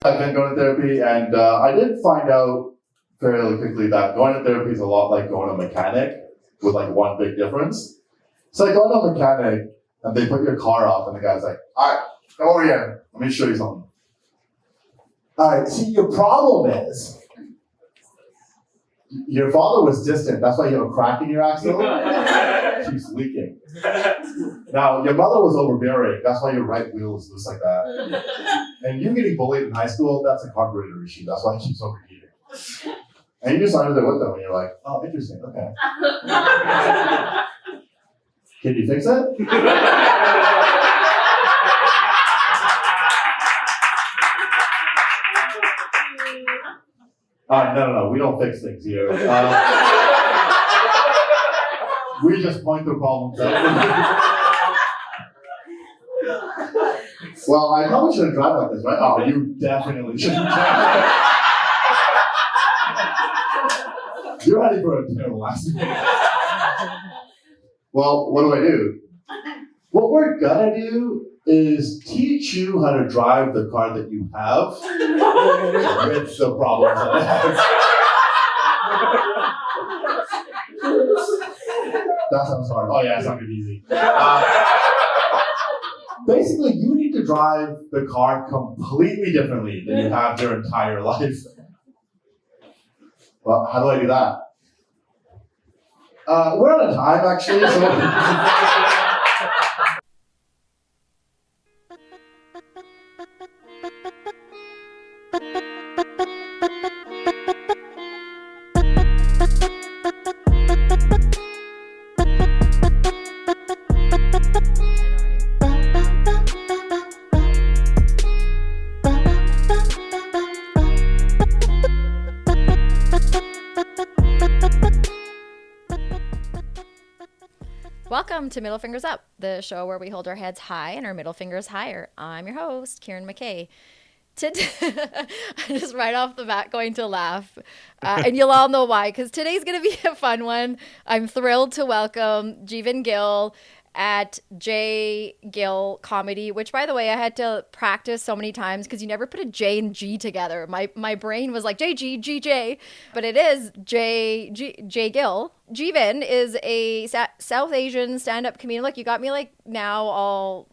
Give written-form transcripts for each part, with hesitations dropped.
I've been going to therapy, and I did find out fairly quickly that going to therapy is a lot like going to a mechanic with like one big difference. So I go to a mechanic, and they put your car off, and the guy's like, all right, come over here. Let me show you something. All right, see, your problem is your father was distant. That's why you have a crack in your axle. Keeps leaking. Now, your mother was overbearing. That's why your right wheel is loose like that. And you getting bullied in high school, that's a carburetor issue. That's why it keeps overheating. And you just under there with them, and you're like, oh, interesting, okay. Can you fix it? No, we don't fix things here. We just point the problems out. Well, I probably shouldn't drive like this, right? Oh, you definitely shouldn't drive. You're ready for a terrible accident. Well, what do? What we're gonna do is teach you how to drive the car that you have with the problems that it has. That sounds hard. Oh yeah, it's not gonna be easy. Basically, you need to drive the car completely differently than you have your entire life. Well, how do I do that? We're out of time, actually, so... Welcome to Middle Fingers Up, the show where we hold our heads high and our middle fingers higher. I'm your host, Kieran McKay. I'm just right off the bat going to laugh, and you'll all know why, because today's going to be a fun one. I'm thrilled to welcome Jeewan Gill at J Gill Comedy, which, by the way, I had to practice so many times because you never put a J and G together. My brain was like JG, GJ, but it is J Gill. Jeevin is a South Asian stand-up comedian. Look, you got me like now all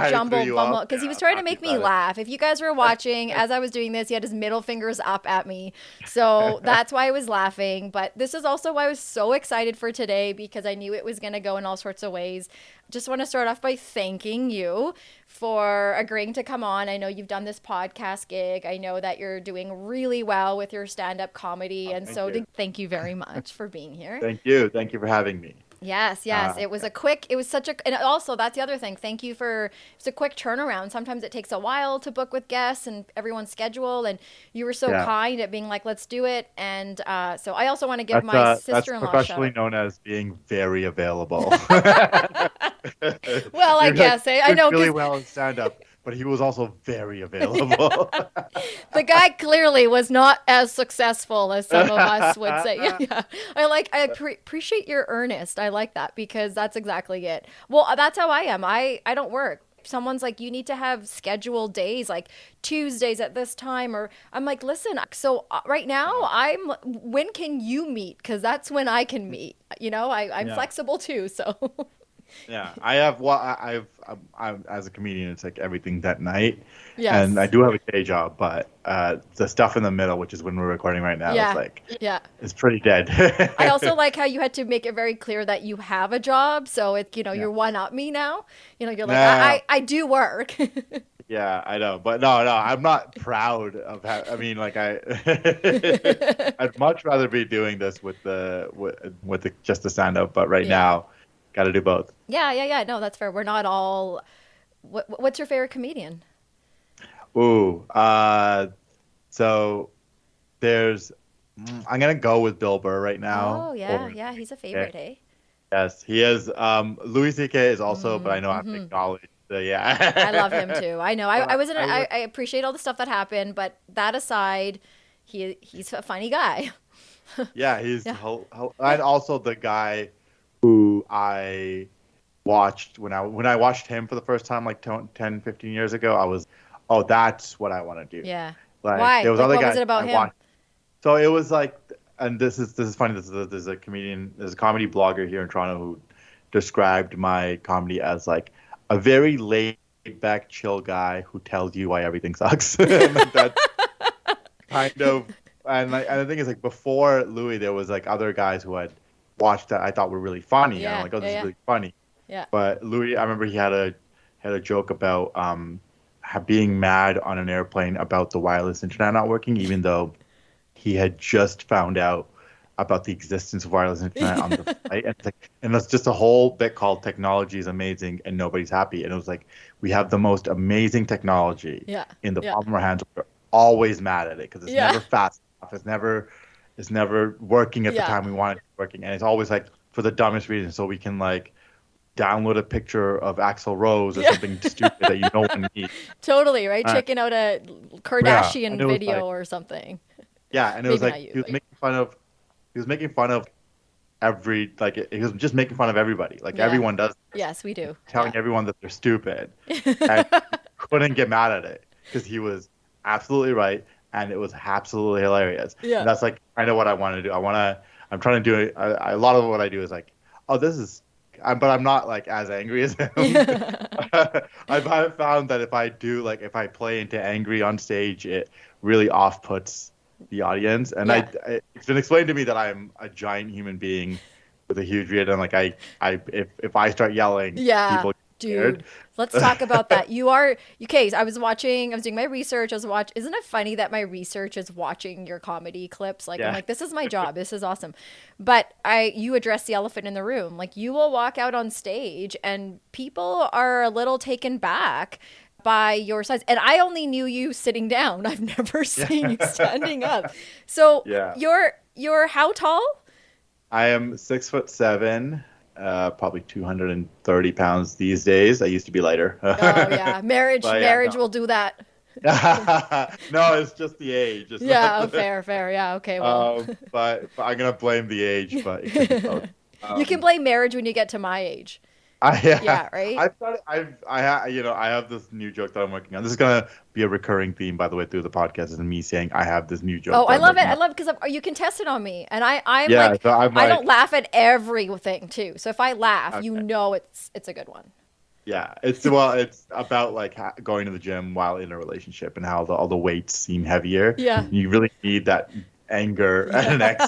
jumbled because he was trying to make me laugh. If you guys were watching as I was doing this, he had his middle fingers up at me. So that's why I was laughing. But this is also why I was so excited for today, because I knew it was going to go in all sorts of ways. Just want to start off by thanking you for agreeing to come on. I know you've done this podcast gig. I know that you're doing really well with your stand-up comedy. Thank you very much for being here. Thank you. Thank you for having me. Yes. It was and also that's the other thing. Thank you it's a quick turnaround. Sometimes it takes a while to book with guests and everyone's schedule. And you were so kind at being like, let's do it. And so I also want to give my sister-in-law that's professionally known as being very available. Well, I guess I know really well in stand-up. But he was also very available. The guy clearly was not as successful as some of us would say. Yeah. I appreciate your earnest. I like that, because that's exactly it. Well, that's how I am. I don't work. Someone's like, you need to have scheduled days, like Tuesdays at this time, or I'm like, listen, so right now when can you meet? Because that's when I can meet. I'm flexible too, so... Yeah, I'm as a comedian, it's like everything that night. Yes. And I do have a day job, but the stuff in the middle, which is when we're recording right now, is like, it's pretty dead. I also like how you had to make it very clear that you have a job. So you're one up me now. You're like, I do work. Yeah, I know, but no, I'm not proud of I'd much rather be doing this with just the stand up, but right now, got to do both. Yeah. No, that's fair. We're not all... What's your favorite comedian? Ooh, so there's... I'm going to go with Bill Burr right now. Oh, yeah. He's a favorite, eh? Yes, he is. Louis C.K. is also, but I know I have to acknowledge I love him too. I know. I appreciate all the stuff that happened, but that aside, he's a funny guy. Yeah, he's... and also the guy who I watched when I watched him for the first time like 10, 15 years ago, I was, that's what I want to do. Yeah. Like Why? there was Like, other what guys was it about I him? watched. So it was like, and this is funny. There's a comedian, there's a comedy blogger here in Toronto who described my comedy as like a very laid back, chill guy who tells you why everything sucks. And like, that's kind of, and the thing is like before Louis, there was like other guys who had watched that I thought were really funny. And I'm like, oh, this is really funny. Yeah. But Louis, I remember he had a joke about being mad on an airplane about the wireless internet not working, even though he had just found out about the existence of wireless internet on the flight. And, it's like, and that's just a whole bit called "Technology is Amazing and Nobody's Happy." And it was like, we have the most amazing technology in the palm of our hands. We're always mad at it because it's never fast enough. It's never working at the time we want it to be working. And it's always like for the dumbest reason. So we can like download a picture of Axl Rose or something stupid that you no one needs. Totally, right? Checking out a Kardashian video or something. Yeah, and it was like he was making fun of he was just making fun of everybody. Like everyone does. Yes, we do. Telling everyone that they're stupid. And couldn't get mad at it because he was absolutely right and it was absolutely hilarious. Yeah. And that's like kind of what I want to do. I'm trying to do it. A lot of what I do is like, oh, this is, but I'm not like as angry as him. I've found that if I play into angry on stage, it really off-puts the audience. And it's been explained to me that I'm a giant human being with a huge beard, and like if I start yelling, people get scared. Dude, let's talk about that. Okay, I was doing my research. Isn't it funny that my research is watching your comedy clips? Like, I'm like, this is my job. This is awesome. But you address the elephant in the room. Like, you will walk out on stage and people are a little taken back by your size. And I only knew you sitting down. I've never seen you standing up. So you're how tall? I am 6'7", probably 230 pounds these days. I used to be lighter. Oh yeah, marriage will do that. No, it's just the age. Fair. Yeah, okay. Well, but I'm gonna blame the age. But it could be both. You can blame marriage when you get to my age. Yeah, right. I have this new joke that I'm working on. This is gonna be a recurring theme, by the way, through the podcast. Is me saying I have this new joke. Oh, I love it. I love it because you can test it on me, and I don't laugh at everything too. So if I laugh, you know it's a good one. Yeah, it's about like going to the gym while in a relationship and how all the weights seem heavier. Yeah, you really need that anger and an ex.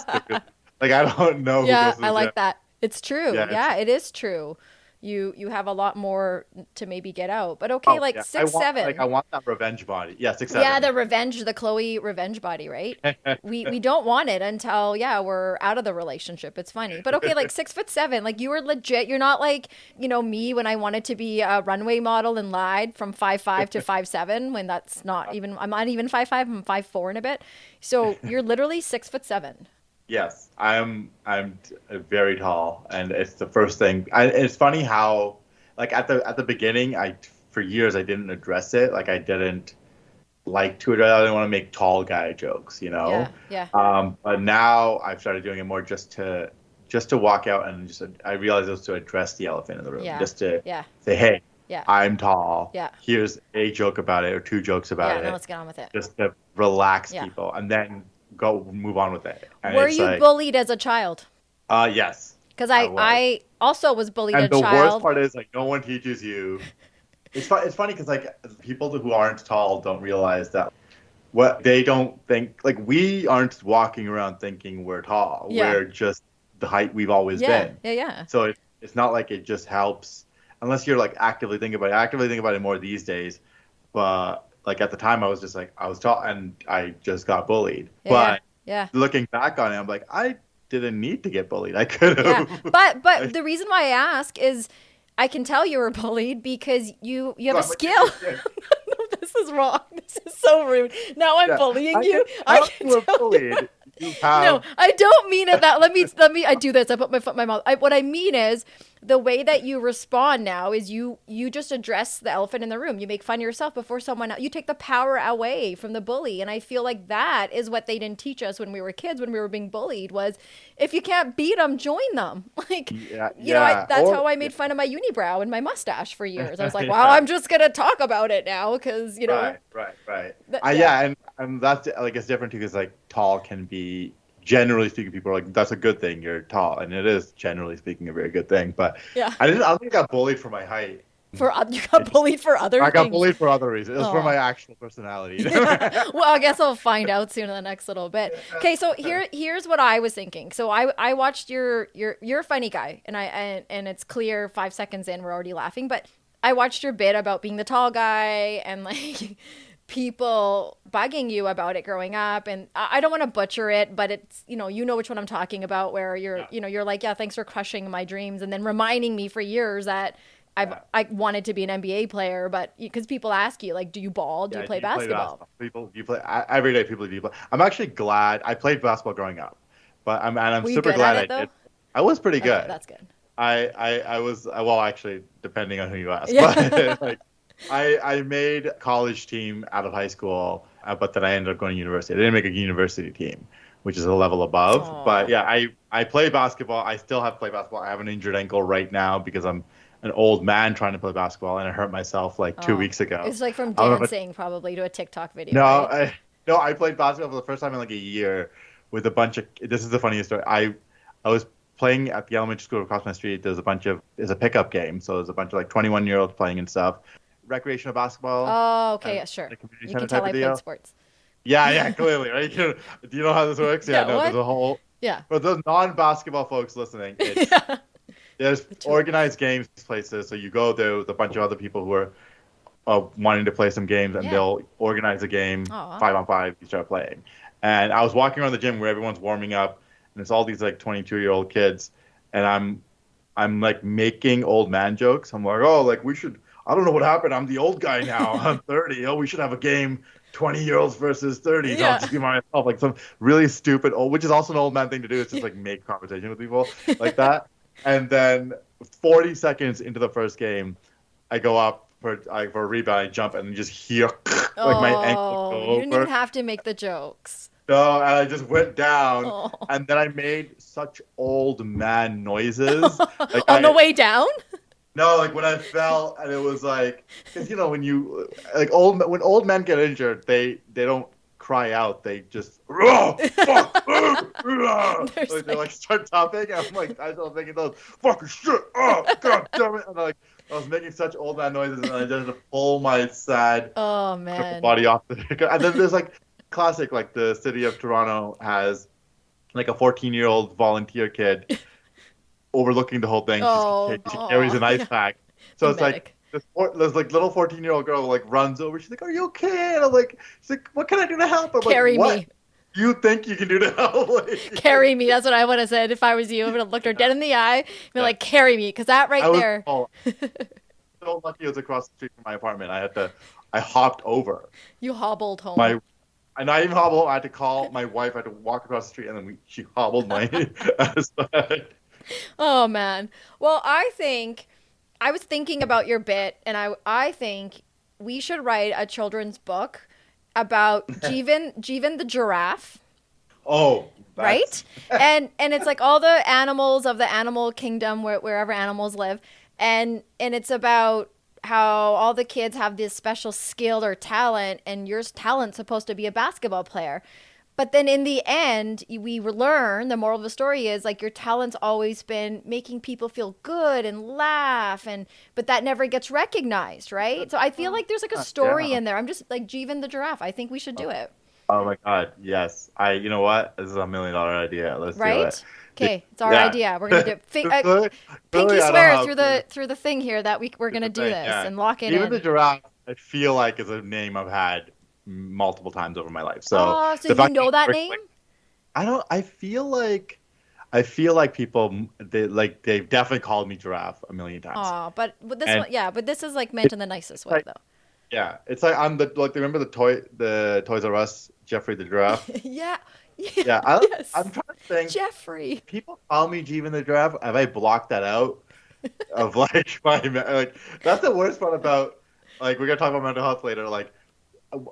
Like I don't know. Yeah, I like that. It's true. Yeah, it is true. You have a lot more to maybe get out. But okay, 6'7". I want that revenge body. Yeah, 6'7". Yeah, the Chloe revenge body, right? we don't want it until we're out of the relationship. It's funny. But okay, like 6'7", like you were legit. You're not like, me when I wanted to be a runway model and lied from 5'5" to 5'7", when that's not even, I'm not even 5'5", I'm 5'4" and a bit. So you're literally 6'7". Yes, I'm very tall, and it's the first thing. It's funny how, like at the beginning, for years I didn't address it. Like I didn't like to address. I didn't want to make tall guy jokes, Yeah. But now I've started doing it more just to walk out and I realized it was to address the elephant in the room, just to say, hey, I'm tall. Yeah. Here's a joke about it or two jokes about it. Yeah, let's get on with it. Just to relax people, and then move on with it. And were you bullied as a child? Yes. Because I also was bullied as a child. And the worst part is like no one teaches you. It's funny because like people who aren't tall don't realize that they don't think, like we aren't walking around thinking we're tall. We're just the height we've always been. Yeah. So it's not like it just helps unless you're like actively thinking about it. I actively think about it more these days, but like at the time I was just like, I was tall and I just got bullied. But looking back on it, I'm like, I didn't need to get bullied. I could have. Yeah. But the reason why I ask is I can tell you were bullied because you have a skill. No, this is wrong. This is so rude. Now I'm bullying you. I can tell you. No, I don't mean it that. Let me. I do this. I put my foot in my mouth. What I mean is the way that you respond now is you just address the elephant in the room. You make fun of yourself before someone else. You take the power away from the bully. And I feel like that is what they didn't teach us when we were kids, when we were being bullied, was if you can't beat them, join them. Like, that's how I made fun of my unibrow and my mustache for years. I was like, well, I'm just going to talk about it now because, Right. And that's like, it's different too, because like tall can be, generally speaking, people are like, that's a good thing, you're tall, and it is generally speaking a very good thing. But I don't think I got bullied for my height. You got bullied for other things? I got bullied for other reasons. It was for my actual personality. Well, I guess I'll find out soon in the next little bit. Okay, so here's what I was thinking. So I watched you're a funny guy, and it's clear 5 seconds in we're already laughing, but I watched your bit about being the tall guy and like people bugging you about it growing up, and I don't want to butcher it, but it's you know which one I'm talking about, where you're like, thanks for crushing my dreams, and then reminding me for years that I wanted to be an NBA player, but because people ask you like, do you ball? Do you play basketball? You play every day. People do play. I'm actually glad I played basketball growing up, but I'm super glad I did. I was pretty good. Okay, that's good. I was, well, actually, depending on who you ask. Yeah. But, like, I made college team out of high school, but then I ended up going to university. I didn't make a university team, which is a level above. Aww. But yeah, I play basketball. I still have to play basketball. I have an injured ankle right now because I'm an old man trying to play basketball, and I hurt myself like 2 weeks ago. It's like from dancing probably to a TikTok video. No, right? I played basketball for the first time in like a year with a bunch of. This is the funniest story. I was playing at the elementary school across my street. There's a pickup game, so there's a bunch of like 21-year-olds playing and stuff. Recreational basketball. Oh, okay, yeah, sure. You can tell I played sports. Yeah, clearly, right? Do you know how this works? Yeah, no, there's a whole. Yeah. For those non-basketball folks listening, there's organized games places. So you go there with a bunch of other people who are wanting to play some games, and they'll organize a game 5-on-5. You start playing, and I was walking around the gym where everyone's warming up, and it's all these like 22-year-old kids, and I'm like making old man jokes. I'm like, oh, like we should. I don't know what happened. I'm the old guy now. I'm 30. Oh, we should have a game, 20-year-olds versus 30s. I'll just be myself, like some really stupid which is also an old man thing to do. It's just like make conversation with people like that. And then 40 seconds into the first game, I go up for a rebound, I jump, and just hear like my ankle go over. You didn't even have to make the jokes. No, and I just went down, and then I made such old man noises. Like on the way down? No, like when I fell, and it was like, because when you like when old men get injured, they don't cry out, they just fuck, like, they like start topping. And I'm like, I was thinking those fucking shit, god damn it, and I was making such old man noises, and I just had to pull my sad body off the. And then there's like classic, like the city of Toronto has like a 14-year-old volunteer kid overlooking the whole thing. She carries an ice pack. So it's like this like little 14-year-old girl like runs over. She's like, "Are you okay?" And I'm like, she's like, "What can I do to help?" I'm Carry like, what me. You think you can do to help? Like, carry me. That's what I would have said if I was you. I would have looked her dead in the eye and be like, "Carry me," because that there. So lucky it was across the street from my apartment. I hopped over. You hobbled home. And I even hobbled. I had to call my wife. I had to walk across the street, and then she hobbled my aside. Oh man. Well, I was thinking about your bit, and I think we should write a children's book about Jeevin the giraffe. Oh, right? and it's like all the animals of the animal kingdom wherever animals live, and it's about how all the kids have this special skill or talent, and your talent's supposed to be a basketball player. But then in the end, we learn, the moral of the story is like your talent's always been making people feel good and laugh, but that never gets recognized, right? So I feel like there's like a story in there. I'm just like Jeevan the giraffe. I think we should do it. Oh my God, yes. You know what? This is $1 million idea. Let's do it. Okay, it's our idea. We're gonna do it. Pinky swear through the thing here that we're gonna do this and lock it in. Jeevan the giraffe, I feel like is a name I've had multiple times over my life. So you know that name? I feel like people they've definitely called me giraffe a million times. Oh, but this is like meant in the nicest way though. Yeah, it's like I'm remember the Toys R Us Jeffrey the giraffe? Yeah. I'm trying to think. Jeffrey. People call me Jeevan the giraffe. Have I blocked that out? of like like that's the worst part about like we're gonna talk about mental health later. Like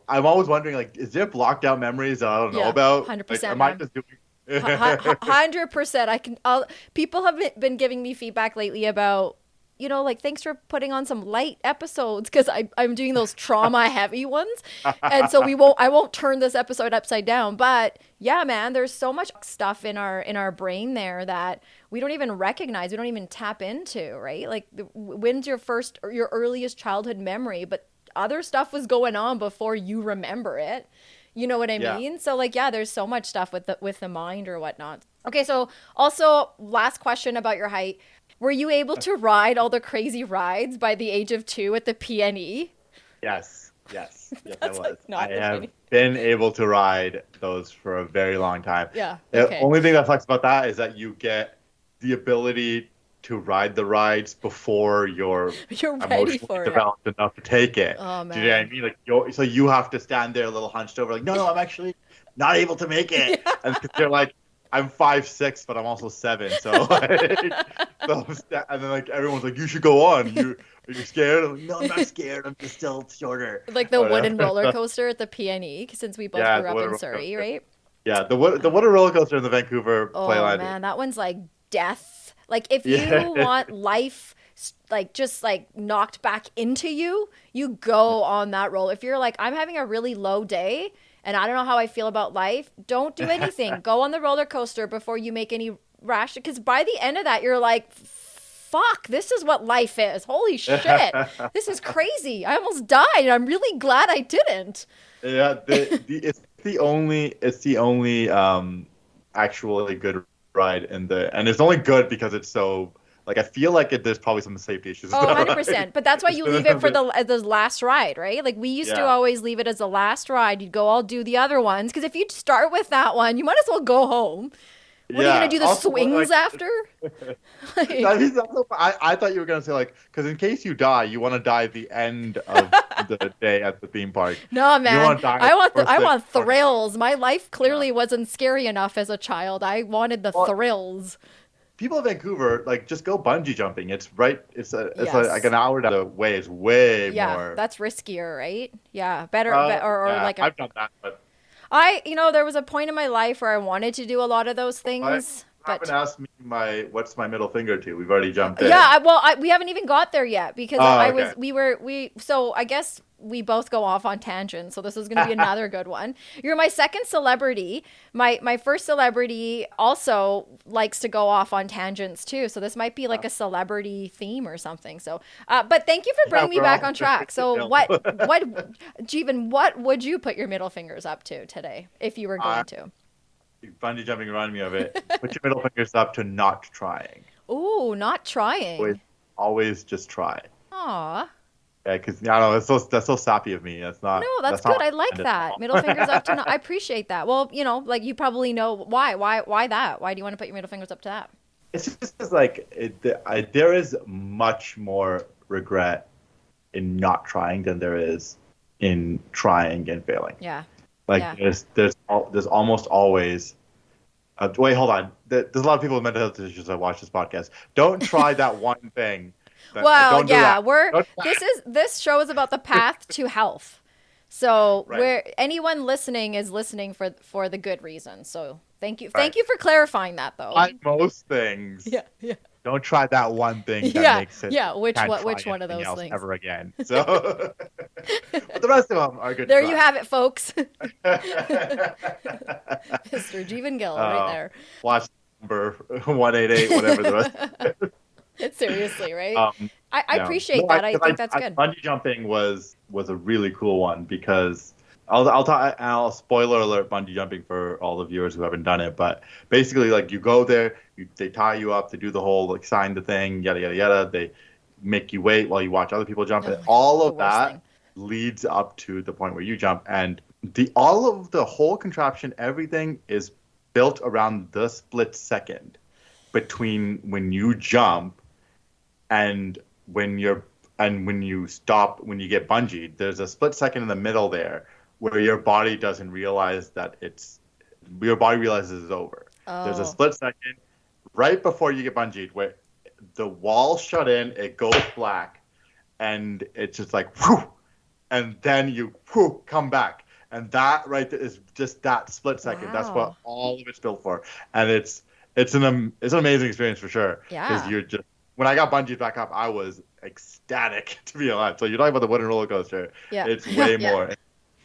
I'm always wondering like is there blocked out memories that I don't know Yeah, about? Like 100%, am I man. just doing 100%. People have been giving me feedback lately about, like, thanks for putting on some light episodes because I'm doing those trauma heavy ones. And so I won't turn this episode upside down. But yeah, man, there's so much stuff in our brain there that we don't even recognize, we don't even tap into, right? Like when's your earliest childhood memory, but other stuff was going on before you remember it. You know what I Yeah. mean? So like, yeah, there's so much stuff with the mind or whatnot. Okay, so also last question about your height. Were you able to ride all the crazy rides by the age of 2 at the PNE? Yes, yes, yes, I That's, was. like, not I the have funny. been able to ride those for a very long time. Yeah. The Okay. only thing that sucks about that is that you get the ability to ride the rides before you're You're ready emotionally for it. developed enough to take it. Oh, Do you know what I man. mean? Like, so you have to stand there a little hunched over, like, no, I'm actually not able to make it. And 'cause they're like, I'm 5'6", but I'm also 7. So, and then like everyone's like, you should go on. Are you scared? I'm like, no, I'm not scared. I'm just still shorter. Like the wooden Whatever. roller coaster at the PNE, since we both Yeah, grew the up wooden in roller Surrey, coaster. right? Yeah, the water roller coaster in the Vancouver Oh Playland. man, that one's like death. Like if you Yeah. want life like just like knocked back into you, you go on that roll. If you're like, I'm having a really low day and I don't know how I feel about life, don't do anything. Go on the roller coaster before you make any rash, because by the end of that you're like, fuck, this is what life is. Holy shit. This is crazy. I almost died. I'm really glad I didn't. Yeah, it's the only actually good ride and it's only good because it's so like I feel like there's probably some safety issues. Oh, 100%. But that's why you leave it for the last ride, right? Like we used to Yeah. always leave it as the last ride. You'd go all do the other ones, because if you start with that one, you might as well go home. What are you Yeah. going to do, the Also, swings like, after? Like, I thought you were gonna say like because in case you die, you want to die at the end of the day at the theme park. no, man. wanna die I want first I thing. want thrills. My life clearly wasn't scary enough as a child. I wanted the thrills. People in Vancouver like just go bungee jumping. It's right. It's Yes. like an hour down the way. It's way Yeah, more. that's riskier, right? Yeah, better or Yeah, like I've done that, but there was a point in my life where I wanted to do a lot of those things, I haven't but asked me what's my middle finger to. We've already jumped in. yeah, we haven't even got there yet because okay. so I guess we both go off on tangents. So this is going to be another good one. You're my second celebrity. My first celebrity also likes to go off on tangents too. So this might be like a celebrity theme or something. So, but thank you for bringing me we're back all on track. So Jeevan, what would you put your middle fingers up to today if you were going to? Bungee jumping reminded me of it. Put your middle fingers up to not trying. Ooh, not trying. Always just try. Aw. Yeah, because I don't know, that's so sappy of me. That's not. No, that's not good. I like intended at that. all. Middle fingers up to. I appreciate that. Well, like you probably know why. Why that? Why do you want to put your middle fingers up to that? It's just like there is much more regret in not trying than there is in trying and failing. Yeah. Like Yeah. there's almost always. Wait, hold on. There's a lot of people with mental health issues that watch this podcast. Don't try that one thing. Well, Don't do yeah, that. this show is about the path to health. So Right. where anyone listening is listening for the good reason. So thank you for clarifying that though. Like most things. Yeah. Don't try that one thing that Yeah, makes it. yeah, which can't one- try which one of anything those else things? ever again. So, but the rest of them are good. There to you try. have it, folks. Mr. Jeevan Gill, right there. Watch number 188, whatever the rest. Seriously, right? I Yeah. appreciate No, that. I think that's good. Bungee jumping was a really cool one because I'll spoiler alert bungee jumping for all the viewers who haven't done it, but basically like you go there, they tie you up, they do the whole like sign the thing, yada yada yada. They make you wait while you watch other people jump, Oh and my all God, of the worst that thing. leads up to the point where you jump, and all of the whole contraption, everything is built around the split second between when you jump and when you stop, when you get bungeed. There's a split second in the middle there where your body doesn't realize that your body realizes it's over. There's a Oh. split second right before you get bungeed where the wall shut in, it goes black, and it's just like whew, and then you whew, come back, and that right there is just that split second. Wow. That's what all of it's built for, and it's an amazing experience for sure. Yeah. Because you're just when I got bungeed back up, I was ecstatic to be alive. So you're talking about the wooden roller coaster. Yeah. It's way Yeah. more.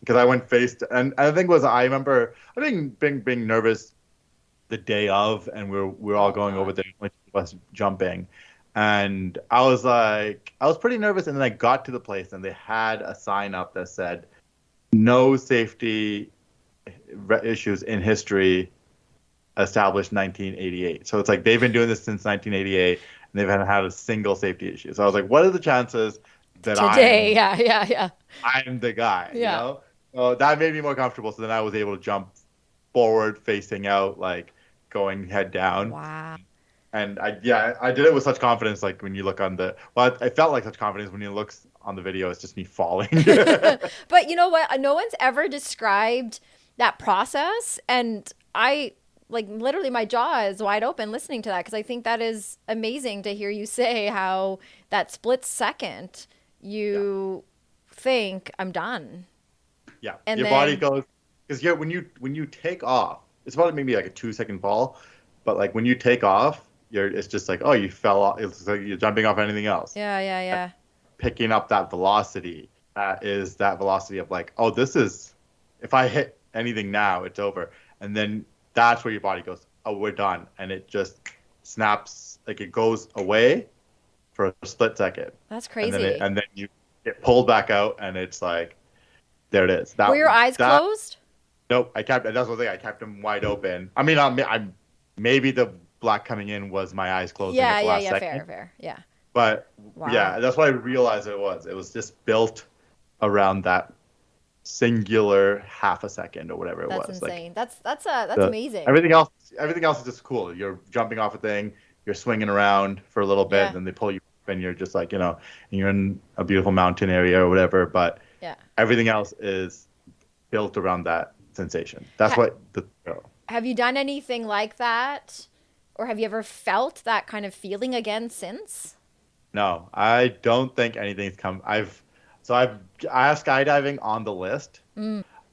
Because I went and the thing was, I remember I think being nervous the day of, and we're all going over there, like us jumping, and I was pretty nervous, and then I got to the place, and they had a sign up that said, "No safety issues in history, established 1988." So it's like they've been doing this since 1988, and they've had a single safety issue. So I was like, what are the chances that Today, I'm the guy? Yeah. You know? So that made me more comfortable. So then I was able to jump forward, facing out, like going head down. Wow. And I did it with such confidence. Like when you look on I felt like such confidence when you look on the video. It's just me falling. But you know what? No one's ever described that process, and I like literally my jaw is wide open listening to that, because I think that is amazing to hear you say how that split second you think I'm done. Yeah, and your body goes, because when you take off, it's about maybe like a 2-second fall, but like when you take off, it's just like, oh, you fell off. It's like you're jumping off anything else. Yeah. Picking up that velocity, is that velocity of like, oh, this is, if I hit anything now, it's over. And then that's where your body goes, oh, we're done. And it just snaps, like it goes away for a split second. That's crazy. And then you get pulled back out, and it's like, there it is. Were your eyes closed? Nope. That's one thing. I kept them wide open. I mean, I'm maybe the black coming in was my eyes closing at the last second. Fair. Yeah. But Wow. yeah, that's what I realized it was. It was just built around that singular half a second or whatever it was. That's insane. Like, that's amazing. Everything else is just cool. You're jumping off a thing, you're swinging around for a little bit, Yeah. and then they pull you up, and you're just like, and you're in a beautiful mountain area or whatever. But everything else is built around that sensation. That's what Have you done anything like that, or have you ever felt that kind of feeling again since? No, I don't think anything's come. I have skydiving on the list.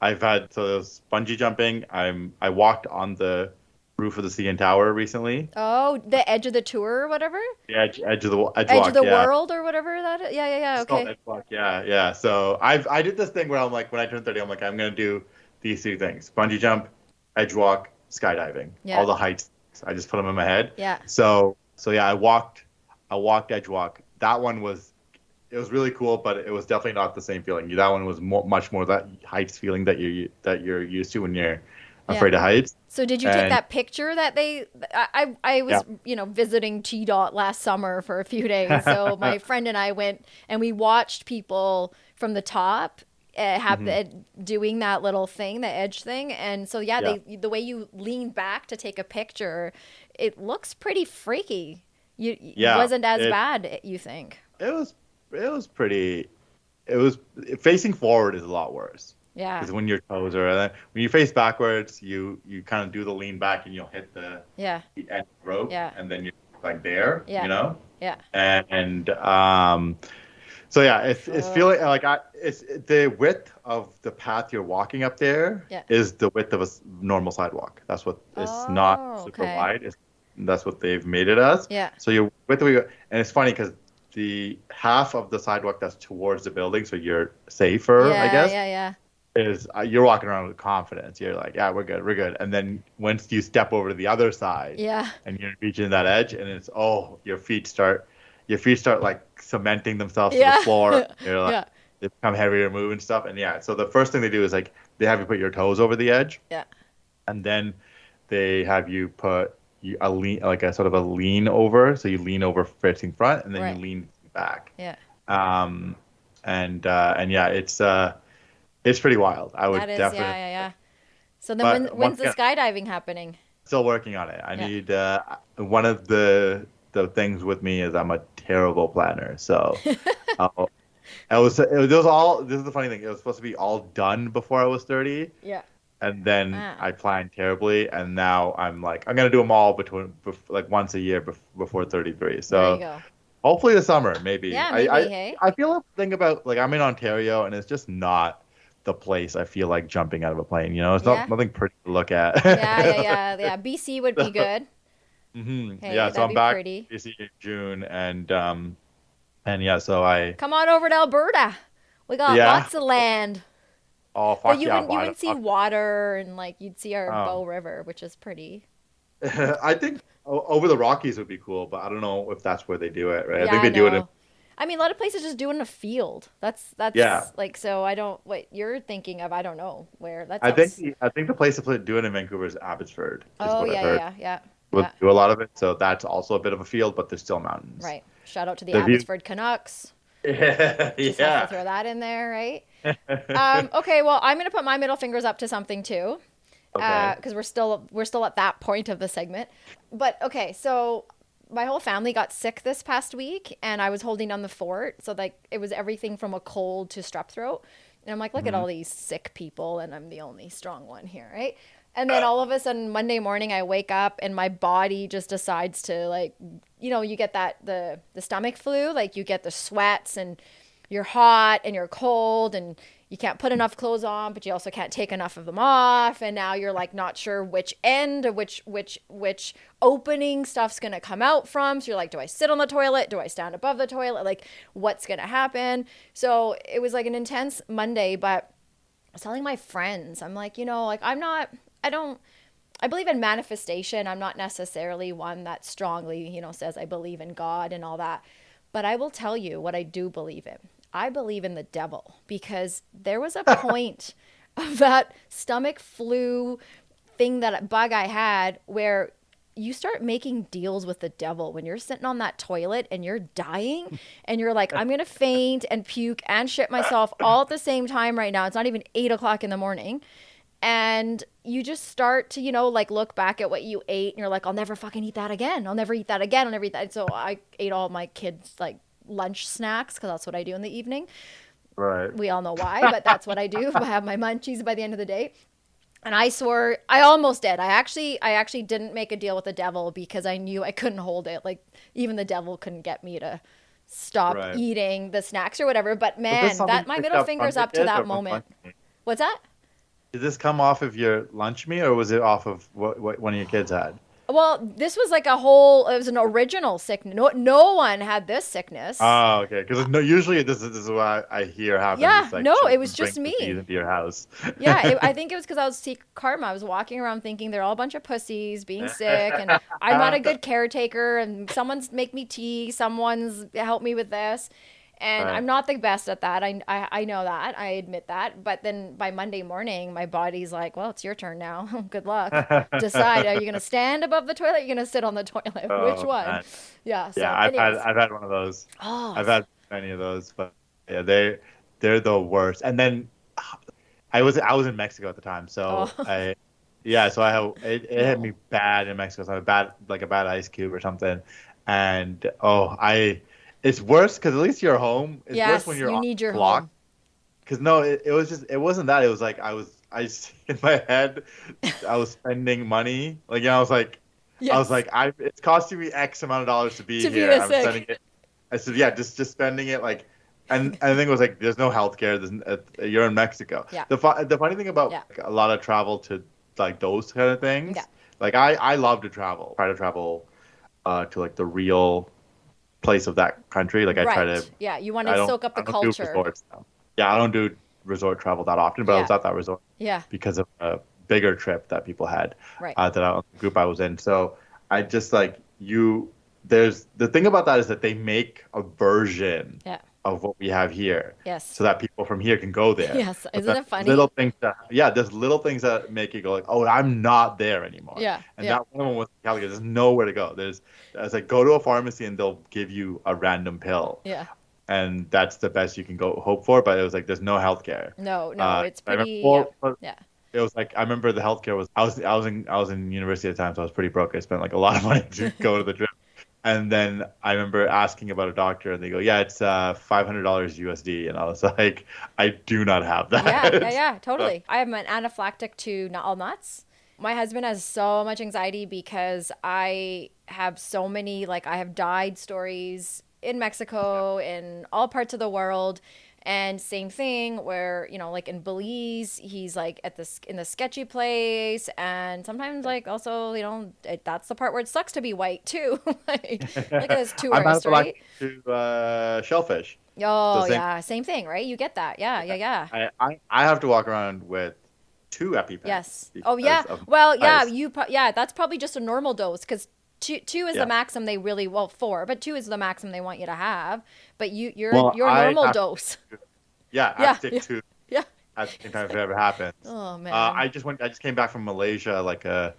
I've had there's bungee jumping. I walked on the roof of the CN Tower recently. Oh, the edge of the tour or whatever? The edge of the world or whatever that is? Yeah, okay. Edge walk, yeah. So I did this thing where I'm like, when I turned 30, I'm like, I'm going to do these 3 things: bungee jump, edge walk, skydiving. Yeah. All the heights. I just put them in my head. Yeah. So yeah, I walked edge walk. That one was really cool, but it was definitely not the same feeling. That one was much more that heights feeling that you're used to when you're afraid of heights. So did you take that picture that I was visiting T-Dot last summer for a few days. So my friend and I went and we watched people from the top doing that little thing, the edge thing. And so the way you lean back to take a picture, it looks pretty freaky. It wasn't as bad, you think? It was pretty. It was facing forward is a lot worse. Yeah. Because when your toes are when you face backwards, you kind of do the lean back and you'll hit the end of the rope. Yeah. And then you're like there. Yeah. Yeah. And so yeah, it's feeling like it's the width of the path you're walking up there is the width of a normal sidewalk. That's what it's not super wide. That's what they've made it as. Yeah. So you're width and it's funny because the half of the sidewalk that's towards the building, so you're safer, I guess. Yeah. Is you're walking around with confidence. You're like, yeah, we're good. And then once you step over to the other side, and you're reaching that edge, and it's your feet start like cementing themselves to the floor. You're like, they become heavier to move and stuff. And so the first thing they do is like they have you put your toes over the edge. Yeah. And then they have you put a lean over, so you lean over facing front, and then you lean back. Yeah. It's pretty wild. I would definitely. Yeah. So then when's the skydiving happening? Still working on it. I need one of the things with me is I'm a terrible planner. So this is the funny thing. It was supposed to be all done before I was 30. Yeah. and then Wow. I planned terribly, and now I'm like, I'm gonna do them all like once a year before 33. There you So go. hopefully this summer, maybe. Yeah, I, maybe, I hey? I feel a thing about like I'm in Ontario, and it's just not the place I feel like jumping out of a plane. You know, it's Yeah. not nothing pretty to look at. Yeah. BC would be good. Yeah, Hey, so that'd I'm be back pretty. in BC in June, and yeah, so I Come on over to Alberta. We got yeah. lots of land. Oh But fuck yeah, you why the wouldn't see fuck? water and like you'd see our Oh. Bow River, which is pretty. I think over the Rockies would be cool, but I don't know if that's where they do it, right? I Yeah, think I they do it in know. I mean, a lot of places just do it in a field. yeah. That's like so. I don't what you're thinking of. I don't know where. That I think sounds. I think the place to do it in Vancouver is Abbotsford, is Oh what I've heard. We'll yeah. do a lot of it, so that's also a bit of a field, but there's still mountains. Right. Shout out to the The view, Abbotsford Canucks. Just have to yeah. throw that in there, right? Okay. Well, I'm gonna put my middle fingers up to something too, Okay. because we're still at that point of the segment. But okay, so my whole family got sick this past week, and I was holding down the fort. So like it was everything from a cold to strep throat, and I'm like, look at Mhm. all these sick people, and I'm the only strong one here, right? And then all of a sudden Monday morning I wake up and my body just decides to like, you get that the stomach flu, like you get the sweats and you're hot and you're cold and you can't put enough clothes on, but you also can't take enough of them off. And now you're like not sure which end or which opening stuff's gonna come out from. So you're like, do I sit on the toilet? Do I stand above the toilet? Like, what's gonna happen? So it was like an intense Monday, but I was telling my friends, I'm like, like I don't, I believe in manifestation. I'm not necessarily one that strongly, says I believe in God and all that. But I will tell you what I do believe in. I believe in the devil because there was a point of that stomach flu thing, that bug I had, where you start making deals with the devil when you're sitting on that toilet and you're dying and you're like, I'm going to faint and puke and shit myself all at the same time right now. It's not even 8 o'clock in the morning. And you just start to, like look back at what you ate and you're like, I'll never fucking eat that again. I'll never eat that again. I'll never eat that. So I ate all my kids' like lunch snacks because that's what I do in the evening. Right. We all know why, but that's what I do. I have my munchies by the end of the day. And I swore I almost did. I actually didn't make a deal with the devil because I knew I couldn't hold it. Like even the devil couldn't get me to stop Right. eating the snacks or whatever. But Was this man, something that you my picked middle up from finger's your up to kids that or from moment. lunch meat? What's that? Did this come off of your lunch meat, or was it off of what one of your kids had? Well, this was like it was an original sickness. No one had this sickness. Oh, okay. Because no, usually this is what I hear happens. Yeah, It's like no, it children was bring just disease me. into your house. Yeah, I think it was because I was seek karma. I was walking around thinking they're all a bunch of pussies being sick, and I'm not a good caretaker, and someone's make me tea, someone's help me with this, and I'm Right. not the best at that. I know that. I admit that. But then by Monday morning, my body's like, well, it's your turn now. Good luck. Decide. Are you gonna stand above the toilet? Or are you gonna sit on the toilet? Which Oh one? man. Yeah. Yeah, So, anyways. I've had one of those. Oh, I've had many of those, but yeah, they're the worst. And then I was in Mexico at the time, oh, so yeah, so I have it hit me no. bad in Mexico. So I had a bad ice cube or something, and oh, it's worse because at least you're home. It's worse when Yes, you're you on need the your clock. home. Because no, it wasn't that. It was like I just in my head, I was spending money. Like I was like. I was Yes. like, it's costing me X amount of dollars to be To be here. this I'm spending sick. it. I said, yeah, just spending it like, and I think it was like, there's no healthcare. You're in Mexico. Yeah. The funny thing about Yeah. like, a lot of travel to like those kind of Yeah. things, like I love to travel. Try to travel, to like the real place of that country. Like I try to. Right. Yeah. You want to soak up the I don't do culture. resorts now. Yeah, I don't do resort travel that often, but I Yeah. was at that resort Yeah. because of a bigger trip that people had, Right. the group I was in. So I just like there's the thing about that is that they make a version Yeah. of what we have here Yes. so that people from here can go there. Yes. But Isn't then it funny? little things there's little things that make you go like, oh, I'm not there anymore. Yeah. And Yeah. that one was Calgary. There's nowhere to go. I was like, go to a pharmacy and they'll give you a random pill. Yeah. And that's the best you can go hope for. But it was like, there's no healthcare. No, it's I remember, pretty. Yeah. Yeah. it was like I remember the healthcare was I was in university at the time, so I was pretty broke. I spent like a lot of money to go to the trip. And then I remember asking about a doctor, and they go, "Yeah, it's $500 USD," and I was like, "I do not have that." Yeah, totally. I am an anaphylactic to all nuts. My husband has so much anxiety because I have so many, like, I have died stories in Mexico, in all parts of the world. And same thing where, like in Belize, he's like in the sketchy place. And sometimes like also, that's the part where it sucks to be white too. Like, look at this I'm tourist, right? anaphylactic to shellfish. Oh, So yeah. Same thing, right? You get that. Yeah. I have to walk around with 2 EpiPens. Yes. Oh, yeah. Of Well, yeah, ice. that's probably just a normal dose because two is Yeah. the maximum they really, well, 4, but 2 is the maximum they want you to have. But your I normal have dose. Yeah, I have to take 2 Yeah. at the same time if it ever happens. Oh, man. I just came back from Malaysia like a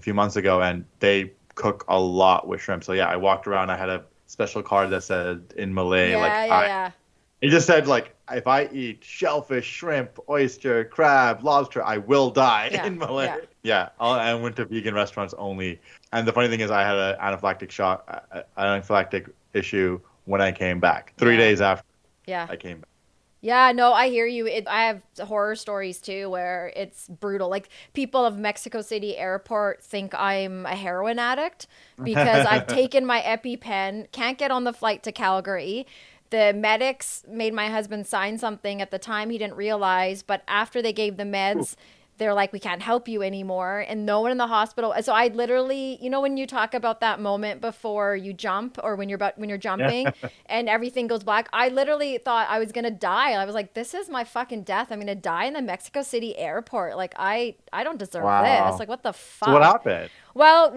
few months ago, and they cook a lot with shrimp. So yeah, I walked around. I had a special card that said in Malay, Yeah. it just said like, if I eat shellfish, shrimp, oyster, crab, lobster, I will die in Malay. Yeah, I went to vegan restaurants only. And the funny thing is, I had an anaphylactic issue when I came back. 3 days after I came back. Yeah, no, I hear you. I have horror stories too where it's brutal. Like people of Mexico City airport think I'm a heroin addict because I've taken my EpiPen, can't get on the flight to Calgary. The medics made my husband sign something at the time he didn't realize, but after they gave the meds, they're like, we can't help you anymore. And no one in the hospital. So I literally, when you talk about that moment before you jump or when you're jumping and everything goes black, I literally thought I was going to die. I was like, this is my fucking death. I'm going to die in the Mexico City airport. Like I don't deserve this. Like what the fuck? So what happened? Well,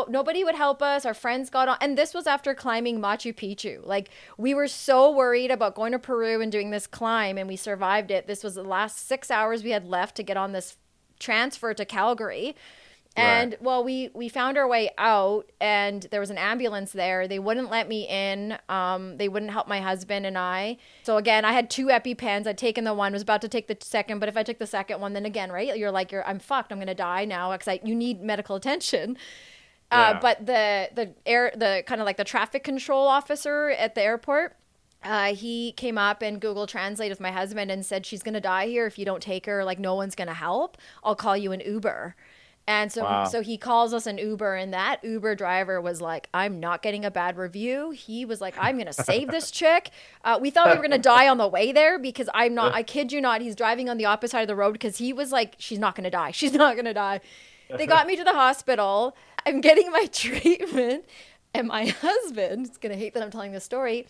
nobody would help us. Our friends got on, and this was after climbing Machu Picchu. Like we were so worried about going to Peru and doing this climb, and we survived it. This was the last 6 hours we had left to get on this transfer to Calgary. And well, we found our way out, and there was an ambulance there. They wouldn't let me in. They wouldn't help my husband and I. So again, I had 2 EpiPens. I'd taken the one, was about to take the second. But if I took the second one, then again, right? I'm fucked. I'm gonna die now because you need medical attention. But the kind of like the traffic control officer at the airport, he came up and Google Translate with my husband and said, she's gonna die here if you don't take her. Like no one's gonna help. I'll call you an Uber. And so he calls us an Uber, and that Uber driver was like, I'm not getting a bad review. He was like, I'm going to save this chick. We thought we were going to die on the way there because I kid you not, he's driving on the opposite side of the road because he was like, she's not going to die. She's not going to die. They got me to the hospital. I'm getting my treatment, and my husband is going to hate that I'm telling this story,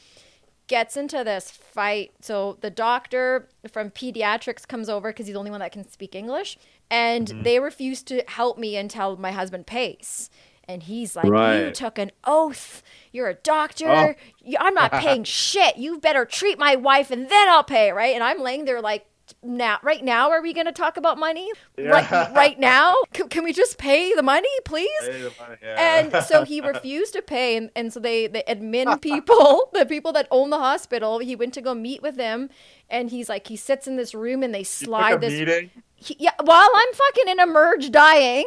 gets into this fight. So the doctor from pediatrics comes over because he's the only one that can speak English. And they refuse to help me until my husband pays. And he's like, you took an oath. You're a doctor. I'm not paying shit. You better treat my wife and then I'll pay, right? And I'm laying there like, right now, are we going to talk about money? Right now? Can we just pay the money, please? Pay the money, yeah. And so he refused to pay. And so the admin people, the people that own the hospital, he went to go meet with them. And he's like, he sits in this room and they slide this. Meeting? While I'm fucking in a merge dying.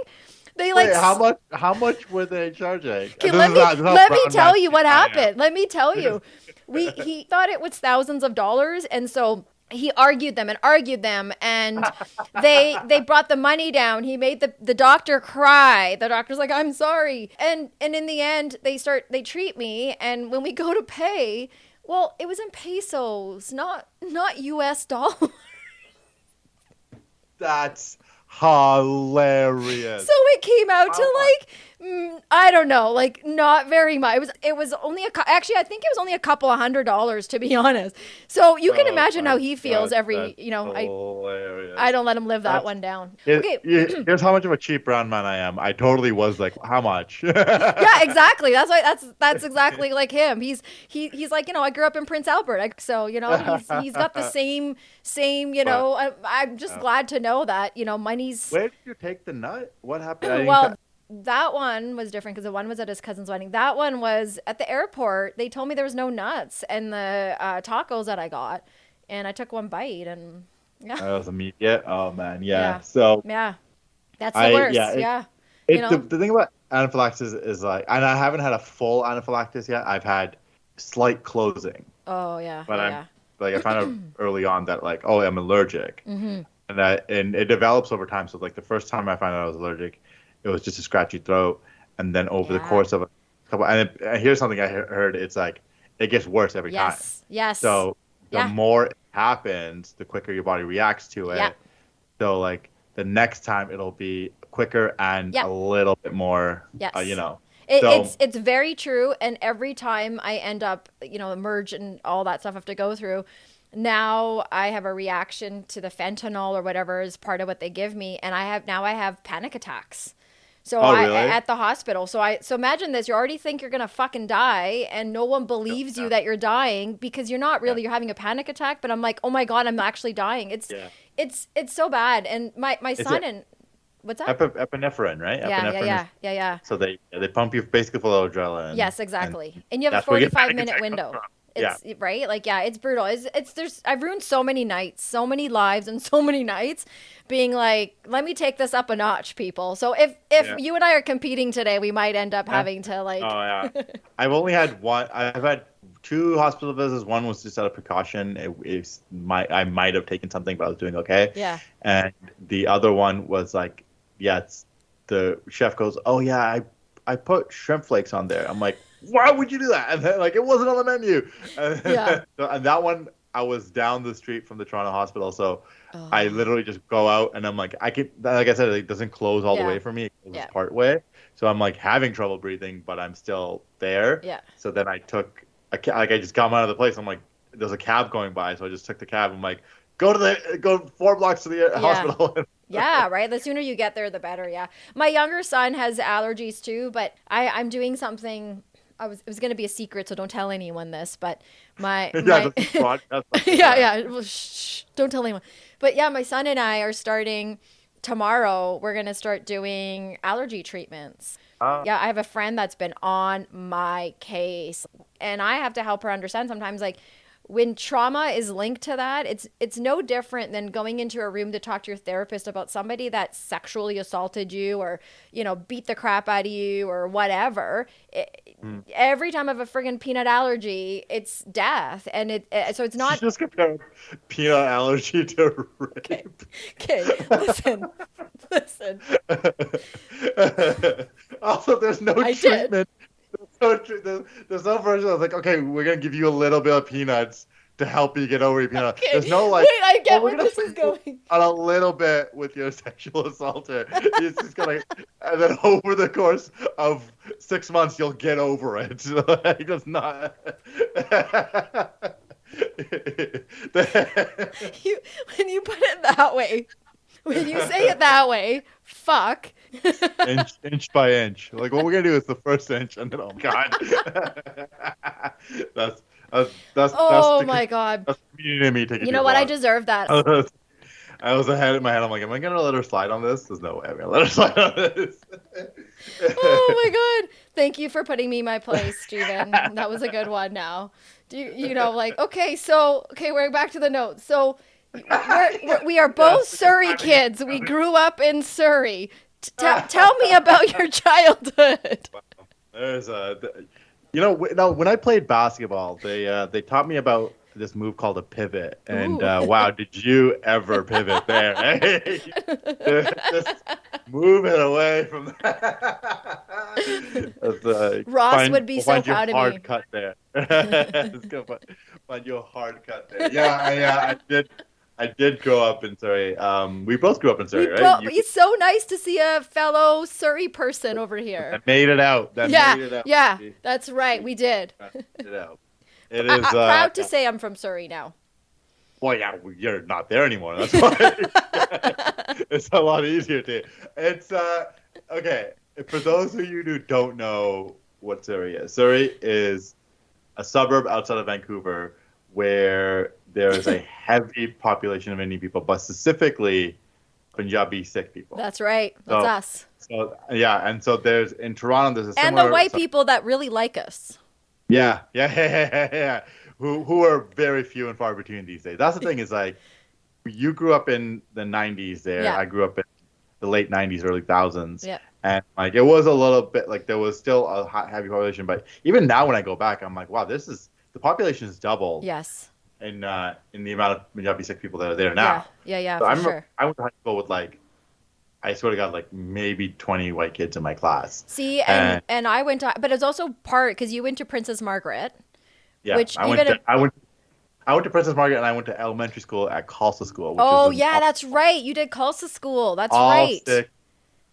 They like. Wait, how much were they charging? Okay, let me tell you what happened. Let me tell you. He thought it was thousands of dollars. And so he argued them, and they brought the money down. He made the doctor cry. The doctor's like, I'm sorry. And in the end, they treat me, and when we go to pay, well, it was in pesos, not US dollars. That's hilarious. So it came out to like, I don't know, like not very much. It was only actually, I think it was only a couple of $100s, to be honest. So you can imagine how he feels every, I don't let him live that one down. Okay. Here's how much of a cheap brown man I am. I totally was like, how much? Yeah, exactly. That's exactly like him. He's like, I grew up in Prince Albert. So, he's got the same, I'm just glad to know that, money's. Where did you take the nut? What happened? Well, that one was different because the one was at his cousin's wedding. That one was at the airport. They told me there was no nuts and the tacos that I got, and I took one bite, and yeah. That was immediate. Oh man, yeah. So yeah, that's the worst. The thing about anaphylaxis is like, and I haven't had a full anaphylaxis yet. I've had slight closing. Oh yeah. But Yeah. I found out early on that like, oh, I'm allergic, Mm-hmm. and it develops over time. So like the first time I found out I was allergic, it was just a scratchy throat, and then over the course of a couple, and here's something I heard: it's like it gets worse every time. Yes. So the more it happens, the quicker your body reacts to it. Yeah. So like the next time it'll be quicker and a little bit more, you know. It's very true. And every time I end up, emerge and all that stuff I have to go through, now I have a reaction to the fentanyl or whatever is part of what they give me. And I have panic attacks. So really? At the hospital. So imagine this, you already think you're going to fucking die and no one believes you that you're dying because you're not really, you're having a panic attack, but I'm like, oh my God, I'm actually dying. It's so bad. And my son and what's that? Epinephrine, right? Yeah. So they pump you basically full of adrenaline. Yes, exactly. And you have a 45-minute window. Right? Like, it's brutal. I've ruined so many nights, so many lives, and so many nights being like, let me take this up a notch, people. So if you and I are competing today, we might end up having to like. Oh yeah. I've only had one. I've had 2 hospital visits. One was just out of precaution. I might have taken something, but I was doing okay. Yeah. And the other one was like, the chef goes, oh yeah, I put shrimp flakes on there. I'm like, why would you do that? And then like it wasn't on the menu. And that one, I was down the street from the Toronto hospital, so I literally just go out and I'm like, like I said, it doesn't close all the way for me. It closes part way. So I'm like having trouble breathing, but I'm still there. Yeah. So then I took I just got out of the place. I'm like, there's a cab going by, so I just took the cab. I'm like, go 4 blocks to the hospital. Yeah, right. The sooner you get there, the better. Yeah. My younger son has allergies too, but I'm doing something. It was going to be a secret, so don't tell anyone this. But well, shh, don't tell anyone. But yeah, my son and I are starting tomorrow. We're going to start doing allergy treatments. Yeah, I have a friend that's been on my case, and I have to help her understand sometimes, like, when trauma is linked to that, it's no different than going into a room to talk to your therapist about somebody that sexually assaulted you or, beat the crap out of you or whatever. Every time I have a friggin' peanut allergy, it's death. And so it's not... You just compared peanut allergy to rape. Okay, listen. Also, there's no treatment. There's no version. I was like, okay, we're gonna give you a little bit of peanuts to help you get over your peanut. Okay. There's no like. Wait, I get where this is going. On a little bit with your sexual assaulter, it's just gonna, and then over the course of 6 months, you'll get over it. It does not. When you put it that way. When you say it that way, fuck. inch by inch. Like, what we're going to do is the first inch, and then, oh, God. that's my God. That's community me taking. You know what? I deserve that. I was ahead in my head. I'm like, am I going to let her slide on this? There's no way I'm going to let her slide on this. Oh, my God. Thank you for putting me in my place, Jeevan. That was a good one now. We're back to the notes. So... we are both Surrey kids. We grew up in Surrey. Tell me about your childhood. There's when I played basketball, they taught me about this move called a pivot, and wow, did you ever pivot there? Hey, just move it away from that. Ross would be so proud of me. Hard cut there. Just go find your hard cut there. Yeah, I did grow up in Surrey. We both grew up in Surrey, right? It's so nice to see a fellow Surrey person over here. That made it out. Yeah, that's right. We did. Made it out. I'm proud to say I'm from Surrey now. Well, yeah, you're not there anymore. That's why it's a lot easier to. It's okay. For those of you who don't know what Surrey is a suburb outside of Vancouver where there is a heavy population of Indian people, but specifically Punjabi Sikh people. That's right. That's us. So yeah, and so in Toronto there's a similar... And the white people that really like us. Yeah. Who are very few and far between these days. That's the thing is like, you grew up in the 90s there. Yeah. I grew up in the late 90s, early thousands. Yeah. And like it was a little bit like there was still a heavy population, but even now when I go back, I'm like, wow, the population is doubled Yes. in the amount of Punjabi Sikh people that are there now. Yeah, So for I remember sure. I went to high school with like, I swear to God, like maybe 20 white kids in my class. See, and I went to, but it's also part because you went to Princess Margaret, Yeah, which I went to Princess Margaret, and I went to elementary school at Khalsa School. Which oh is yeah, that's right. You did Khalsa school. That's all right. Sikh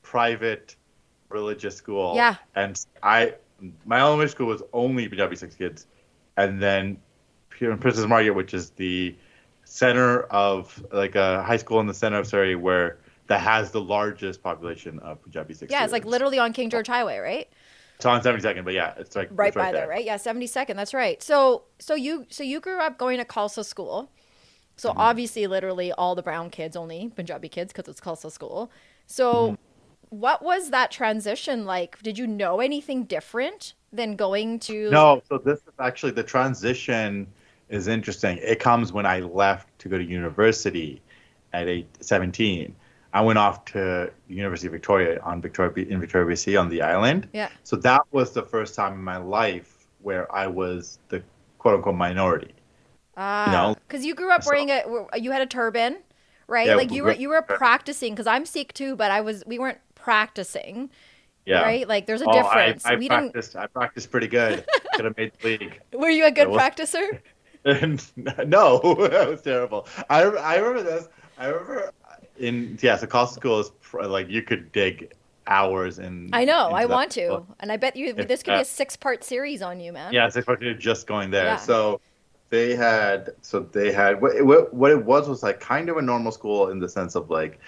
private religious school. Yeah. And my elementary school was only Punjabi Sikh kids, and then here in Princess Margaret, which is the center of like a high school in the center of Surrey, that has the largest population of Punjabi Sikh Yeah, it's like students. literally on King George Highway, right? It's on 72nd, but yeah, it's like Right it's by there, there. right? Yeah, 72nd. That's right. So you grew up going to Khalsa school. So Mm-hmm. obviously, literally all the brown kids, only Punjabi kids, because it's Khalsa school. So Mm-hmm. what was that transition like? Did you know anything different than going to? No, so this is actually the transition is interesting. It comes when I left to go to university at 17. I went off to the University of Victoria in Victoria, BC on the island. Yeah. So that was the first time in my life where I was the quote unquote minority. Ah, because you grew up wearing you had a turban, right? Yeah, like you were practicing. Because I'm Sikh too, but we weren't practicing. Yeah. Right? Like there's a difference. I practiced pretty good. Could have made the league. Were you a good practicer? No, that was terrible. I remember this. I remember so Khalsa school is like you could dig hours in. I know. I want school. to, and I bet you this could be a 6-part series on you, man. Yeah, 6 parts just going there. Yeah. So they had what it was like kind of a normal school in the sense of like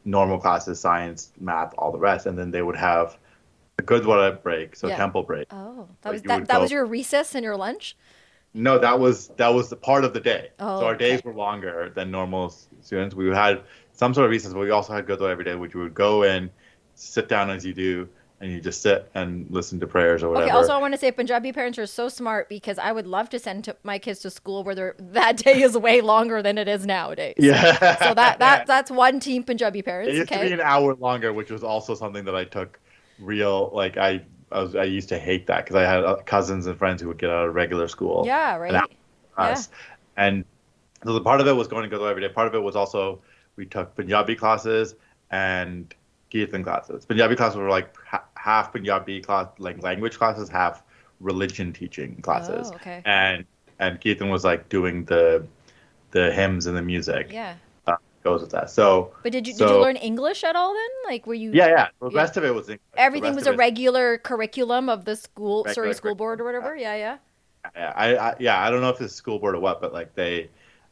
normal classes, science, math, all the rest, and then they would have a Gurdwara break, so Yeah. temple break. Oh, Like, that was your recess and your lunch? No, that was the part of the day. Oh, so our days okay. were longer than normal students. We had some sort of recess, but we also had Gurdwara every day, which we would go in, sit down as you do, and you just sit and listen to prayers or whatever. Okay, also I want to say Punjabi parents are so smart because I would love to send my kids to school where that day is way longer than it is nowadays. Yeah. So that's one team Punjabi parents. It used to be an hour longer, which was also something that I took I used to hate that because I had cousins and friends who would get out of regular school. Yeah, right. Us. Yeah. And so the part of it was going to go every day. Part of it was also we took Punjabi classes and Kirtan classes. Punjabi classes were like half Punjabi class, like language classes, half religion teaching classes. Oh, okay. And Kirtan was like doing the hymns and the music. Yeah. Goes with that. So, but did you learn English at all then? Like, were you? Yeah. The rest of it was English. Everything was a regular curriculum of the Surrey School Board or whatever. Yeah. I don't know if it's school board or what, but like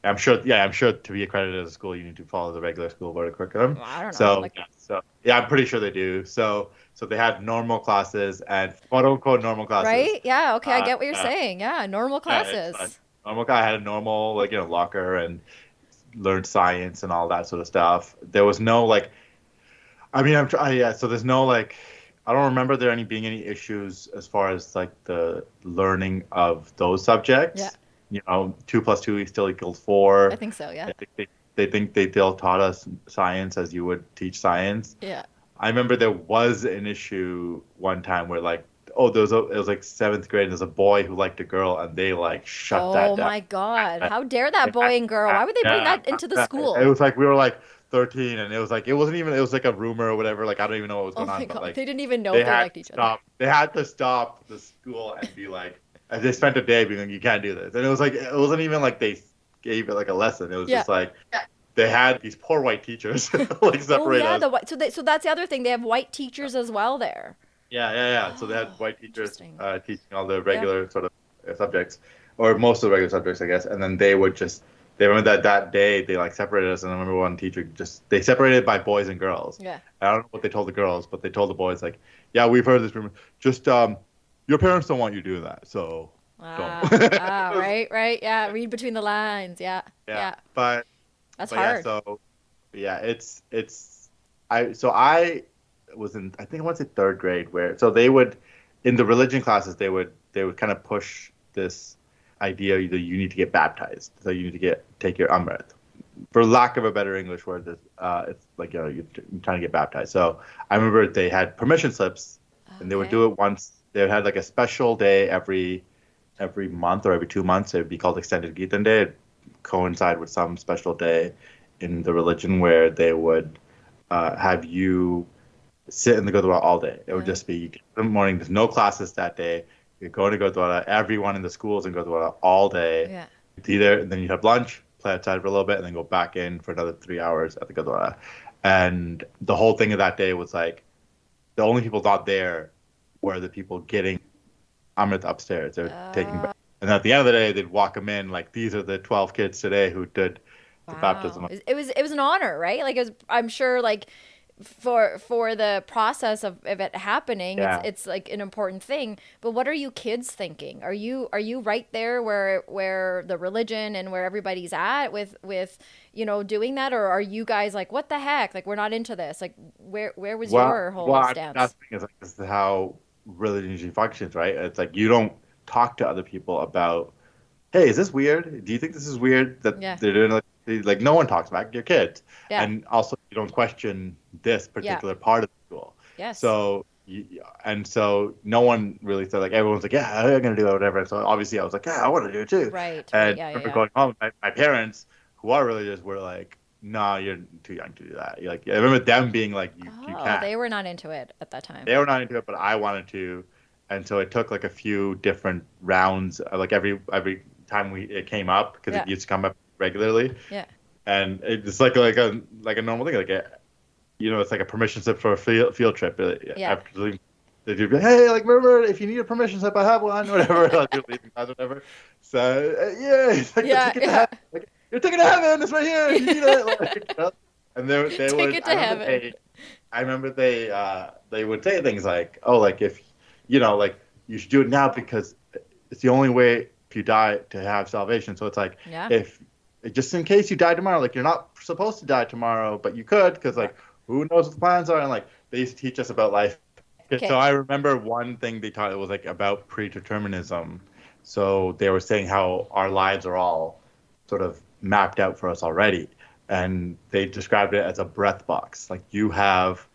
I'm sure to be accredited as a school, you need to follow the regular school board curriculum. Well, I don't know. So I'm pretty sure they do. So they had normal classes and quote unquote normal classes. Right? Yeah. Okay, I get what you're saying. Yeah, normal classes. Normal guy had a normal locker and learned science and all that sort of stuff. There was no so there's no I don't remember there being any issues as far as like the learning of those subjects. Yeah. 2 + 2 still equals 4. I think so, yeah. They think they still taught us science as you would teach science. Yeah. I remember there was an issue one time where it was like 7th grade and there's a boy who liked a girl and they shut that down. Oh my God. How dare that boy and girl? Why would they bring that into the school? It was like we were 13 and it was like it was like a rumor or whatever. I don't even know what was going on. God. But they didn't even know they liked each other. They had to stop the school and be like, and they spent a day being like, you can't do this. And it was like, it wasn't even like they gave it like a lesson. It was just like, they had these poor white teachers separate us. So that's the other thing. They have white teachers as well there. Yeah. So they had white teachers teaching all the regular sort of subjects, or most of the regular subjects, I guess. And then they remember that day they separated us. And I remember one teacher they separated by boys and girls. Yeah. I don't know what they told the girls, but they told the boys yeah, we've heard this rumor. Just your parents don't want you doing that, so don't. Right. Yeah, read between the lines. Yeah. But that's hard. I was in, I think I want to say 3rd grade, where they would in the religion classes they would kind of push this idea that you need to get baptized, so you need to take your Amrit, for lack of a better English word, it's like you're trying to get baptized. So I remember they had permission slips, and they would do it once. They had like a special day every month or every 2 months. It would be called Extended Gitan Day. It'd coincide with some special day in the religion where they would have you sit in the Gurdwara all day. It would just be in the morning. There's no classes that day. You're going to Gurdwara. Everyone in the schools in Gurdwara all day. Yeah. Then you have lunch, play outside for a little bit, and then go back in for another 3 hours at the Gurdwara. And the whole thing of that day was like the only people not there were the people getting Amrit upstairs. They're taking, and at the end of the day, they'd walk them in like, these are the 12 kids today who did the baptism. It was an honor, right? Like, I'm sure, like, for the process of it happening, it's like an important thing. But what are you kids thinking? Are you right there where the religion and where everybody's at with doing that, or are you guys like, what the heck? Like, we're not into this. Like, where was your whole stance? That's the thing, is like, this is how religion usually functions, right? It's like you don't talk to other people about, hey, is this weird? Do you think this is weird that they're doing like no one talks back, you're kids. And also you don't question this particular part of the school. So no one really said, like, everyone's like, yeah, I'm gonna do it, whatever. So obviously I was like, yeah, I want to do it too. And I remember going home, my parents, who are religious, were like, no, you're too young to do that. You're like, I remember them being like, you can't. They were not into it at that time. They were not into it, but I wanted to. And so it took like a few different rounds, like every time it came up, because it used to come up regularly. And it's like a normal thing, like it's like a permission slip for a field trip. After they'd be like, hey, like, remember, if you need a permission slip, I have one, whatever. Like, you're leaving class, whatever. So it's like the ticket to heaven. Like, your ticket to heaven is right here. You need it. Like, and they would. Ticket to heaven. I remember they would say things like, oh, like, if like, you should do it now because it's the only way if you die to have salvation. So it's like, if just in case you die tomorrow, like, you're not supposed to die tomorrow, but you could, because like, who knows what the plans are. And like, they used to teach us about life. So I remember one thing they taught, it was like about predeterminism. So they were saying how our lives are all sort of mapped out for us already. And they described it as a breath box. Like, you have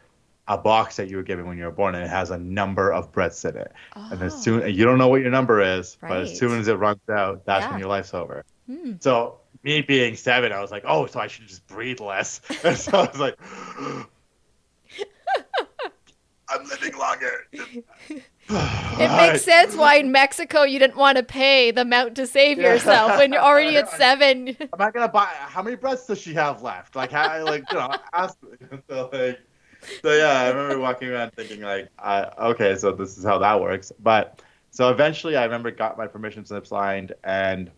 a box that you were given when you were born, and it has a number of breaths in it. And as soon, you don't know what your number is, but as soon as it runs out, that's when your life's over. So me being 7, I was like, oh, so I should just breathe less. And so I was like, I'm living longer. It makes sense why in Mexico you didn't want to pay the amount to save yourself when you're already at 7. I'm not gonna buy. How many breaths does she have left? Like, how? Ask me. So yeah, I remember walking around thinking like, okay, so this is how that works. But so eventually, I remember got my permission slip signed and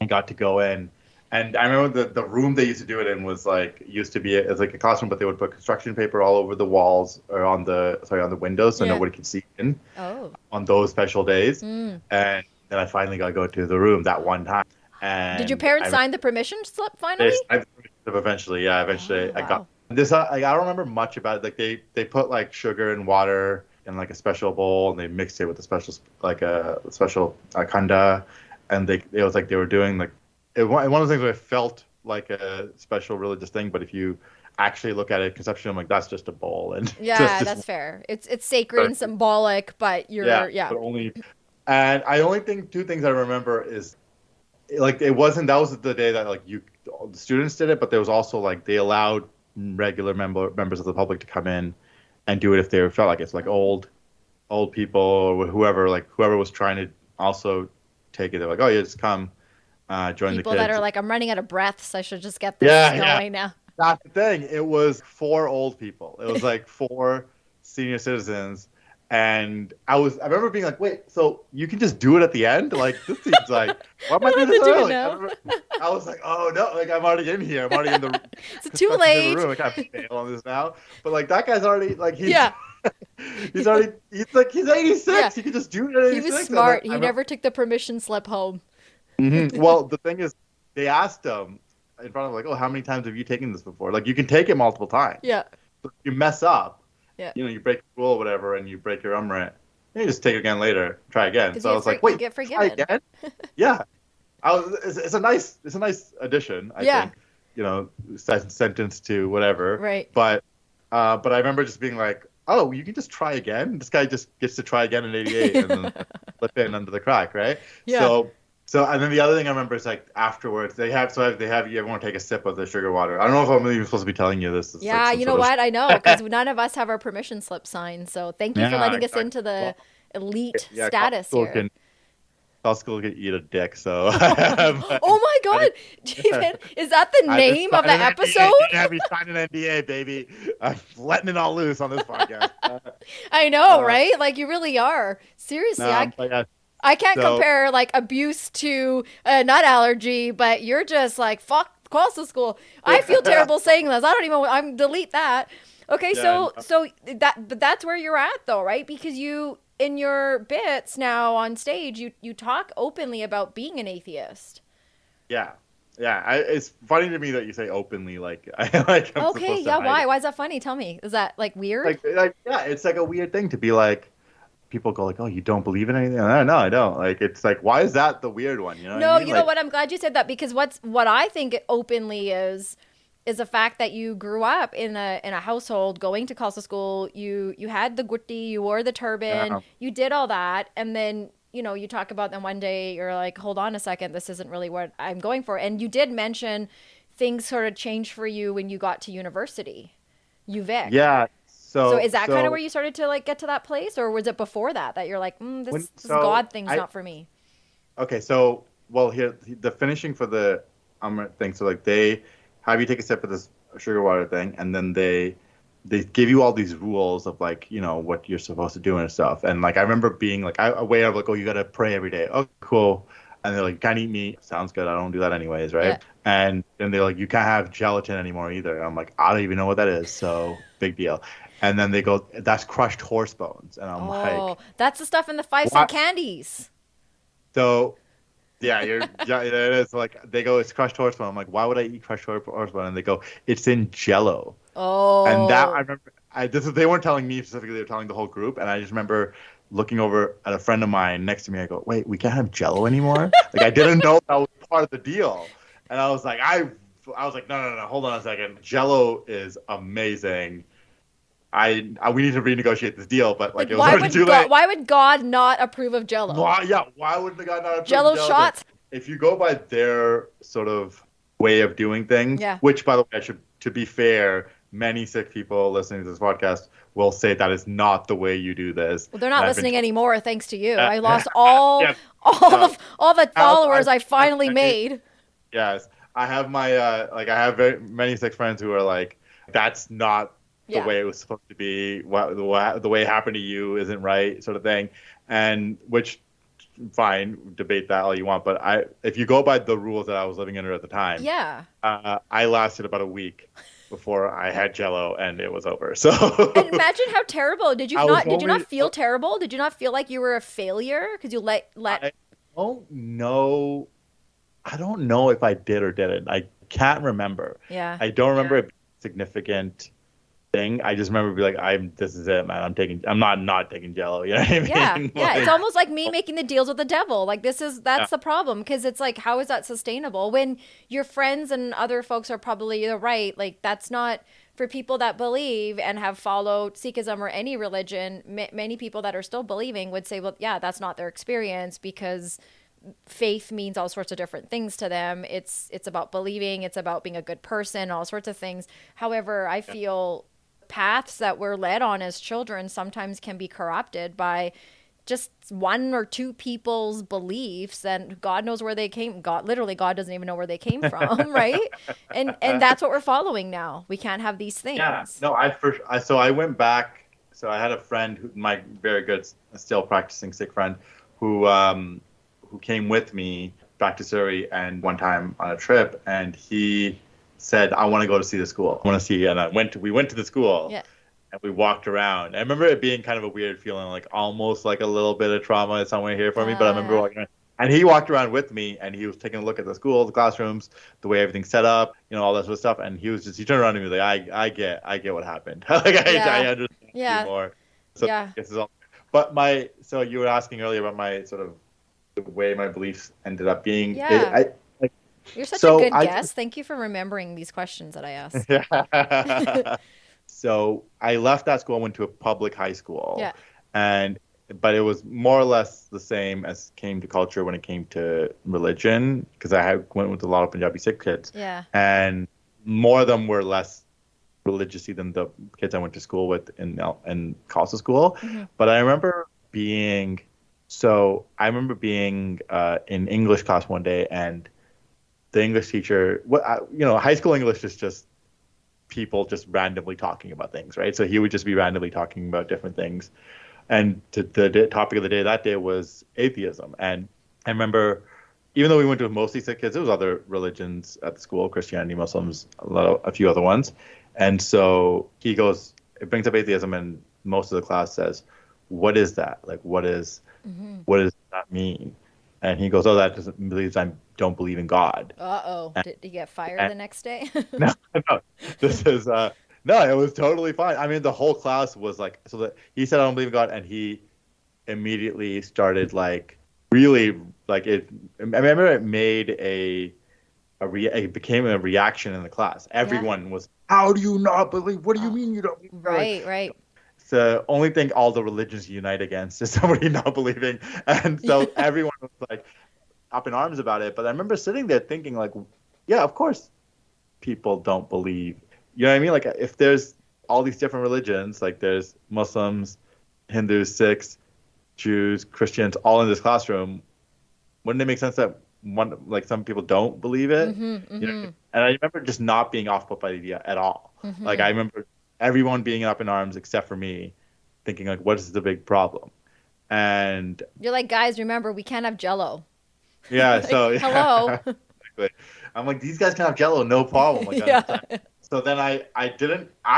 got to go in. And I remember the room they used to do it in was like, used to be it's like a classroom, but they would put construction paper all over the walls or on the windows so nobody could see in on those special days. And then I finally got to go to the room that one time. And did your parents sign the permission slip finally? They signed the permission slip eventually. Yeah, eventually I got this. I don't remember much about it. Like they put like sugar and water in like a special bowl, and they mixed it with a special kanda, and it was like they were doing like. One of the things where it felt like a special religious thing, but if you actually look at it conceptually, I'm like, that's just a bowl. And that's fair. It's sacred and symbolic, but But only, and I only think 2 things I remember is like that was the day that like the students did it, but there was also like they allowed regular members of the public to come in and do it if they felt like it's like old people or whoever was trying to also take it. They're like, oh, yeah, just come. Join people the kids. That are like, I'm running out of breath, so I should just get this going now. That's the thing. It was 4 old people. It was like 4 senior citizens, and I remember being like, wait, so you can just do it at the end? Like, this seems like, why am I doing this early? I was like, oh no, like I'm already in here. I'm already in the. It's too late. Room. I can't fail on this now. But like that guy's already like he's. He's 86. Yeah. He can just do it at 86. He was smart. He never took the permission slip home. Well, the thing is, they asked him in front of like, oh, how many times have you taken this before? Like, you can take it multiple times. Yeah. But if you mess up, you break the rule or whatever, and you break your umrit, you just take it again later, try again. So I was like, wait, get forgiven. Try again? Yeah. It's a nice addition, I think. sentenced to whatever. Right. But I remember just being like, oh, you can just try again. This guy just gets to try again in '88 and then slip in under the crack, right? Yeah. So and then the other thing I remember is like afterwards they have you everyone take a sip of the sugar water. I don't know if I'm even supposed to be telling you this. It's yeah, like you know what? I know, because none of us have our permission slip signed. So thank you for letting us into the elite status here. School can eat a dick, so. Oh my God, Jeevan, is that the name of the episode? Have you signed an NDA, baby? I'm letting it all loose on this podcast. I know, right? Like you really are. Seriously, I can't compare like abuse to a nut allergy, but you're just like fuck calls to school. I feel terrible saying this. I don't even. I'm delete that. Okay, so that's where you're at though, right? Because you. In your bits now on stage, you talk openly about being an atheist. Yeah. It's funny to me that you say openly, like I like. I'm okay, yeah. Why? Why is that funny? Tell me. Is that like weird? Like yeah, it's like a weird thing to be like. People go like, oh, you don't believe in anything? No, I don't. Like, it's like, why is that the weird one? You know? No, you know what? I'm glad you said that because what I think openly is the fact that you grew up in a household going to Khalsa school. You had the gutti, you wore the turban, you did all that, and then you talk about them one day. You're like, hold on a second, this isn't really what I'm going for. And you did mention things sort of changed for you when you got to university, UVic. Yeah. So is that kind of where you started to like get to that place, or was it before that you're like, this God thing's not for me? Okay, so here the finishing for the thing. So like they have you take a sip of this sugar water thing, and then they give you all these rules of like what you're supposed to do and stuff. And like I remember being like aware of like, oh, you gotta pray every day. Oh, cool. And they're like, you can't eat meat. Sounds good. I don't do that anyways, right? Yeah. And then they're like, you can't have gelatin anymore either. And I'm like, I don't even know what that is. So big deal. And then they go, that's crushed horse bones. And I'm like, that's the stuff in the 5-cent candies. So, yeah, it is. Like, they go, it's crushed horse bone. I'm like, why would I eat crushed horse bone? And they go, it's in Jello. Oh. And that, I remember, they weren't telling me specifically, they were telling the whole group. And I just remember looking over at a friend of mine next to me. I go, wait, we can't have Jello anymore? Like, I didn't know that was part of the deal. And I was like, no, hold on a second. Jello is amazing. We need to renegotiate this deal, but like it was already too late. Why would God not approve of Jello? Why would God not approve Jello of Jello shots? If you go by their sort of way of doing things, which by the way, to be fair, many Sikh people listening to this podcast will say that is not the way you do this. Well, they're not listening anymore, thanks to you. I lost all the followers I finally made. Yes, I have my I have very many Sikh friends who are like, that's not the way it was supposed to be, the way it happened to you isn't right, sort of thing. And which, fine, debate that all you want. But if you go by the rules that I was living under at the time, I lasted about a week before I had Jello and it was over. So and imagine how terrible. Did you not feel terrible? Did you not feel like you were a failure because you let? I don't know. I don't know if I did or didn't. I can't remember. Yeah. I don't remember it being significant thing. I just remember being like, this is it, man. I'm not taking Jello. You know what I mean? Yeah. It's almost like me making the deals with the devil. Like that's the problem, because it's like, how is that sustainable when your friends and other folks are probably right? Like that's not for people that believe and have followed Sikhism or any religion. Many people that are still believing would say, well, yeah, that's not their experience, because faith means all sorts of different things to them. It's about believing. It's about being a good person, all sorts of things. However, I feel paths that we're led on as children sometimes can be corrupted by just one or two people's beliefs, and God knows where they came. God doesn't even know where they came from, right? And that's what we're following now. We can't have these things. Yeah. No, I went back. So I had a friend, my very good, still practicing Sikh friend, who came with me back to Surrey and one time on a trip, and he said, I want to go to see the school. I want to see, and we went to the school, and we walked around. I remember it being kind of a weird feeling, like almost like a little bit of trauma somewhere here for me, but I remember walking around. And he walked around with me, and he was taking a look at the school, the classrooms, the way everything's set up, all that sort of stuff. And he turned around to me like, I get what happened. Like I understand you more. So this is all. But so you were asking earlier about my sort of the way my beliefs ended up being. You're such a So good I guest. Thank you for remembering these questions that I asked. so I left that school and went to a public high school, Yeah. and but it was more or less the same as came to culture when it came to religion because went with a lot of Punjabi Sikh kids, Yeah. and more of them were less religiously than the kids I went to school with in Khalsa school. Mm-hmm. But I remember being in English class one day, and the English teacher, high school English is just people just randomly talking about things, right? So he would just be randomly talking about different things. And the topic of the day that day was atheism. And I remember, even though we went to mostly Sikh kids, there was other religions at the school, Christianity, Muslims, a few other ones. And so it brings up atheism, and most of the class says, "What is that? Like, what does that mean?" And he goes, "Oh, that doesn't mean I don't believe in God." Uh-oh. Did he get fired the next day? No, no, this is no, it was totally fine. I mean, the whole class was like, so that he said, "I don't believe in God," and he immediately started like really like it. I remember it made it became a reaction in the class. Everyone was, "How do you not believe? What do you mean you don't believe?" Right. It's the only thing all the religions unite against is somebody not believing, and so everyone was like up in arms about it. But I remember sitting there thinking, like, yeah, of course, people don't believe. You know what I mean? Like, if there's all these different religions, like there's Muslims, Hindus, Sikhs, Jews, Christians, all in this classroom, wouldn't it make sense that some people don't believe it? You know? And I remember just not being off put by the idea at all. Like, I remember everyone being up in arms except for me, thinking like, what is the big problem? And You're like, guys, remember, we can't have Jello. yeah, Like, so yeah, hello. exactly. I'm like, these guys can have Jello, no problem. Like, Yeah. so then I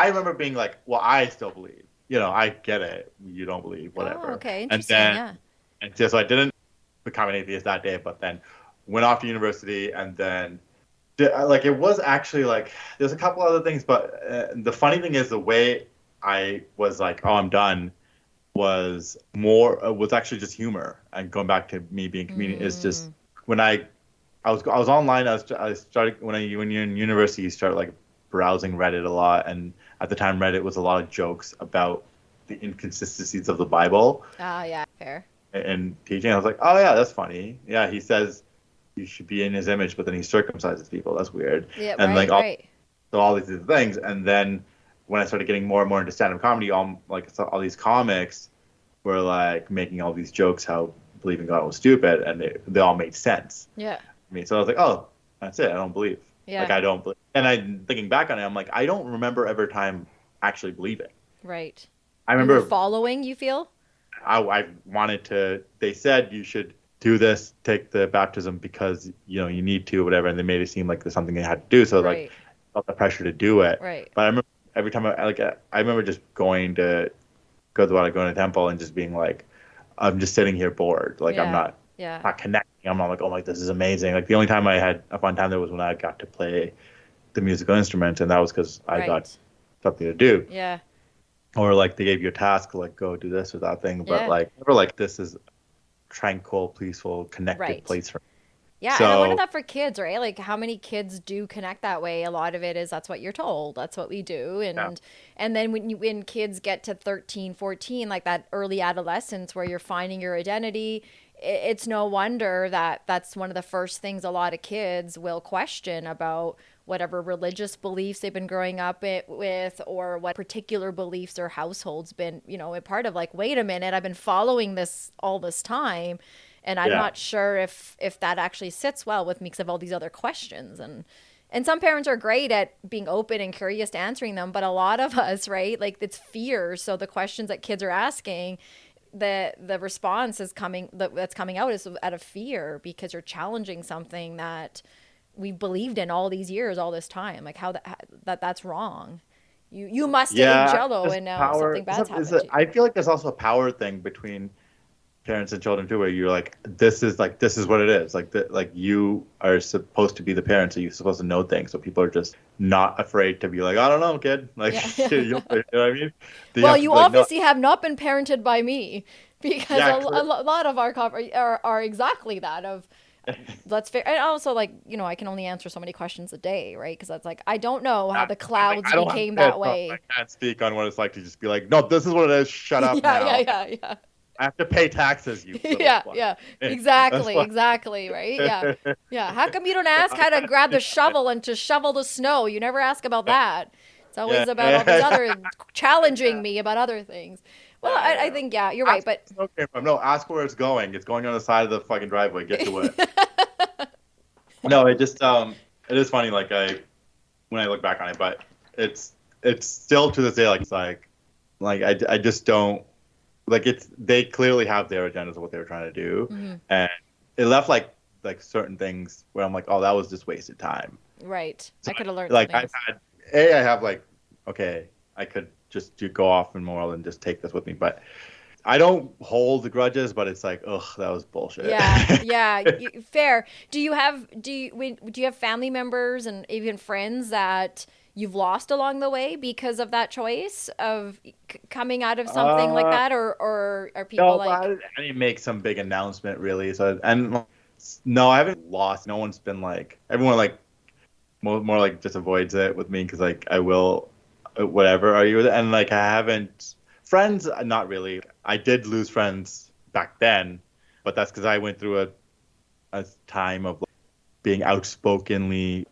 remember being like, well, I still believe. I get it. You don't believe, whatever. Oh, okay, And interesting. then, and so I didn't become an atheist that day, but then went off to university, and then like it was actually like there's a couple other things, but the funny thing is the way I was like, oh, I'm done, was actually just humor. And going back to me being a comedian is just when I was online. I started when you're in university, you start like browsing Reddit a lot, and at the time Reddit was a lot of jokes about the inconsistencies of the Bible. Oh, yeah, fair. And teaching, I was like, oh yeah, that's funny. Yeah, he says you should be in his image, but then he circumcises people. That's weird. Yeah, and right, right. all these things. And then when I started getting more and more into stand-up comedy, all these comics were like making all these jokes how believing God was stupid, and they all made sense. Yeah. I mean, so I was like, oh, that's it. I don't believe. Yeah. Like, I don't believe. And I'm thinking back on it, I'm like, I don't remember ever time actually believing. Right. I remember You were following, you feel? I wanted to, they said you should do this, take the baptism because, you need to, whatever. And they made it seem like there's something they had to do. So Right. like, I felt the pressure to do it. Right. But I remember every time I remember just going to the temple and just being like, I'm just sitting here bored. Like, Yeah. I'm not connecting. I'm not like, oh, like, this is amazing. Like, the only time I had a fun time there was when I got to play the musical instrument, and that was because I got something to do. Yeah. Or like they gave you a task, like go do this or that thing. But Yeah. like, never like, this is tranquil, peaceful, connected Right. place for me. Yeah, So- and I wonder that for kids, right? Like, how many kids do connect that way? A lot of it is that's what you're told. That's what we do. And then when kids get to 13, 14, like that early adolescence where you're finding your identity, it's no wonder that that's one of the first things a lot of kids will question about whatever religious beliefs they've been growing up with, or what particular beliefs their household's been, a part of. Like, wait a minute, I've been following this all this time, and I'm not sure if that actually sits well with me because of all these other questions. And some parents are great at being open and curious to answering them, but a lot of us, right, like, it's fear. So the questions that kids are asking, the response that's coming out is out of fear, because you're challenging something that we believed in all these years, all this time. Like, how that's wrong. You must have eaten Jello, and now something bad's happened to you. I feel like there's also a power thing between parents and children too, where you're like, this is what it is. Like you are supposed to be the parent, so you're supposed to know things. So people are just not afraid to be like, I don't know, kid. Like, you know what I mean? Well, you obviously have not been parented by me, because a lot of our are exactly that. That's fair. And also, like, I can only answer so many questions a day, right? Because that's like, I don't know how the clouds I don't became have- that way. I can't speak on what it's like to just be like, no, this is what it is. Shut up now. Yeah. I have to pay taxes, you little Yeah, fuck. yeah, That's exactly, why- right? Yeah, yeah. How come you don't ask how to grab the shovel and to shovel the snow? You never ask about that. It's always about all these other challenging me about other things. Well, I think, yeah, you're right, but No, ask where it's going. It's going on the side of the fucking driveway. Get to it. No, it just it is funny. Like when I look back on it, but it's still to this day like I just don't like it's. They clearly have their agendas of what they were trying to do, and it left like certain things where I'm like, oh, that was just wasted time. right. So, I could have learned like things. I have like, okay, I could just go off and moral and just take this with me, but I don't hold the grudges. But it's like, ugh, that was bullshit. Yeah, fair. Do you have family members and even friends that you've lost along the way because of that choice of coming out of something like that, or are people no, I didn't make some big announcement really. So no, I haven't lost. No one's been like everyone like more like just avoids it with me because like I will whatever are you and like I haven't friends not really. I did lose friends back then, but that's because I went through a time of like, being outspokenly.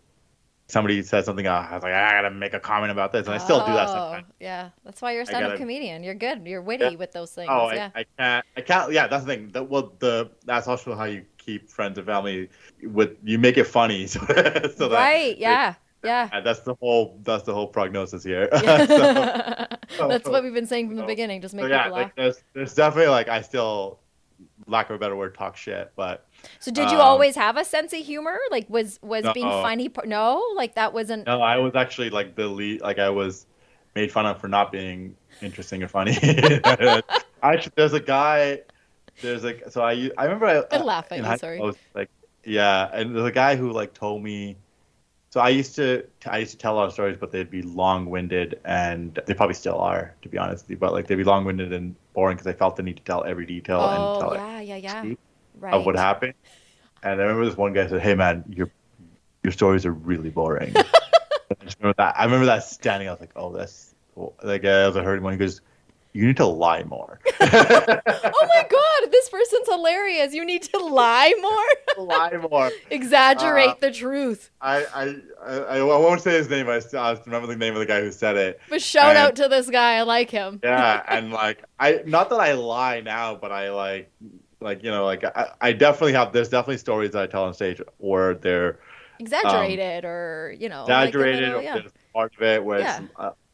Somebody said something, I was like, I gotta make a comment about this, and I still do that sometimes. Yeah, that's why you're a stand-up comedian. You're good. You're witty with those things. Oh, yeah. I can't. Yeah, that's the thing. That's also how you keep friends and family. You make it funny, so right. Yeah. And that's the whole prognosis here. That's what we've been saying from the beginning. Just make people laugh. There's definitely like I still, lack of a better word, talk shit. But so did you always have a sense of humor? Like was being funny? No, like that wasn't. No, I was actually like the lead. Like I was made fun of for not being interesting or funny. Actually, there's a guy. So I remember I laugh at you. Sorry. I was like, yeah, and there's a guy who like told me. So I used to tell a lot of stories, but they'd be long-winded, and they probably still are, to be honest. But like they'd be long-winded and boring because I felt the need to tell every detail and tell right. of what happened. And I remember this one guy said, "Hey man, your stories are really boring." I just remember that. I remember that standing. I was like, "Oh, that's cool." Like I was hurting one. He goes, "You need to lie more." Oh my god, this person's hilarious. You need to lie more. Lie more. Exaggerate the truth. I won't say his name. I remember the name of the guy who said it. But shout out to this guy. I like him. Yeah, and like not that I lie now, but I I definitely have. There's definitely stories that I tell on stage where they're exaggerated or exaggerated or there's part of it where it's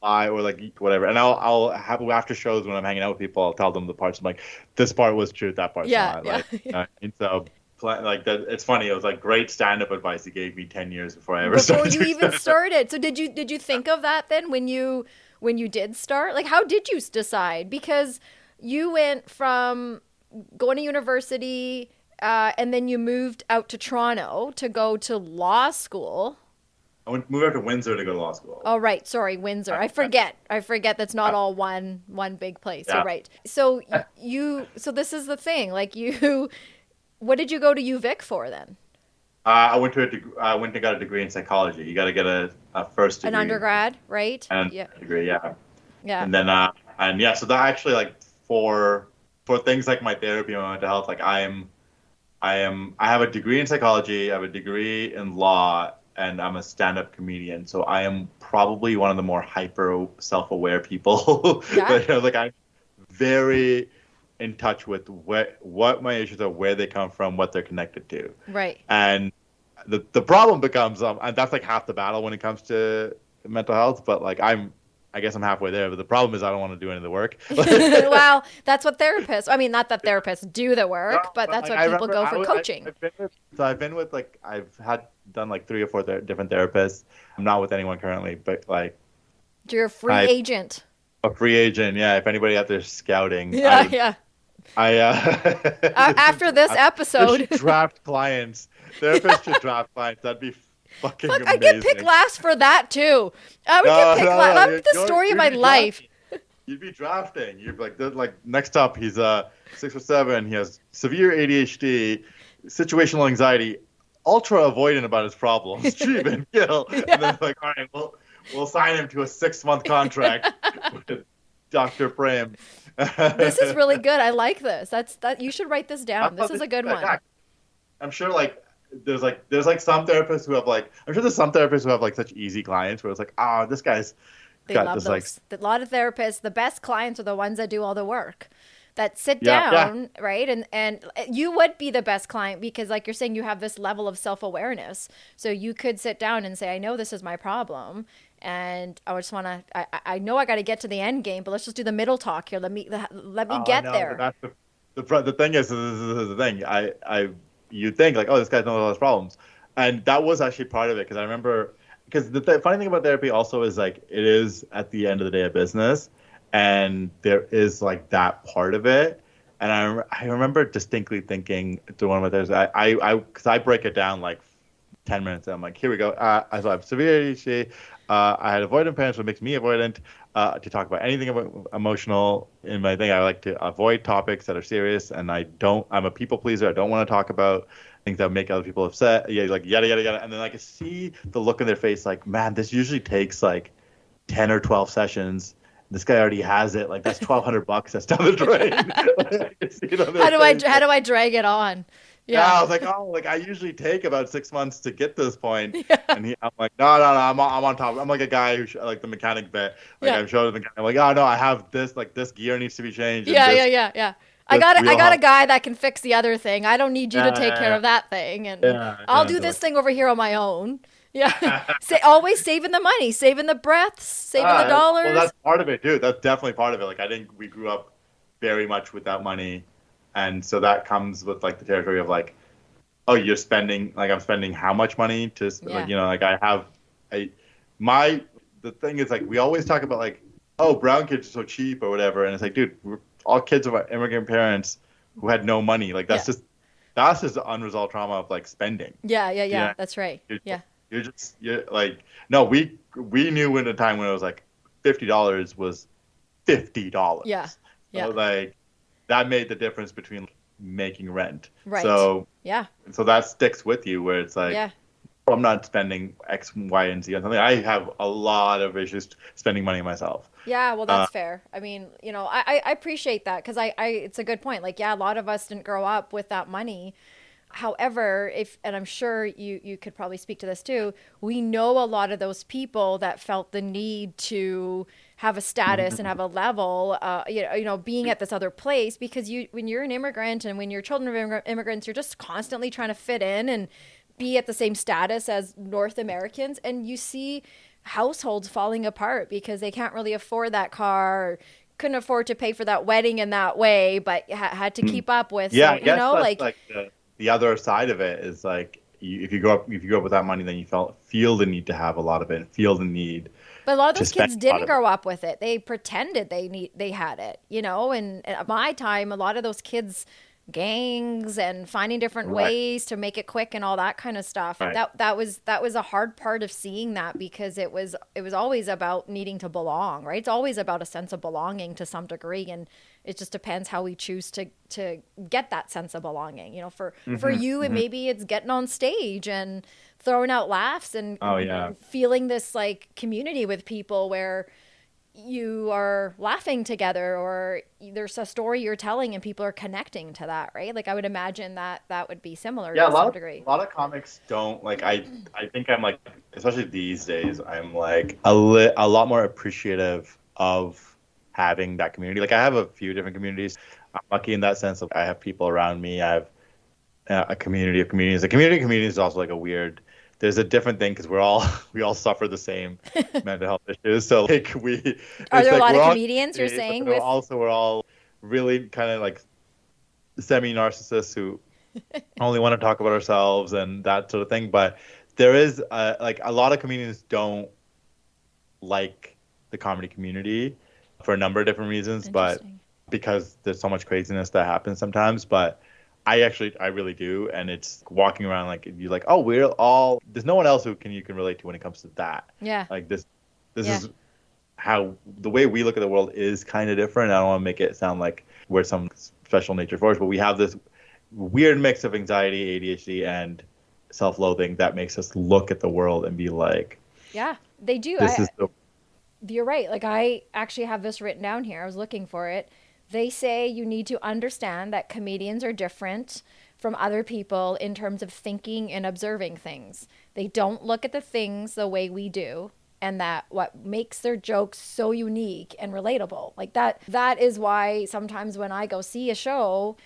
lie or like whatever. And I'll have after shows when I'm hanging out with people, I'll tell them the parts. I'm like, this part was true, that part's not. And so like that, it's funny. It was like great stand-up advice he gave me 10 years before I ever started. Before you even started. So did you think of that then when you did start? Like, how did you decide? Because you went from going to university and then you moved out to Toronto to go to law school. I moved out to Windsor to go to law school. Oh, right. Sorry, Windsor. I forget that's not all one big place. Yeah. You're right. So so this is the thing. Like what did you go to UVic for then? I went and got a degree in psychology. You got to get a first degree. An undergrad, right? And a degree, yeah. Yeah. And then so that actually like for things like my therapy and my mental health, like I have a degree in psychology, I have a degree in law, and I'm a stand-up comedian. So I am probably one of the more hyper self-aware people. Yeah. Like I'm very in touch with what my issues are, where they come from, what they're connected to. Right. And the problem becomes, and that's like half the battle when it comes to mental health. But like I guess I'm halfway there. But the problem is I don't want to do any of the work. Well, that's what therapists. I mean, not that therapists do the work, but that's like, what people go for coaching. I've been with like I've done like 3 or 4 different therapists. I'm not with anyone currently, but like. You're a free agent. A free agent, yeah. If anybody out there scouting, yeah. After this episode, should draft clients. Therapists should draft clients. That'd be fucking amazing. I get picked last for that too. I would get picked last. That's the story of my life. You'd be drafting. You'd be like next up, he's 6 or 7. He has severe ADHD. situational anxiety, ultra avoidant about his problems, Jeewan Gill. And then like, all right, we'll sign him to a 6-month contract with Dr. Prem. This is really good. I like this. That you should write this down. This is a good one. Yeah. I'm sure there's some therapists who have there's some therapists who have like such easy clients where it's like, this guy's got this those. A lot of therapists, the best clients are the ones that do all the work, that sit down, right? And you would be the best client because, like you're saying, you have this level of self-awareness. So you could sit down and say, I know this is my problem. And I just want to, I know I got to get to the end game, but let's just do the middle talk here. Let me get there. The thing is, this is the thing. You think like, this guy's knows all his problems. And that was actually part of it. Cause I remember, because the funny thing about therapy also is like, it is at the end of the day a business. And there is like that part of it. And I remember distinctly thinking to one of my therapists, because I break it down like 10 minutes. And I'm like, here we go. So I have severe ADHD. I had avoidant parents, what makes me avoidant to talk about anything about emotional in my thing. I like to avoid topics that are serious, and I'm a people pleaser. I don't want to talk about things that make other people upset. Yeah, like yada yada yada. And then I can see the look in their face, like, man, this usually takes like 10 or 12 sessions. This guy already has it. Like that's $1,200 that's down the drain. How do I drag it on? Yeah, I was like, I usually take about 6 months to get to this point. Yeah. And I'm like, no, I'm on top. I'm like a guy who, like the mechanic bit. Like I'm showing the mechanic, I'm like, oh no, I have this, like this gear needs to be changed. Yeah. I got a guy that can fix the other thing. I don't need you to take care of that thing. And I'll do this thing over here on my own. Yeah. Always saving the money, saving the breaths, saving the dollars. Well, that's part of it, dude. That's definitely part of it. Like we grew up very much without money. And so that comes with like the territory of like, you're spending, like I'm spending how much money to, like, like I have the thing is like, we always talk about like, brown kids are so cheap or whatever. And it's like, dude, we're all kids of immigrant parents who had no money. Like that's just the unresolved trauma of like spending. Yeah. That's right. You're like, no, we knew in a time when it was like $50 was $50. Yeah. So like, that made the difference between making rent. Right. So that sticks with you where it's like, I'm not spending X, Y, and Z on something. I have a lot of issues spending money myself. Yeah, well, that's fair. I mean, I appreciate that because it's a good point. Like, a lot of us didn't grow up with that money. However, and I'm sure you could probably speak to this too, we know a lot of those people that felt the need to have a status and have a level, being at this other place because when you're an immigrant and when you're children of immigrants, you're just constantly trying to fit in and be at the same status as North Americans. And you see households falling apart because they can't really afford that car, or couldn't afford to pay for that wedding in that way, but had to keep up with. Yeah, so, like the other side of it is like if you grow up with that money, then you feel the need to have a lot of it and feel the need. But a lot of those kids didn't grow up with it. They pretended they had it, And at my time, a lot of those kids, gangs and finding different ways to make it quick and all that kind of stuff. Right. That was a hard part of seeing that because it was always about needing to belong, right? It's always about a sense of belonging to some degree, and it just depends how we choose to get that sense of belonging. For you, and maybe it's getting on stage and throwing out laughs and feeling this like community with people where you are laughing together, or there's a story you're telling and people are connecting to that, right? Like I would imagine that would be similar to some degree. A lot of comics don't like. I think I'm like, especially these days, I'm like a lot more appreciative of having that community. Like I have a few different communities. I'm lucky in that sense of I have people around me. I have a community of communities. The community of communities is also like a weird. There's a different thing because we all suffer the same mental health issues. So like are there a lot of comedians you're saying? Also, we're all really kind of like semi-narcissists who only want to talk about ourselves and that sort of thing. But there is like a lot of comedians don't like the comedy community for a number of different reasons, but because there's so much craziness that happens sometimes. But I really do, and it's walking around like you're like, we're all. There's no one else you can relate to when it comes to that. Yeah. Like this is how the way we look at the world is kind of different. I don't want to make it sound like we're some special nature force, but we have this weird mix of anxiety, ADHD, and self-loathing that makes us look at the world and be like, Yeah, they do. this is the You're right. Like, I actually have this written down here. I was looking for it. They say you need to understand that comedians are different from other people in terms of thinking and observing things. They don't look at the things the way we do, and that what makes their jokes so unique and relatable. Like that is why sometimes when I go see a show,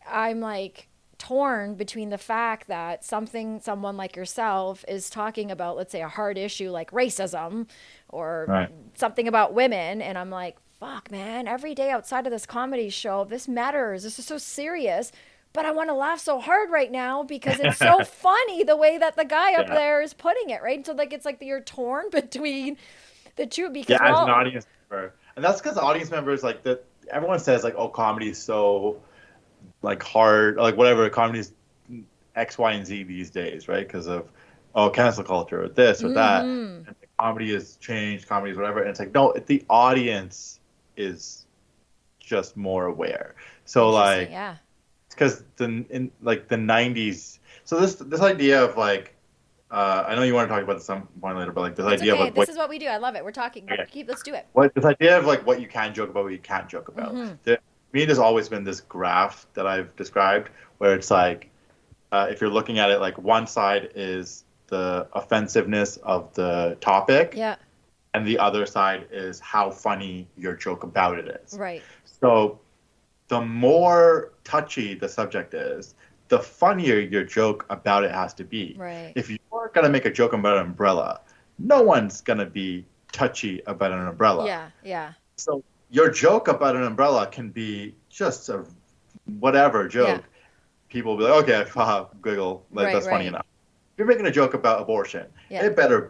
I'm like torn between the fact that someone like yourself is talking about, let's say, a hard issue like racism or right. something about women, and I'm like, fuck, man, every day outside of this comedy show, this matters. This is so serious, but I want to laugh so hard right now because it's so funny the way that the guy up there is putting it, right? So like, it's like you're torn between the two because as an audience member, and that's because audience members like that. Everyone says like, oh, comedy is so like hard, like whatever, comedy is X, Y, and Z these days, right? Because of cancel culture or this or that. And the comedy has changed, comedy is whatever. And it's like, no, the audience is just more aware. So like, it's because in like the 90s. So this idea of like, I know you want to talk about this some point later, but like this idea of like, this is what we do. I love it. We're talking. Let's do it. This idea of like what you can joke about, what you can't joke about. Me, there's always been this graph that I've described where it's like, if you're looking at it, like one side is the offensiveness of the topic, and the other side is how funny your joke about it is. Right. So the more touchy the subject is, the funnier your joke about it has to be. Right. If you're gonna make a joke about an umbrella, no one's gonna be touchy about an umbrella. Yeah. So your joke about an umbrella can be just a whatever joke. People will be like, okay, haha, giggle, like, that's funny enough. If you're making a joke about abortion, it better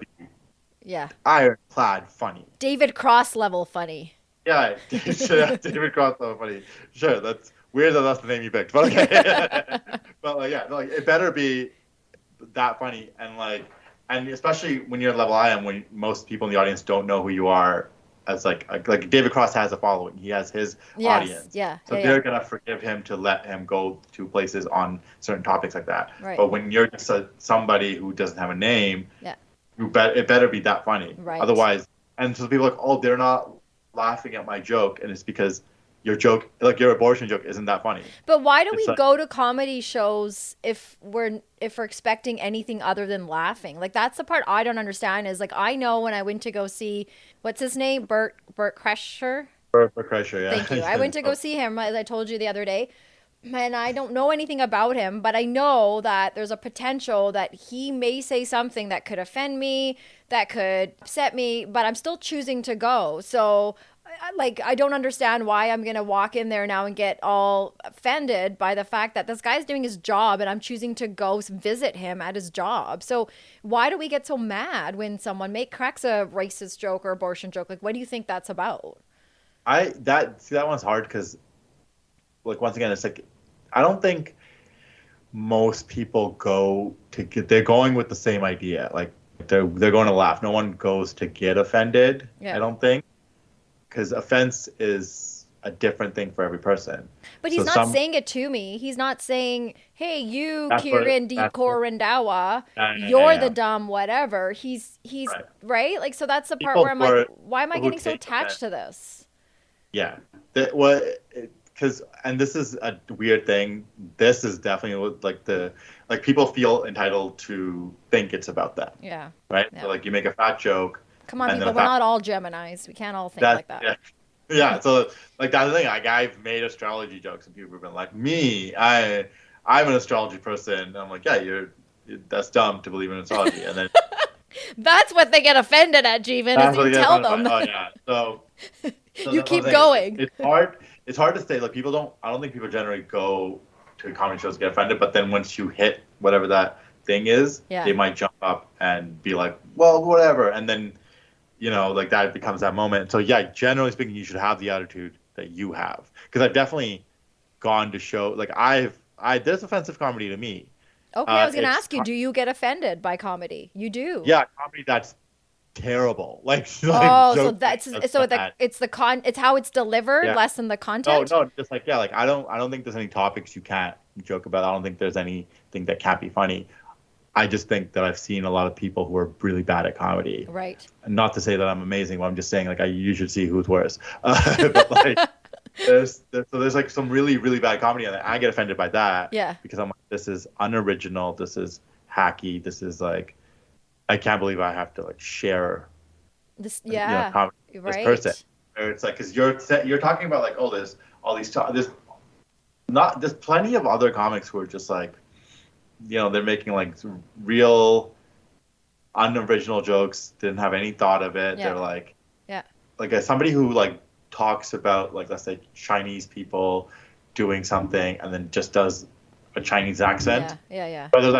be ironclad funny. David Cross level funny. Yeah, David Cross level funny. Sure, that's weird that that's the name you picked, but okay. But like, like it better be that funny, and especially when you're at the level I am, when most people in the audience don't know who you are. As like David Cross has a following, he has his audience, so they're gonna forgive him to let him go to places on certain topics like that. Right. But when you're just somebody who doesn't have a name, it better be that funny. Right. Otherwise, and so people are like, oh, they're not laughing at my joke, and it's because your joke, like your abortion joke, isn't that funny. But why do we go to comedy shows if we're expecting anything other than laughing? Like, that's the part I don't understand. Is like, I know when I went to go see, what's his name, Bert Kreischer. Bert Kreischer, yeah. Thank you. I went to go see him, as I told you the other day, and I don't know anything about him, but I know that there's a potential that he may say something that could offend me, that could upset me, but I'm still choosing to go. So I don't understand why I'm going to walk in there now and get all offended by the fact that this guy's doing his job and I'm choosing to go visit him at his job. So why do we get so mad when someone cracks a racist joke or abortion joke? Like, what do you think that's about? That one's hard because, like, once again, it's like, I don't think most people they're going with the same idea. Like, they're going to laugh. No one goes to get offended, I don't think. Because offense is a different thing for every person. But he's not saying it to me. He's not saying, hey, you, Kiran D. Korandawa, you're the dumb whatever. He's right? Like, so that's the part where I'm like, why am I getting so attached to this? Yeah. And this is a weird thing. This is definitely like people feel entitled to think it's about them. Yeah. Right? Yeah. So like you make a fat joke. Come on, people, we're not all Geminis. We can't all think like that. Yeah, so like that's the thing. Like, I've made astrology jokes and people have been like, me, I'm an astrology person. And I'm like, yeah, that's dumb to believe in astrology. And then that's what they get offended at, Jeevin, is you tell them. Oh yeah. So you keep going. It's hard to say. Like, I don't think people generally go to comedy shows to get offended, but then once you hit whatever that thing is, they might jump up and be like, well, whatever. And then, like that becomes that moment. So yeah, generally speaking, you should have the attitude that you have. Because I've definitely gone to show, like there's offensive comedy to me. Okay, I was going to ask you, do you get offended by comedy? You do. Yeah, comedy that's terrible. It's how it's delivered, less than the content. No, just like I don't think there's any topics you can't joke about. I don't think there's anything that can't be funny. I just think that I've seen a lot of people who are really bad at comedy. Right. And not to say that I'm amazing, but I'm just saying, like, you should see who's worse. But like, there's like some really, really bad comedy, and I get offended by that. Yeah. Because I'm like, this is unoriginal. This is hacky. This is like, I can't believe I have to like share This, you know, yeah. comedy with Right. this person. Or it's like, because you're talking about like, oh, there's all these there's plenty of other comics who are just like, you know, they're making like real unoriginal jokes, didn't have any thought of it. Yeah. They're like, Yeah. like somebody who like talks about like, let's say Chinese people doing something and then just does a Chinese accent. Yeah. Whether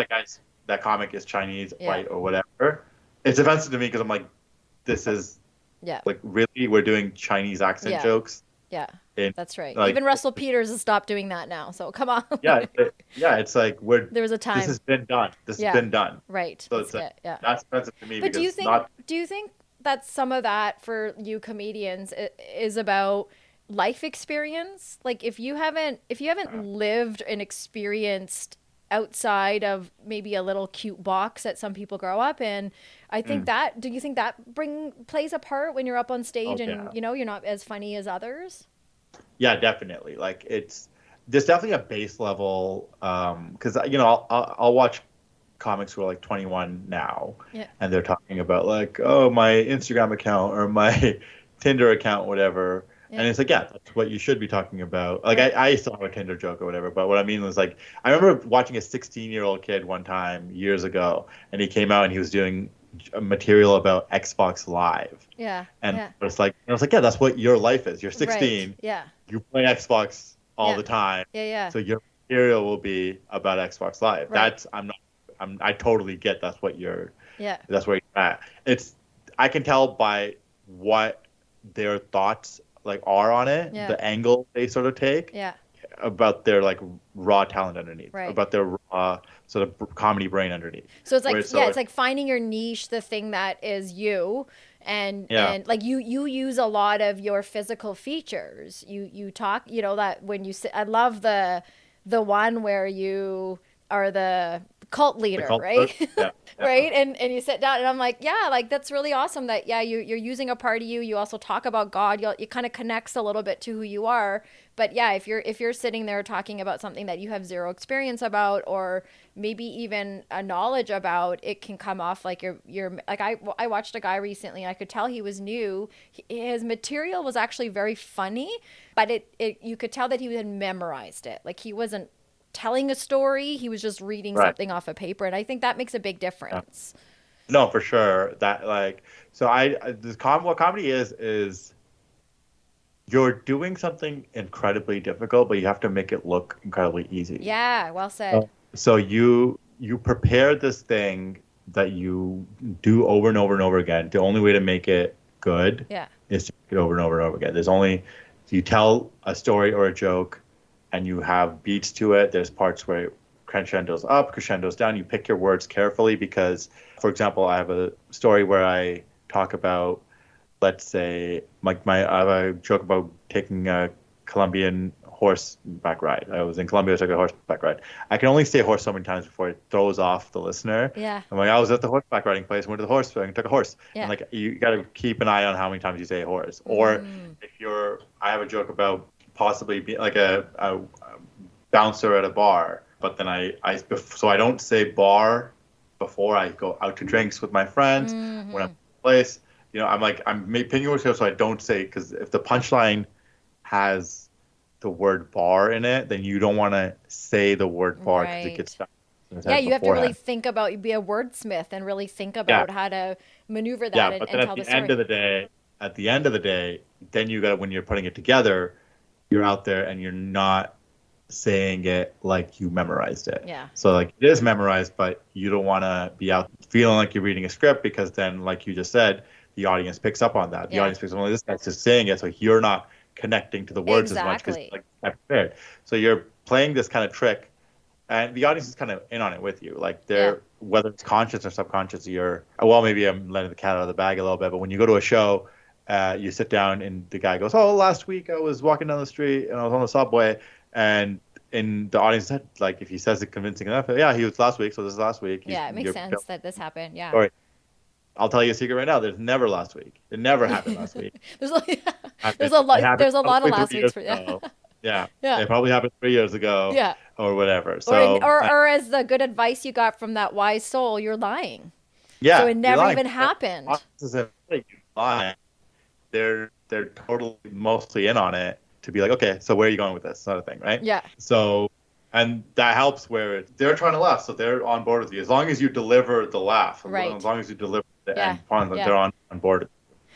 that comic is Chinese, Yeah. white, or whatever, it's offensive to me because I'm like, this is like, really, we're doing Chinese accent jokes. Yeah. And, That's right. like, Even Russell Peters has stopped doing that now. So come on. Yeah, it's like there was a time. This has been done. This has been done. Right. So it's like, that's offensive to me. But because do you think that some of that for you comedians is about life experience? Like if you haven't lived and experienced outside of maybe a little cute box that some people grow up in, I think do you think that plays a part when you're up on stage and you know you're not as funny as others? Yeah, definitely. Like there's definitely a base level because you know I'll watch comics who are like 21 now, and they're talking about like, oh, my Instagram account or my Tinder account, whatever. And it's like, yeah, that's what you should be talking about. Like, I still have a Tinder joke or whatever, but what I mean was like, I remember watching a 16-year-old kid one time years ago, and he came out and he was doing material about Xbox Live. Yeah. And it's like, I was like, yeah, that's what your life is. You're 16. Right. Yeah. You play Xbox all the time. Yeah. So your material will be about Xbox Live. Right. I totally get that's what you're. Yeah. That's where you're at. I can tell by what their thoughts like are on it, the angle they sort of take, about their like raw talent underneath, about their raw sort of comedy brain underneath. So it's like it's like finding your niche, the thing that is you, and like you use a lot of your physical features. You talk, you know, that when you sit. I love the one where you are the cult leader, right? Right. And you sit down and I'm like, yeah, like that's really awesome that you're using a part of you. You also talk about God. It kind of connects a little bit to who you are. But yeah, if you're sitting there talking about something that you have zero experience about, or maybe even a knowledge about, it can come off like you're like I watched a guy recently and I could tell he was new. His material was actually very funny, but you could tell that he had memorized it. Like he wasn't telling a story, he was just reading something off a paper, and I think that makes a big difference. No, for sure. That like, so what comedy is you're doing something incredibly difficult, but you have to make it look incredibly easy. Yeah, well said. So you prepare this thing that you do over and over and over again. The only way to make it good is to make it over and over and over again. You tell a story or a joke, and you have beats to it. There's parts where crescendo's up, crescendo's down. You pick your words carefully because, for example, I have a story where I talk about, let's say, like I have a joke about taking a Colombian horseback ride. I was in Colombia, I took a horseback ride. I can only say horse so many times before it throws off the listener. Yeah. I'm like, I was at the horseback riding place, went to the horse, and took a horse. Yeah. And like, you got to keep an eye on how many times you say horse. Or I have a joke about possibly be like a bouncer at a bar, but then so I don't say bar before I go out to drinks with my friends when I'm in a place. You know, I'm picking words here so I don't say, because if the punchline has the word bar in it, then you don't want to say the word bar because it gets stuck. Yeah, you have to really think about, be a wordsmith and really think about how to maneuver that and tell the story. At the end of the day, then you got, when you're putting it together, you're out there and you're not saying it like you memorized it. Yeah. So like it is memorized, but you don't want to be out feeling like you're reading a script, because then, like you just said, the audience picks up on that. The audience picks up on, this guy's just saying it, so you're not connecting to the words as much because like I'm prepared. So you're playing this kind of trick, and the audience is kind of in on it with you. Like whether it's conscious or subconscious, maybe I'm letting the cat out of the bag a little bit, but when you go to a show, you sit down and the guy goes, oh, last week I was walking down the street and I was on the subway, and in the audience head, like if he says it convincing enough, yeah, he was last week, so this is last week. Yeah, it makes sense that this happened. Yeah. Sorry. I'll tell you a secret right now. There's never last week. It never happened last week. There's a lot of last weeks for yeah. Yeah. It probably happened 3 years ago. Yeah. Or whatever. So or as the good advice you got from that wise soul, you're lying. yeah. So it never even happened. Lying. They're totally mostly in on it to be like, okay, so where are you going with this sort of thing, right? Yeah. So, and that helps where they're trying to laugh, so they're on board with you. As long as you deliver the laugh, right. As long as you deliver the end fun, Yeah. they're on board.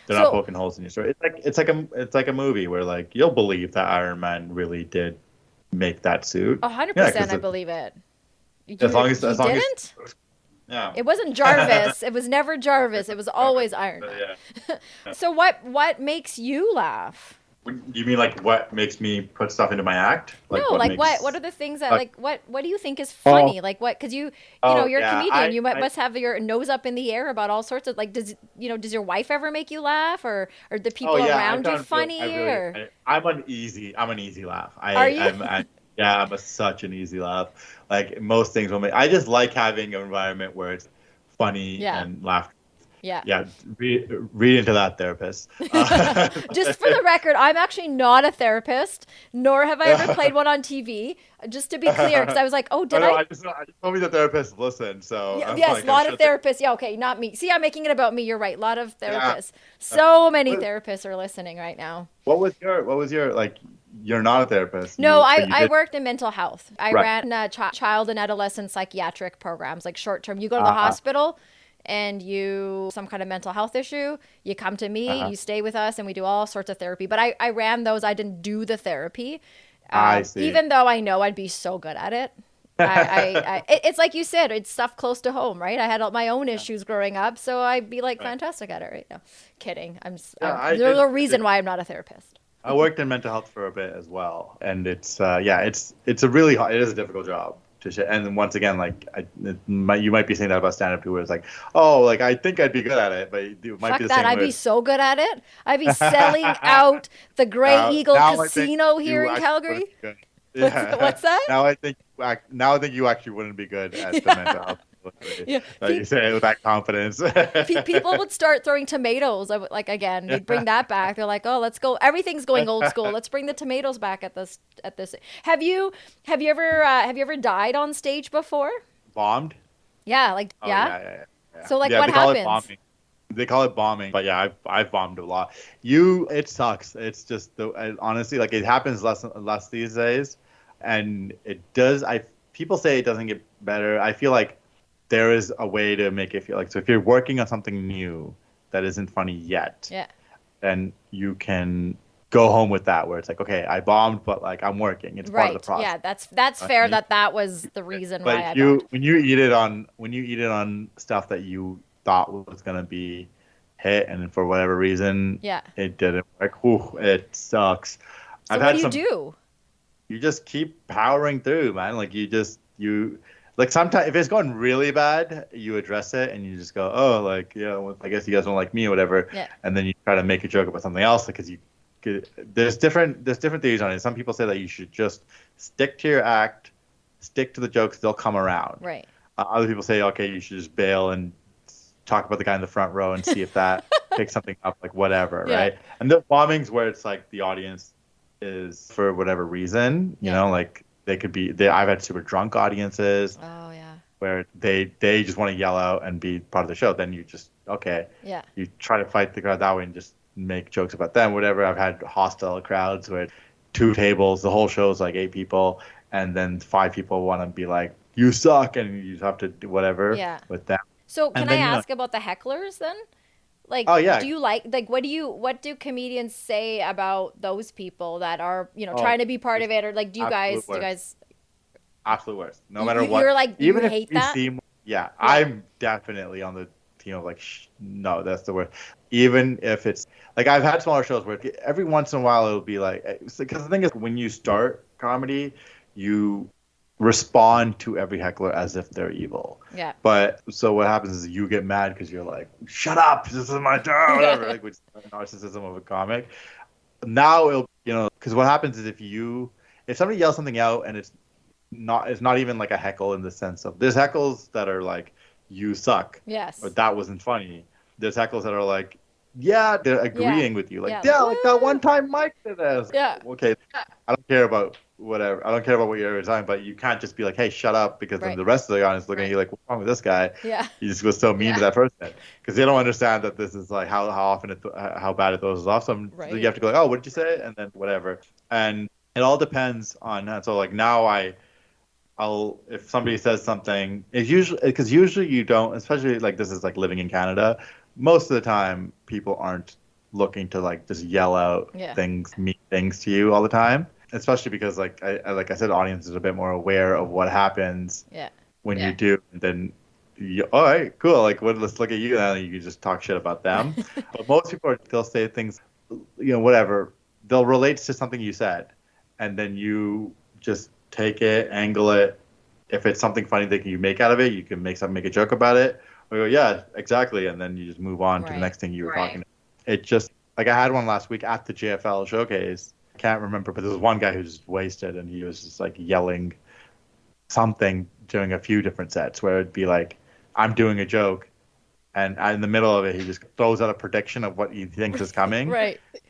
They're not poking holes in your story. It's like a movie where like you'll believe that Iron Man really did make that suit. 100%, I believe it. As long as yeah. It wasn't Jarvis. It was never Jarvis. It was always Iron Man. Yeah. So what makes you laugh? You mean like what makes me put stuff into my act? What are the things that like what do you think is funny? Like what? Because you're a comedian. You must have your nose up in the air about all sorts of like. Does your wife ever make you laugh, or the people around you funny? I'm an easy laugh. Are you? I'm such an easy laugh. Like most things will make. I just like having an environment where it's funny and laughter. Yeah. Read into that, therapist. Just for the record, I'm actually not a therapist, nor have I ever played one on TV. Just to be clear, because I was like, I just told me the therapist listen. So yes, a lot of therapists. Yeah, okay, not me. See, I'm making it about me. You're right. A lot of therapists. So many therapists are listening right now. What was your like? You're not a therapist. No, I worked in mental health. I ran child and adolescent psychiatric programs, like short term. You go to the hospital and some kind of mental health issue, you come to me, you stay with us, and we do all sorts of therapy. But I ran those. I didn't do the therapy. I see. Even though I know I'd be so good at it. It's like you said, it's stuff close to home, right? I had my own issues growing up, so I'd be like fantastic at it right now. Kidding. There's a reason why I'm not a therapist. I worked in mental health for a bit as well, and it's a really hard, it is a difficult job. And once again, like you might be saying that about stand-up too, where it's like, oh, like I think I'd be good at it, but it might be the same. I'd be so good at it. I'd be selling out the Grey Eagle Casino here in Calgary. Yeah. What's that? Now I think you actually wouldn't be good at the mental health. You say it with that confidence. People would start throwing tomatoes. Like again, they'd bring that back. They're like, "Oh, let's go. Everything's going old school. Let's bring the tomatoes back at this." Have you ever died on stage before? Bombed? Yeah, Yeah. So what happens? Bombing. They call it bombing, but yeah, I've bombed a lot. It sucks. It's just honestly, like it happens less these days, and it does. People say it doesn't get better. I feel like there is a way to make it feel like, so if you're working on something new that isn't funny yet, then you can go home with that, where it's like, okay, I bombed, but like I'm working. It's part of the process. Yeah, that's fair. That was the reason why I bombed. When you eat it on stuff that you thought was gonna be hit, and for whatever reason, it didn't work. Ooh, it sucks. So what do you do? You just keep powering through, man. Like like sometimes if it's going really bad, you address it and you just go, oh, like, I guess you guys don't like me or whatever. Yeah. And then you try to make a joke about something else because there's different theories on it. Some people say that you should just stick to your act, stick to the jokes, they'll come around. Right. Other people say, okay, you should just bail and talk about the guy in the front row and see if that picks something up, like whatever, right? And the bombings where it's like the audience is, for whatever reason, you know, like they could be. I've had super drunk audiences. Oh yeah. Where they just want to yell out and be part of the show. Then you just you try to fight the crowd that way and just make jokes about them, whatever. I've had hostile crowds where 2 tables, the whole show is like 8 people, and then 5 people want to be like, you suck, and you just have to do whatever with them. So can I ask about the hecklers then? Like, do you like what do comedians say about those people that are, trying to be part of it, or like, do you guys absolute worst, no matter what, you're like, even you if hate you that? I'm definitely on the team of like, no, that's the worst. Even if it's like, I've had smaller shows where every once in a while it'll be like, because the thing is, when you start comedy, you respond to every heckler as if they're evil. Yeah. But so what happens is you get mad because you're like, shut up, this is my turn, whatever, like, which is the narcissism of a comic. Now it'll, because what happens is if somebody yells something out and it's not even like a heckle in the sense of there's heckles that are like you suck Yes. or that wasn't funny. There's heckles that are like, yeah, they're agreeing with you. Like, Yeah. yeah, like that one time Mike did this. Yeah. Okay, I don't care about whatever. I don't care about what you're saying, but you can't just be like, hey, shut up, because then Right. the rest of the audience looking at you like, what's wrong with this guy? Yeah. He just was so mean to that person because they don't understand that this is like how often how bad it throws us off. So you have to go like, oh, what did you say? And then whatever. And it all depends on. So like now I'll if somebody says something, it's usually you don't, especially like this is like living in Canada. Most of the time, people aren't looking to like just yell out mean things to you all the time. Especially because like I said, audience is a bit more aware of what happens when you do. And then, all right, cool. Like, let's look at you, and you can just talk shit about them. But most people they'll say things, whatever. They'll relate to something you said, and then you just take it, angle it. If it's something funny that you make out of it, you can make a joke about it. Or go, yeah, exactly, and then you just move on to the next thing you were talking about. It just like I had one last week at the JFL showcase. I can't remember, but there was one guy who was just wasted, and he was just like yelling something during a few different sets where it'd be like, I'm doing a joke, and in the middle of it, he just throws out a prediction of what he thinks is coming.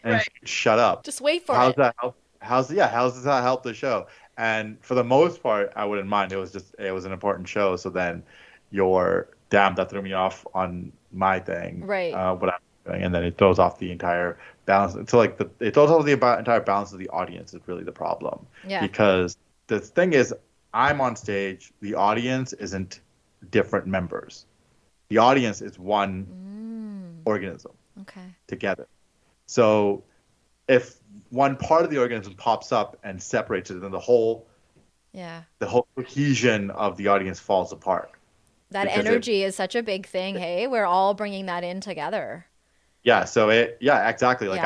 And shut up. Just wait for how's it. That help? How does that help the show? And for the most part, I wouldn't mind. It was an important show. So then you're, damn, that threw me off on my thing. Right. What I'm doing. And then it throws off the entire balance. So like it throws off the entire balance of the audience is really the problem. Yeah. Because the thing is, I'm on stage. The audience isn't different members. The audience is one organism together. So if one part of the organism pops up and separates it, then the whole cohesion of the audience falls apart. That energy is such a big thing. Hey, we're all bringing that in together. Yeah. So exactly. Like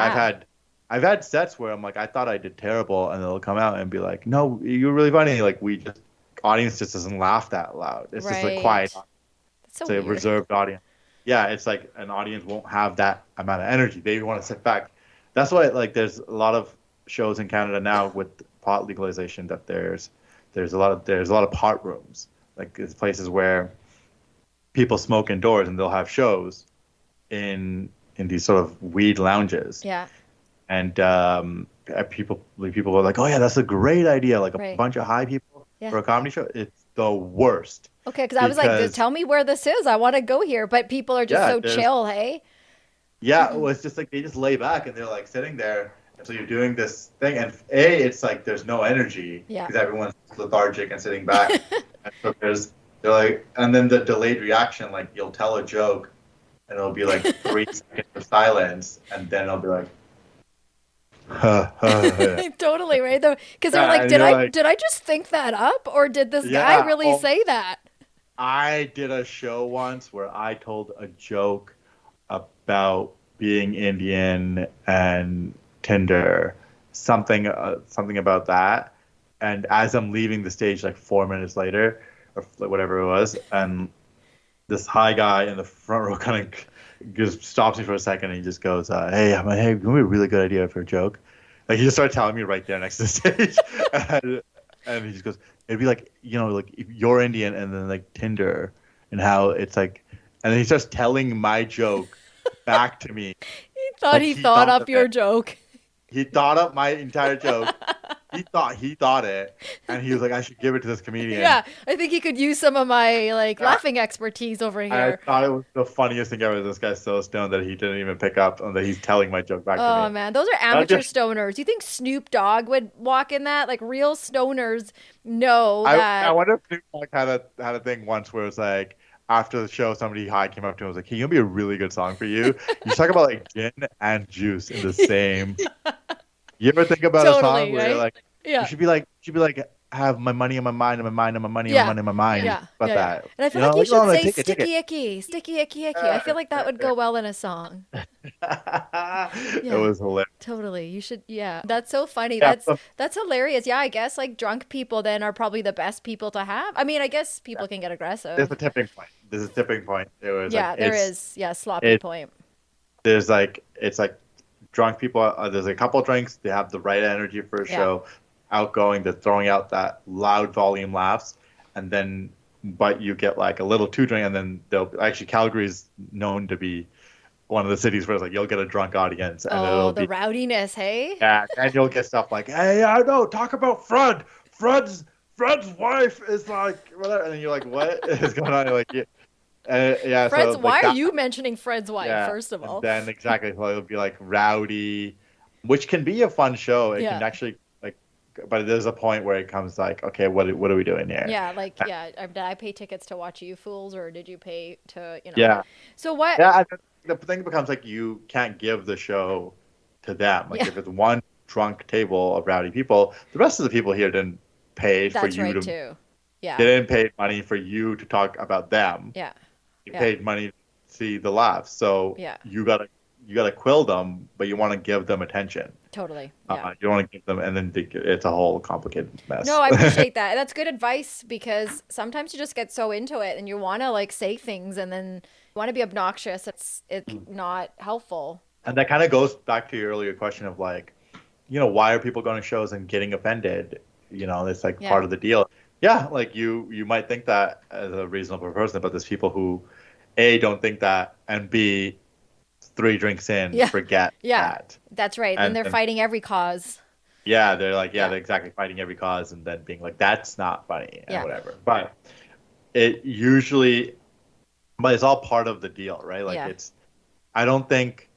I've had sets where I'm like, I thought I did terrible, and they'll come out and be like, no, you're really funny. Like audience just doesn't laugh that loud. It's just a quiet. That's it's a reserved audience. Yeah, it's like an audience won't have that amount of energy. They want to sit back. That's why like there's a lot of shows in Canada now with pot legalization that there's a lot of pot rooms. Like it's places where people smoke indoors, and they'll have shows in these sort of weed lounges. Yeah. And people are like, oh yeah, that's a great idea. Like a bunch of high people for a comedy show. It's the worst. Okay, because I was like, tell me where this is. I want to go here. But people are just so chill, hey? Yeah, well, it's just like they just lay back and they're like sitting there. And so you're doing this thing. And it's like there's no energy because everyone's lethargic and sitting back. And so they're like, and then the delayed reaction, like you'll tell a joke and it'll be like 3 seconds of silence. And then it'll be like, totally, right? Because they're like, did I just think that up, or did this guy really say that? I did a show once where I told a joke about being Indian and Tinder, something about that. And as I'm leaving the stage, like 4 minutes later, or whatever it was, and this high guy in the front row kind of just stops me for a second, and he just goes, "Hey, I'm like, hey, it would be a really good idea for a joke." Like he just started telling me right there next to the stage, and he just goes, "It'd be like, like if you're Indian and then like Tinder, and how it's like," and then he starts telling my joke back to me. He thought up your joke. He thought up my entire joke. He thought it, and he was like, I should give it to this comedian. Yeah, I think he could use some of my laughing expertise over here. I thought it was the funniest thing ever. This guy's so stoned that he didn't even pick up on that he's telling my joke back to me. Oh man, those are amateur stoners. Do you think Snoop Dogg would walk in that? Like real stoners know that. I wonder if Snoop Dogg had a thing once where it's like, after the show, somebody high came up to him and was like, "Hey, it'll be a really good song for you." You talk about like gin and juice in the same. You ever think about a song where you're like, you should be like, have my money on my mind and my mind on my money and my money on my mind. Yeah. About that. And I feel like you should say sticky icky, sticky icky icky. I feel like that would go well in a song. It was hilarious. Totally. You should. Yeah. That's so funny. Yeah. That's hilarious. Yeah. I guess like drunk people then are probably the best people to have. I mean, I guess people can get aggressive. There's a tipping point. There is. Yeah. Sloppy point. There's like, it's like drunk people. There's a couple drinks. They have the right energy for a show. outgoing. They're throwing out that loud volume laughs, and then but you get like a little too drunk, and then they'll actually Calgary's known to be one of the cities where it's like you'll get a drunk audience, and Oh, it'll the be rowdiness, hey? yeah, and you'll get stuff like, hey, I know, talk about Fred. Fred's wife is like whatever, and then you're like, what is going on? You're like, yeah, yeah. Fred's, So why like are that, you mentioning Fred's wife, yeah, first of and all? then exactly, so it'll be like rowdy, which can be a fun show. It can Yeah. actually like, but there's a point where it comes like, okay, what are we doing here? Yeah, like, yeah, did I pay tickets to watch you fools, or did you pay to, Yeah, So what? yeah. And the thing becomes like you can't give the show to them. Like Yeah, if it's one drunk table of rowdy people, the rest of the people here didn't pay for that's you right to. too. They Yeah, didn't pay money for you to talk about them. yeah, You yeah, paid money to see the laughs. So yeah, you gotta quill them, but you want to give them attention. totally. Yeah. You don't want to give them, and then it's a whole complicated No, mess. I appreciate that. That's good advice because sometimes you just get so into it and you want to like say things and then you want to be obnoxious. It's not helpful. And that kind of goes back to your earlier question of like, why are people going to shows and getting offended? It's like Yeah. part of the deal. Yeah, like you might think that as a reasonable person, but there's people who A, don't think that, and B, 3 drinks in, Yeah. forget Yeah. that. That's right. Then And they're then, fighting every cause. yeah, they're like, yeah, Yeah. they're exactly fighting every cause and then being like, that's not funny and Yeah. whatever. But it usually, but it's all part of the deal, right? Like Yeah. I don't think,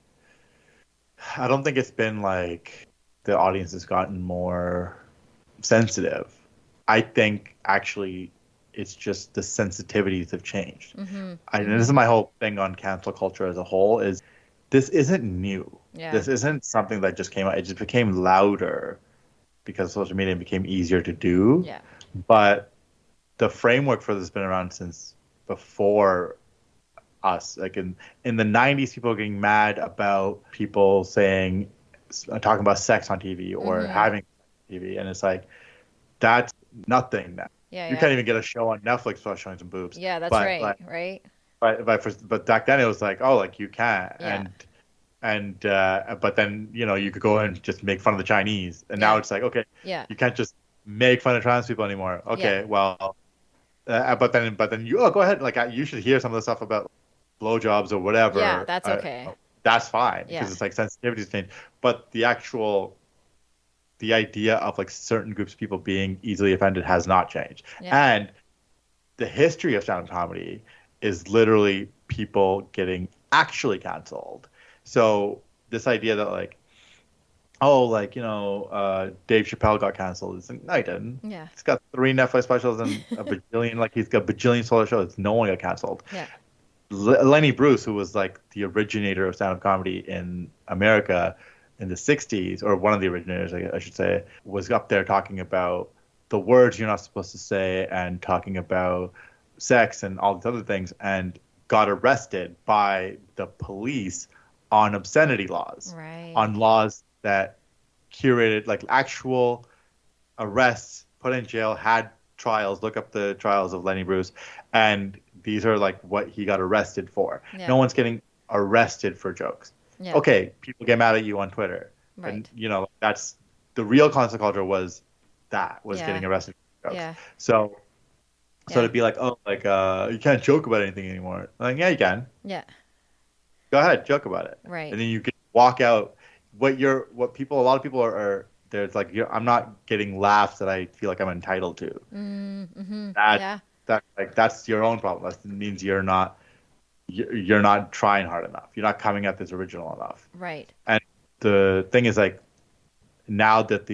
I don't think it's been like the audience has gotten more sensitive. I think actually it's just the sensitivities have changed. Mm-hmm. And this is my whole thing on cancel culture as a whole is this isn't new. Yeah. This isn't something that just came out. It just became louder because social media became easier to do. Yeah. But the framework for this has been around since before us. Like in the 90s, people were getting mad about people saying, talking about sex on TV or Mm-hmm. having TV. And it's like, that's nothing now. Yeah. You Yeah. can't even get a show on Netflix without showing some boobs. Yeah. That's But right. like, Right. but back then it was like, oh, like you can't. Yeah. But then, you could go and just make fun of the Chinese. And now Yeah. it's like, okay, Yeah. you can't just make fun of trans people anymore. Okay, Yeah. well, but then you, go ahead. Like you should hear some of the stuff about blowjobs or whatever. Yeah. That's okay. That's fine Yeah. because it's like sensitivities change. But the idea of like certain groups of people being easily offended has not changed. Yeah. And the history of stand-up comedy is literally people getting actually canceled. So this idea that like, oh, like, Dave Chappelle got canceled. It's like, no, he didn't. Yeah. He's got 3 Netflix specials and a bajillion, like he's got bajillion solo shows. No one got canceled. Yeah. Lenny Bruce, who was like the originator of stand-up comedy in America in the 60s, or one of the originators, I should say, was up there talking about the words you're not supposed to say and talking about sex and all these other things, and got arrested by the police on obscenity laws, Right. on laws that curated like actual arrests, put in jail, had trials. Look up the trials of Lenny Bruce, and these are like what he got arrested for. Yeah. No one's getting arrested for jokes. Yeah. Okay, people get mad at you on Twitter, Right. and that's the real cancel culture was Yeah. getting arrested for jokes. Yeah. So Yeah. to be like, oh, like you can't joke about anything anymore. Like, yeah, you can. Yeah. Go ahead, joke about it. Right. And then you can walk out. A lot of people are there's like, I'm not getting laughs that I feel like I'm entitled to. Mm-hmm. That Yeah. that's your own problem. That means you're not trying hard enough. You're not coming at this original enough. Right. And the thing is like, now that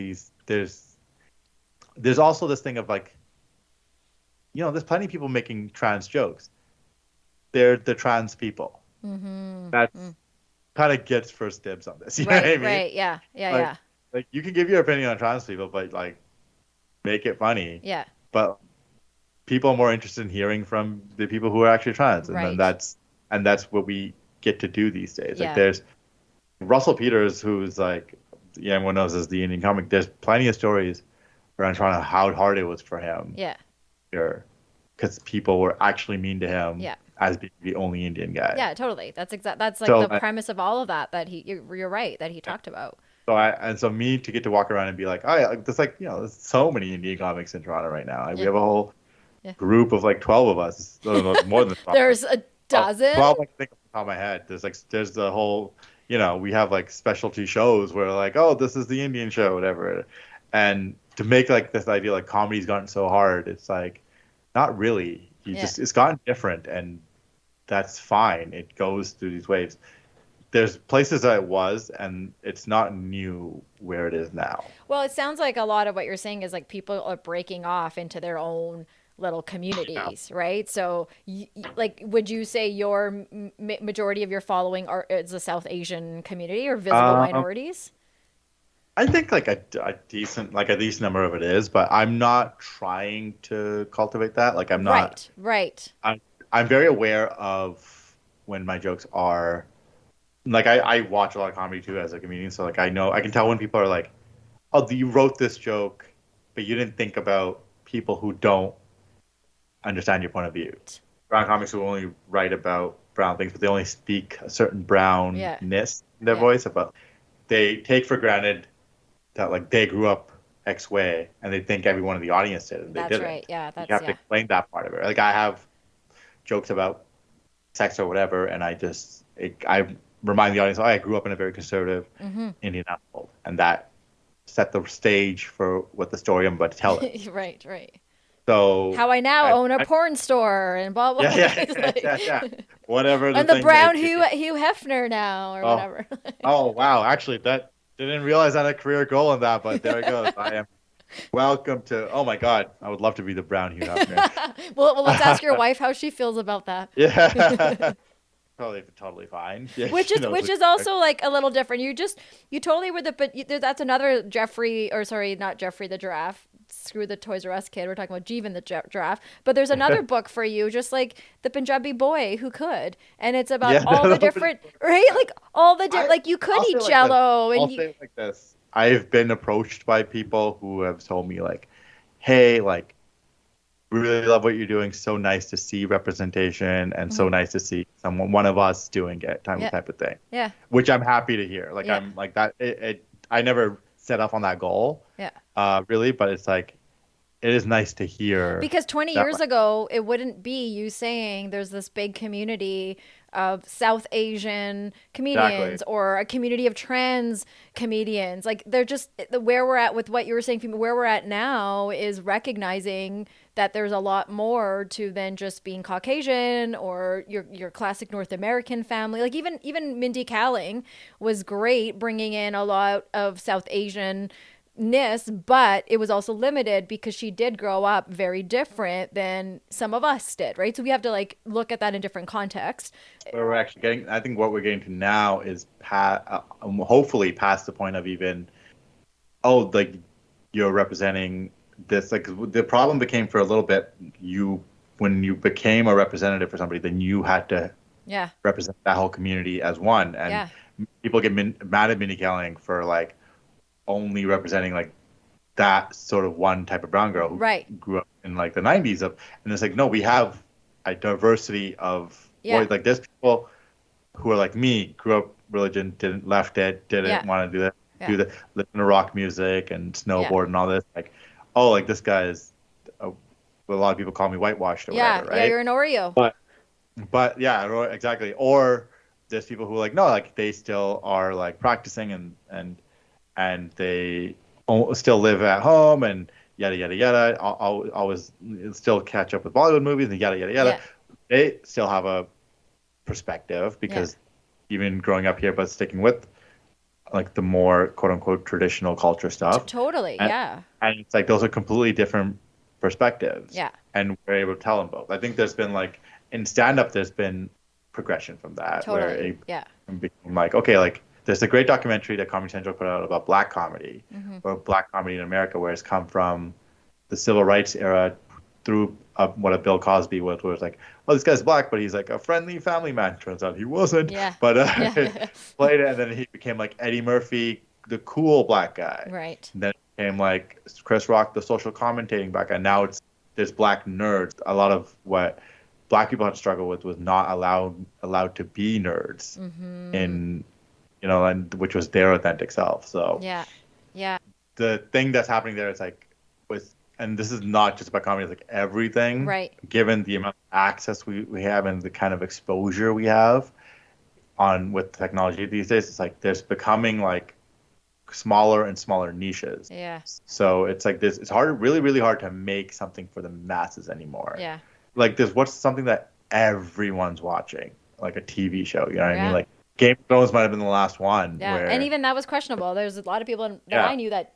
there's also this thing of like, there's plenty of people making trans jokes. They're the trans people. Mm-hmm. That's kind of gets first dibs on this. You know Right. what I mean? Right. Yeah. Yeah. Like, Yeah. Like you can give your opinion on trans people, but like make it funny. Yeah. But people are more interested in hearing from the people who are actually trans, and then Right. that's what we get to do these days. Yeah. Like there's Russell Peters, who's like, everyone knows as the Indian comic. There's plenty of stories around trying to how hard it was for him. Yeah. Here, because people were actually mean to him. Yeah. As being the only Indian guy. Yeah. Totally. That's like So, the premise of all of that. That you're right. That he talked about. So me to get to walk around and be like, oh yeah, like, there's so many Indian comics in Toronto right now. Like, we have a whole group of like 12 of us. No, more than 12. There's a dozen. 12, I can think off the top of my head. There's the whole, we have like specialty shows where like, oh, this is the Indian show, whatever. And to make like this idea like comedy's gotten so hard, it's like, not really. It's gotten different, and that's fine. It goes through these waves. There's places that it was, and it's not new where it is now. Well, it sounds like a lot of what you're saying is like people are breaking off into their own little communities, right? So, like, would you say your majority of your following is the South Asian community or visible minorities? I think like a decent number of it is, but I'm not trying to cultivate that. Like, I'm not. Right. I'm very aware of when my jokes are. Like, I watch a lot of comedy too as a comedian, so like I can tell when people are like, oh, you wrote this joke, but you didn't think about people who don't understand your point of view. Brown comics who only write about brown things, but they only speak a certain brownness in their voice. About they take for granted that like they grew up X way, and they think everyone in the audience did, and they didn't. Right. Yeah, you have to explain that part of it. Like, I have jokes about sex or whatever, and I remind the audience, I grew up in a very conservative Indian household, and that set the stage for what the story I'm about to tell it. Right. So how I now own a porn store and blah blah. Yeah. Whatever. And the brown Hugh Hefner now or whatever. Oh wow! Actually, that didn't realize I had a career goal in that, but there it goes. I am welcome to. Oh my God, I would love to be the brown Hugh Hefner. well, let's ask your wife how she feels about that. Yeah. Totally fine. Yeah, which is also like a little different. You totally were that's another not Jeffrey the giraffe. Screw the Toys R Us kid. We're talking about Jeevin the giraffe. But there's another book for you, just like the Punjabi boy who could, and it's about all the different like all the like you could eat Jello. I'll say it like this. I've been approached by people who have told me like, hey, like, we really love what you're doing. So nice to see representation, and so nice to see one of us doing it, type of thing. Yeah. Which I'm happy to hear. Like, I'm like that. I never set off on that goal. Yeah. Really, but it's like, it is nice to hear. Because 20 years ago, it wouldn't be you saying there's this big community of South Asian comedians or a community of trans comedians. Like, they're just where we're at with what you were saying. Where we're at now is recognizing that there's a lot more to than just being Caucasian or your classic North American family. Like, even Mindy Kaling was great, bringing in a lot of South Asian but it was also limited because she did grow up very different than some of us did, right? So we have to like look at that in different contexts. Where we're actually getting, I think what we're getting to now is hopefully past the point of even, like, you're representing this. Like, the problem became for a little bit, when you became a representative for somebody, then you had to represent that whole community as one. And people get mad at Mindy Kaling for like only representing like that sort of one type of brown girl who grew up in like the 90s and it's like, no, we have a diversity of boys. Like, there's people who are like me, grew up religion, didn't want to do that, listen to rock music and snowboard and all this. Like, like, this guy is a lot of people call me whitewashed or whatever, right? Yeah, you're an Oreo. But yeah, exactly. Or there's people who like, no, like, they still are like practicing and they still live at home and yada, yada, yada. Always still catch up with Bollywood movies and yada, yada, yada. Yeah. They still have a perspective because even growing up here, but sticking with like the more quote unquote traditional culture stuff. Totally. And it's like, those are completely different perspectives. Yeah. And we're able to tell them both. I think there's been like, in stand-up, there's been progression from that. Totally. Where it became like, okay, like, there's a great documentary that Comedy Central put out about black comedy, or black comedy in America, where it's come from the civil rights era through what a Bill Cosby was, where it's like, oh, this guy's black, but he's like a friendly family man. Turns out he wasn't. Yeah. But played it, and then he became like Eddie Murphy, the cool black guy. Right. And then it became like Chris Rock, the social commentating black guy. Now there's black nerds. A lot of what black people had to struggle with was not allowed to be nerds in and which was their authentic self. So yeah, the thing that's happening there is like and this is not just about comedy, it's like everything. Right. Given the amount of access we have and the kind of exposure we have with technology these days, it's like there's becoming like smaller and smaller niches. Yeah. So it's like this. It's really, really hard to make something for the masses anymore. Yeah. Like what's something that everyone's watching, like a TV show. You know what I Yeah. mean? Like Game of Thrones might have been the last one. Yeah, and even that was questionable. There's a lot of people that I knew that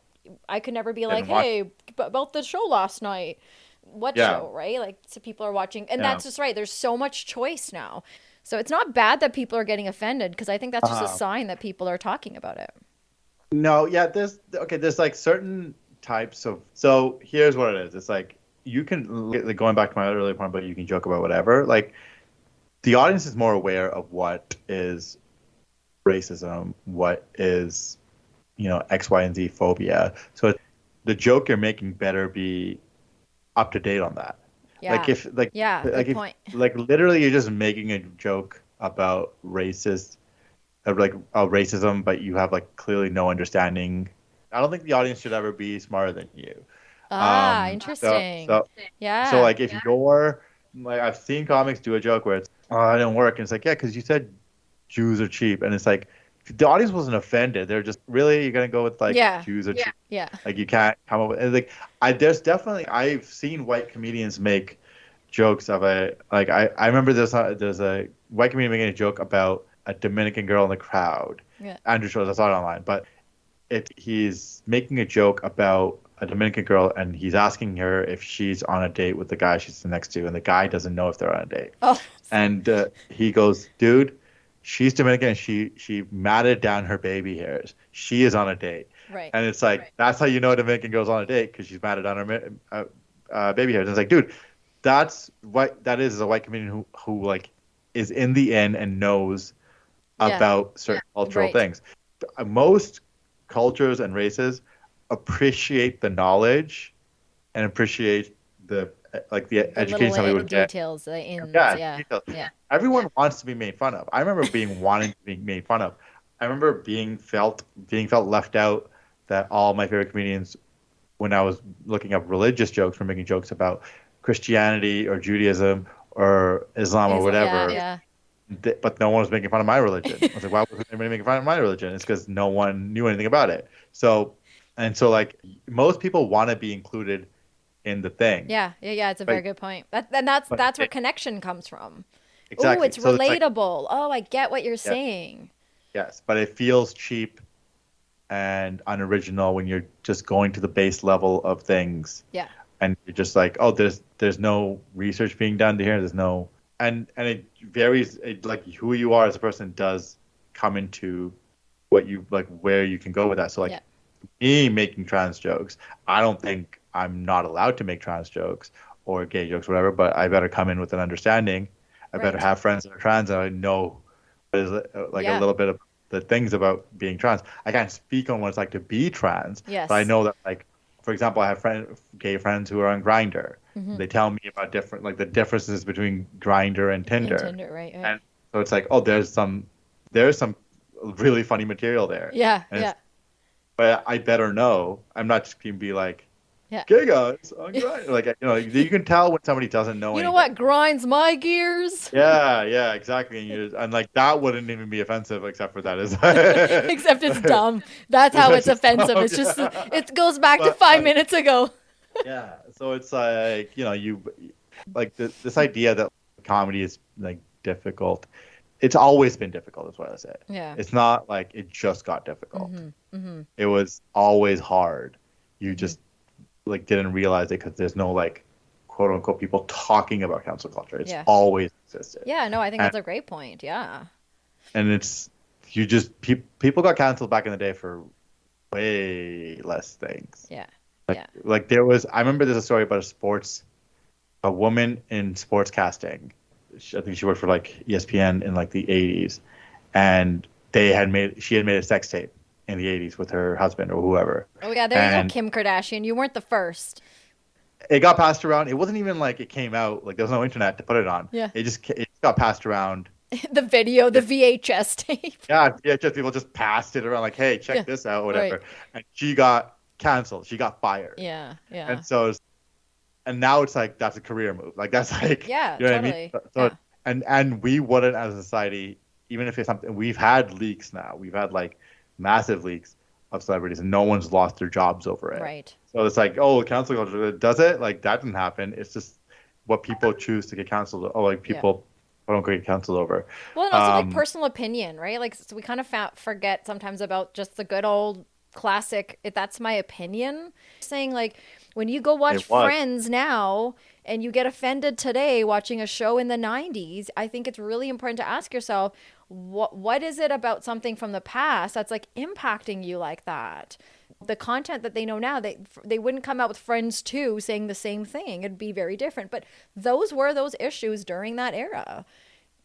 I could never be like, hey, about the show last night. What show, right? Like, so people are watching. And that's just right. There's so much choice now. So it's not bad that people are getting offended, because I think that's just a sign that people are talking about it. No, yeah, there's like certain types of. So here's what it is. It's like you can, like, going back to my earlier point, but you can joke about whatever. Like, the audience is more aware of what is racism, what is, X, Y, and Z phobia. So the joke you're making better be up to date on that. Yeah. Good point. Like literally, you're just making a joke about racism, but you have like clearly no understanding. I don't think the audience should ever be smarter than you. Interesting. So like if you're like, I've seen comics do a joke where it's, it didn't work, and it's like, yeah, because you said Jews are cheap, and it's like, if the audience wasn't offended, they're just, really, you're gonna go with like Jews are cheap. Yeah. Like you can't come up with, and like I've seen white comedians make jokes of I remember there's a white comedian making a joke about a Dominican girl in the crowd. Yeah. Andrew Schultz, I saw it online, but he's making a joke about a Dominican girl, and he's asking her if she's on a date with the guy she's sitting next to, and the guy doesn't know if they're on a date. Oh. And he goes, dude, she's Dominican, and she matted down her baby hairs. She is on a date. Right. And it's like, that's how you know a Dominican girl's on a date, because she's matted down her baby hairs. And it's like, dude, that's what that is a white comedian who like is in the inn and knows about certain cultural things. Most cultures and races appreciate the knowledge and appreciate the education somebody would get. Details, the ins, details. Everyone wants to be made fun of. I remember wanting to be made fun of. I remember being felt left out, that all my favorite comedians, when I was looking up religious jokes, were making jokes about Christianity or Judaism or Islam or whatever. Yeah. But no one was making fun of my religion. I was like, why wasn't anybody making fun of my religion? It's because no one knew anything about it. So like most people want to be included in the thing. Yeah. It's a very good point. That's where connection comes from. Exactly. Oh, it's relatable. I get what you're saying. Yes, but it feels cheap and unoriginal when you're just going to the base level of things. Yeah. And you're just like, there's no research being done here. There's no, and it varies. Like who you are as a person does come into what you like, where you can go with that. So like me making trans jokes, I don't think I'm not allowed to make trans jokes or gay jokes, whatever. But I better come in with an understanding. I better have friends that are trans, and I know a little bit of the things about being trans. I can't speak on what it's like to be trans, but I know that, like, for example, I have gay friends who are on Grindr. Mm-hmm. They tell me about the differences between Grindr and Tinder. Right. And so it's like, there's some really funny material there. Yeah. But I better know. I'm not just gonna be like, gay guys on Grindr. Like, you can tell when somebody doesn't know. You know what grinds my gears? Yeah, exactly. And like that wouldn't even be offensive, except for that is. Except it's dumb. That's how it's offensive. It's just it goes back to 5 minutes ago. Yeah, so it's like you like this idea that comedy is like difficult. It's always been difficult, is what I said. Yeah. It's not like it just got difficult. Mm-hmm. Mm-hmm. It was always hard. You just like didn't realize it because there's no like quote unquote people talking about cancel culture. It's always existed. Yeah, no, I think that's a great point. Yeah. And it's people got canceled back in the day for way less things. Yeah. Like I remember there's a story about a woman in sports casting. I think she worked for like ESPN in like the 80s, and she had made a sex tape in the 80s with her husband or whoever. Oh yeah, there you go, Kim Kardashian. You weren't the first. It got passed around. It wasn't even like it came out. Like there was no internet to put it on. Yeah. It just got passed around. The video, the VHS tape. Yeah, just people just passed it around like, hey, check this out, whatever. Right. And she got canceled. She got fired. Yeah. And so, and now it's like that's a career move. Like that's like, Yeah, you know totally. what I mean? So, and we wouldn't as a society, even if it's something we've had leaks now. We've had like massive leaks of celebrities, and no one's lost their jobs over it. Right. So it's like, oh, cancel culture, does it? Like that didn't happen. It's just what people choose to get canceled. Oh, like people don't get canceled over. Well, and also like personal opinion, right? Like so we kind of forget sometimes about just the good old classic. That's my opinion. Saying like when you go watch Friends now and you get offended today watching a show in the 90s, I think it's really important to ask yourself, what is it about something from the past that's like impacting you like that? The content that they know now, they wouldn't come out with Friends 2 saying the same thing. It'd be very different. But those were those issues during that era.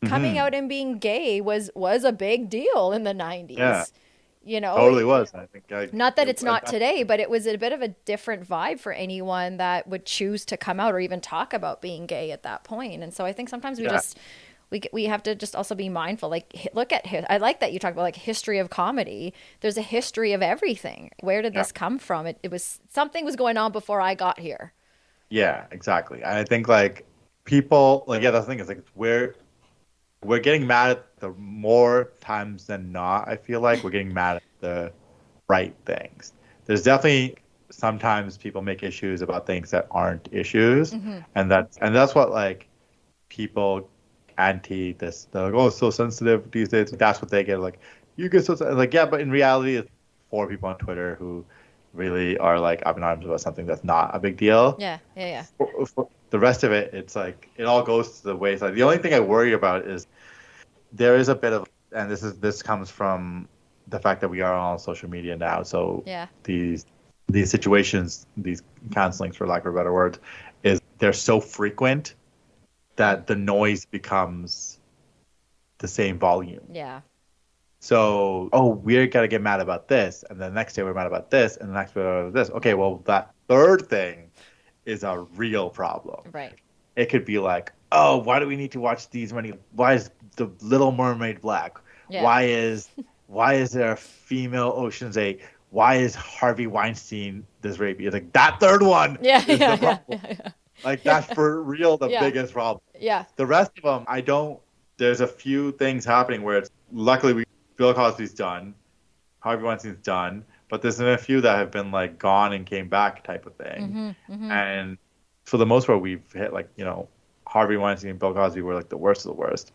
Coming out and being gay was a big deal in the 90s. Yeah. You know, totally was. I think not that it's not today, but it was a bit of a different vibe for anyone that would choose to come out or even talk about being gay at that point. And so I think sometimes we have to just also be mindful. Like, look at, I like that you talk about like history of comedy. There's a history of everything. Where did this come from? It was, something was going on before I got here. Yeah, exactly. And I think like people, like, that's the thing is like, we're getting mad at the more times than not. I feel like we're getting mad at the right things. There's definitely sometimes people make issues about things that aren't issues, and that's what like people anti this. They're like, oh, it's so sensitive these days. That's what they get. Like, you get so like, yeah, but in reality, it's 4 people on Twitter who really are like up in arms about something that's not a big deal. Yeah. For the rest of it, it's like it all goes to the wayside. The only thing I worry about is there is a bit of, and this comes from the fact that we are on social media now. So these situations, these cancelings, for lack of a better word, is they're so frequent that the noise becomes the same volume. Yeah. So, we're gonna get mad about this, and the next day we're mad about this, and the next day we're mad about this. Okay, well, that third thing is a real problem. Right. It could be like, oh, why do we need to watch these many? Why is the Little Mermaid black? Yeah. Why is there a female Ocean's 8? Why is Harvey Weinstein this rapey? It's like that third one. Yeah. Is the problem. Like that's for real the biggest problem. Yeah. The rest of them, there's a few things happening where it's luckily Bill Cosby's done, Harvey Weinstein's done, but there's been a few that have been like gone and came back type of thing. And for the most part, we've hit like, Harvey Weinstein and Bill Cosby were like the worst of the worst.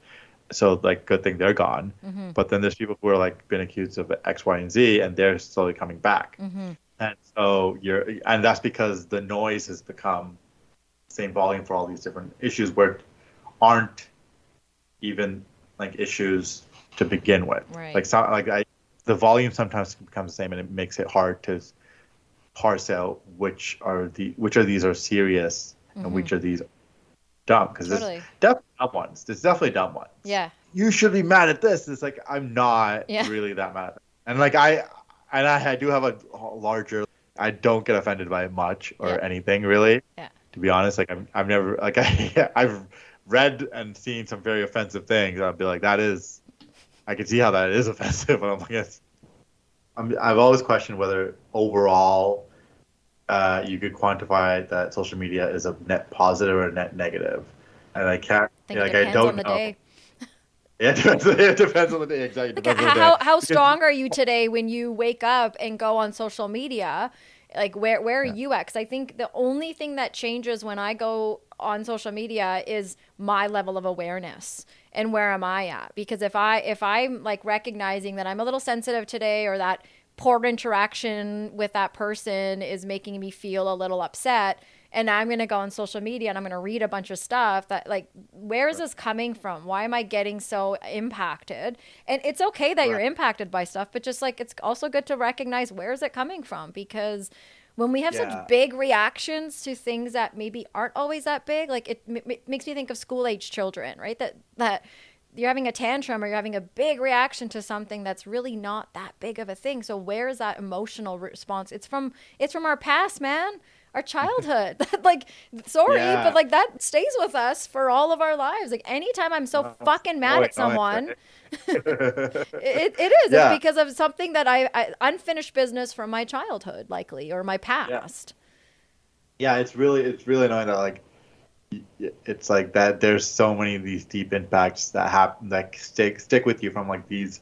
So like, good thing they're gone. But then there's people who are like been accused of X, Y, and Z, and they're slowly coming back. And so and that's because the noise has become the same volume for all these different issues where aren't even like issues to begin with. Right. Like the volume sometimes becomes the same, and it makes it hard to parse out which of these are serious and which of these are dumb. Because there's definitely dumb ones. There's definitely dumb ones. Yeah. You should be mad at this. It's like I'm not really that mad. And like I do have a larger. I don't get offended by much or anything really. Yeah. To be honest, like I've never like I've read and seen some very offensive things. And I'll be like, I can see how that is offensive. And I'm like, I've always questioned whether overall you could quantify that social media is a net positive or a net negative. And I can't. I don't know. Day. It depends on the day. Exactly. How strong are you today when you wake up and go on social media? Like where are you at? Because I think the only thing that changes when I go on social media is my level of awareness and where am I at? Because if I'm like recognizing that I'm a little sensitive today, or that poor interaction with that person is making me feel a little upset, and I'm going to go on social media and I'm going to read a bunch of stuff that like, where is this coming from? Why am I getting so impacted? And it's okay that you're impacted by stuff, but just like, it's also good to recognize where is it coming from? Because when we have such big reactions to things that maybe aren't always that big, like it makes me think of school age children, right? That you're having a tantrum or you're having a big reaction to something that's really not that big of a thing. So where is that emotional response? It's from our past, man. our childhood. Like, sorry, Yeah. but like that stays with us for all of our lives. Like anytime I'm so fucking mad at someone, it is. Yeah. It's because of something that I unfinished business from my childhood, likely, or my past. Yeah, it's really annoying that like it's like that there's so many of these deep impacts that happen that stick with you from like these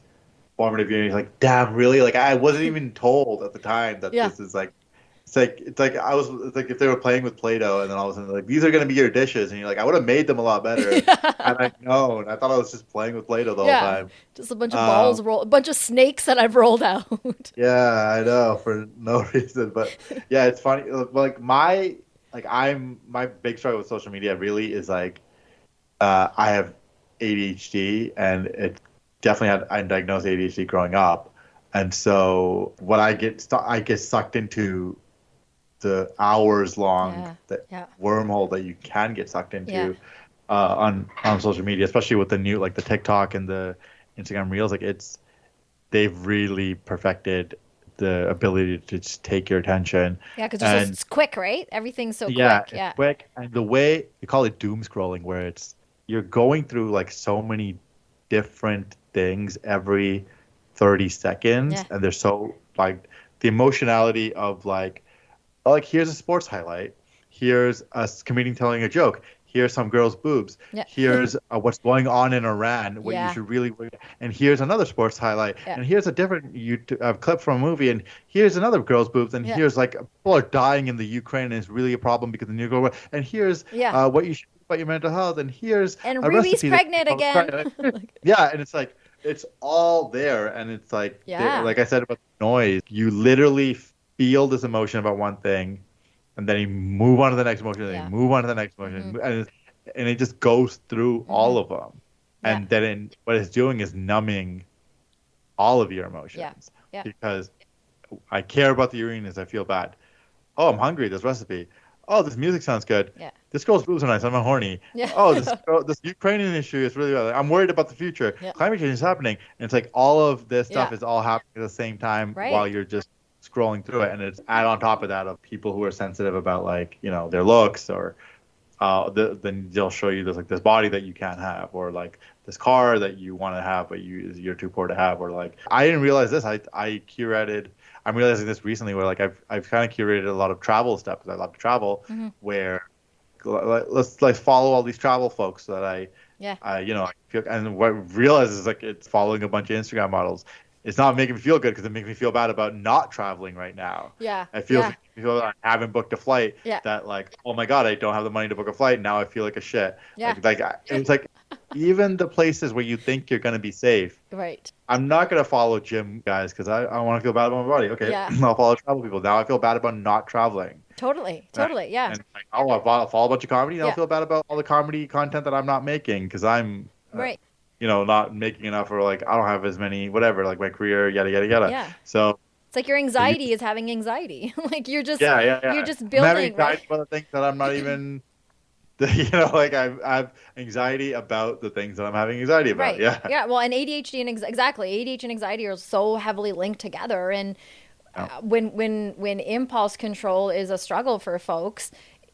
formative years. Like, damn, really? Like I wasn't even told at the time that Yeah. this is like it's like it's like if they were playing with Play-Doh and then all of a sudden like these are gonna be your dishes and you're like I would have made them a lot better and I know and I thought I was just playing with Play-Doh the whole time. Just a bunch of balls a bunch of snakes that I've rolled out. Yeah, I know for no reason, but yeah, it's funny. Like my big struggle with social media really is like I have ADHD and it definitely I diagnosed ADHD growing up, and so what I get sucked into the hours long wormhole that you can get sucked into on social media, especially with the new like the TikTok and the Instagram Reels. Like they've really perfected the ability to just take your attention. Yeah, because it's quick, right? Everything's so quick. Yeah, quick. And the way you call it doom scrolling, where you're going through like so many different things every 30 seconds, and they're so like the emotionality of like here's a sports highlight, here's a comedian telling a joke, here's some girl's boobs, here's what's going on in Iran, what you should really, and here's another sports highlight, and here's a different clip from a movie, and here's another girl's boobs, and here's like people are dying in the Ukraine, and it's really a problem because the new girl, and here's what you should do about your mental health, and here's and Ruby's pregnant again. Yeah, and it's like it's all there, and it's like like I said about the noise, you literally feel this emotion about one thing. And then you move on to the next emotion, and then you move on to the next emotion, and it just goes through all of them. And then what it's doing is numbing all of your emotions. Because I care about the urinals, I feel bad. Oh, I'm hungry, this recipe. Oh, this music sounds good. This girl's boobs are nice, I'm not horny. Oh, this Ukrainian issue is really bad. I'm worried about the future. Climate change is happening. And it's like all of this stuff is all happening at the same time while you're just scrolling through it, and it's add on top of that of people who are sensitive about like their looks, or then they'll show you this body that you can't have, or like this car that you want to have but you're too poor to have, or like I didn't realize this. I curated. I'm realizing this recently where like I've kind of curated a lot of travel stuff because I love to travel. Where let's like follow all these travel folks so that I feel, and what I realize is like it's following a bunch of Instagram models. It's not making me feel good because it makes me feel bad about not traveling right now. I feel like I haven't booked a flight. That like, oh my god, I don't have the money to book a flight. Now I feel like a shit. Like it's like even the places where you think you're gonna be safe. Right. I'm not gonna follow gym guys because I want to feel bad about my body. Okay, I'll follow travel people. Now I feel bad about not traveling. Totally. Yeah. And like, I'll follow a bunch of comedy. And I'll feel bad about all the comedy content that I'm not making because I'm not making enough, or like I don't have as many, whatever, like my career, yada yada yada. So it's like your anxiety is having anxiety. Like you're just you're just building. I'm having anxiety about the things that I'm not even. Like I have anxiety about the things that I'm having anxiety about. Yeah. Well, and ADHD and ADHD and anxiety are so heavily linked together, and when impulse control is a struggle for folks.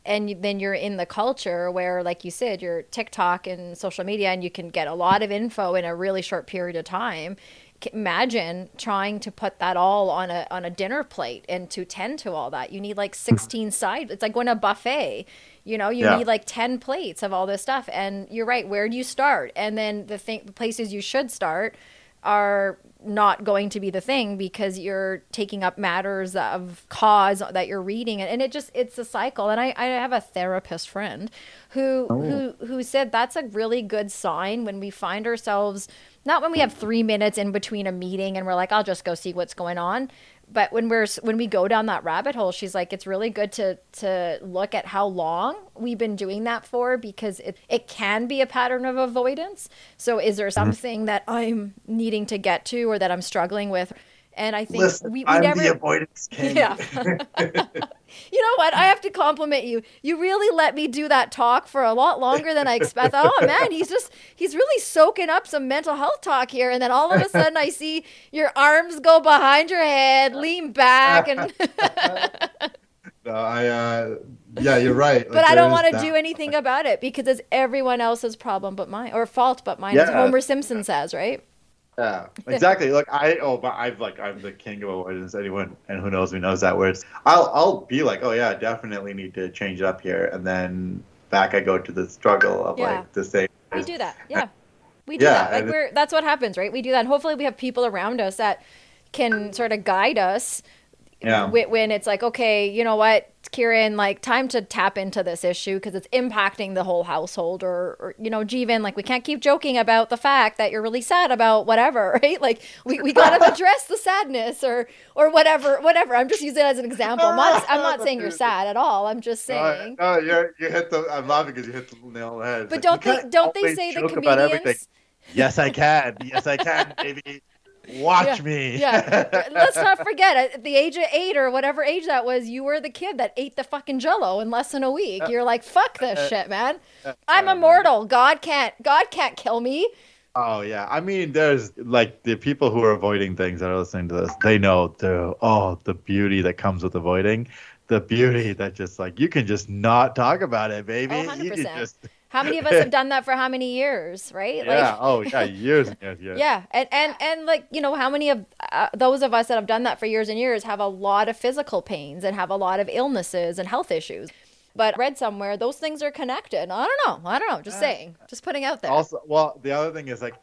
And then you're in the culture where, like you said, you're TikTok and social media, and you can get a lot of info in a really short period of time. Imagine trying to put that all on a dinner plate and to tend to all that. You need like 16 sides. It's like going to a buffet. You need like 10 plates of all this stuff. And you're right. Where do you start? And then the places you should start are not going to be the thing because you're taking up matters of cause that you're reading, and it's a cycle. And I have a therapist friend who said that's a really good sign when we find ourselves, not when we have 3 minutes in between a meeting and we're like, I'll just go see what's going on, but when we go down that rabbit hole. She's like, it's really good to look at how long we've been doing that for, because it can be a pattern of avoidance. So is there something that I'm needing to get to or that I'm struggling with? And I think we I'm never the avoidance king. You know what? I have to compliment you. You really let me do that talk for a lot longer than I expected. I thought, oh man, he's really soaking up some mental health talk here. And then all of a sudden I see your arms go behind your head, lean back, and Yeah, you're right. But I don't want to do anything about it because it's everyone else's problem but mine, or fault but mine, as Homer Simpson says, right? Yeah, exactly. Look, I'm the king of avoidance. Anyone and who knows me knows that word. I'll be like, oh yeah, definitely need to change it up here, and then back I go to the struggle of like the same. We do that, we do that. Like that's what happens, right? We do that, and hopefully we have people around us that can sort of guide us. When it's like, okay, you know what, Kieran, like time to tap into this issue because it's impacting the whole household, or Jeevan, like we can't keep joking about the fact that you're really sad about whatever, right? Like we got to address the sadness or whatever. I'm just using it as an example. I'm not saying you're sad at all. I'm just saying. No, you hit the. I'm laughing because you hit the nail on the head. But don't they say the comedians? Yes, I can. Yes, I can, baby. Watch me. Yeah. Let's not forget, at the age of 8 or whatever age that was, you were the kid that ate the fucking Jell-O in less than a week. You're like, fuck this shit, man. I'm immortal. God can't kill me. Oh yeah. I mean, there's like the people who are avoiding things that are listening to this. They know the beauty that comes with avoiding, the beauty that just like you can just not talk about it, baby. 100%. How many of us have done that for how many years, right? Yeah. Years and years. Yeah, and like how many of those of us that have done that for years and years have a lot of physical pains and have a lot of illnesses and health issues. But I read somewhere those things are connected. I don't know. Just saying, just putting out there. Also, well, the other thing is like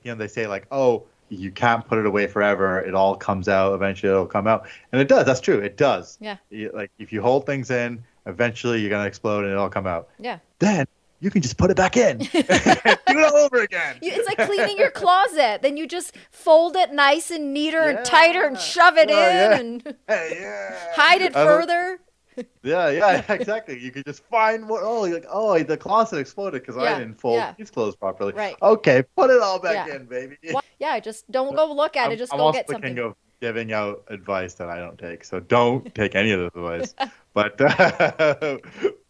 they say like, oh, you can't put it away forever. It all comes out eventually. It'll come out, and it does. That's true. It does. Yeah. Like if you hold things in, eventually you're gonna explode and it'll come out. Yeah. Then you can just put it back in. Do it all over again. It's like cleaning your closet. Then you just fold it nice and neater and tighter and shove it in and hide it further. Yeah, exactly. You could just find the closet exploded because I didn't fold these clothes properly. Right. Okay, put it all back in, baby. Yeah, just don't go look at it. Just go get something. I'm also the king of giving out advice that I don't take, so don't take any of this advice. But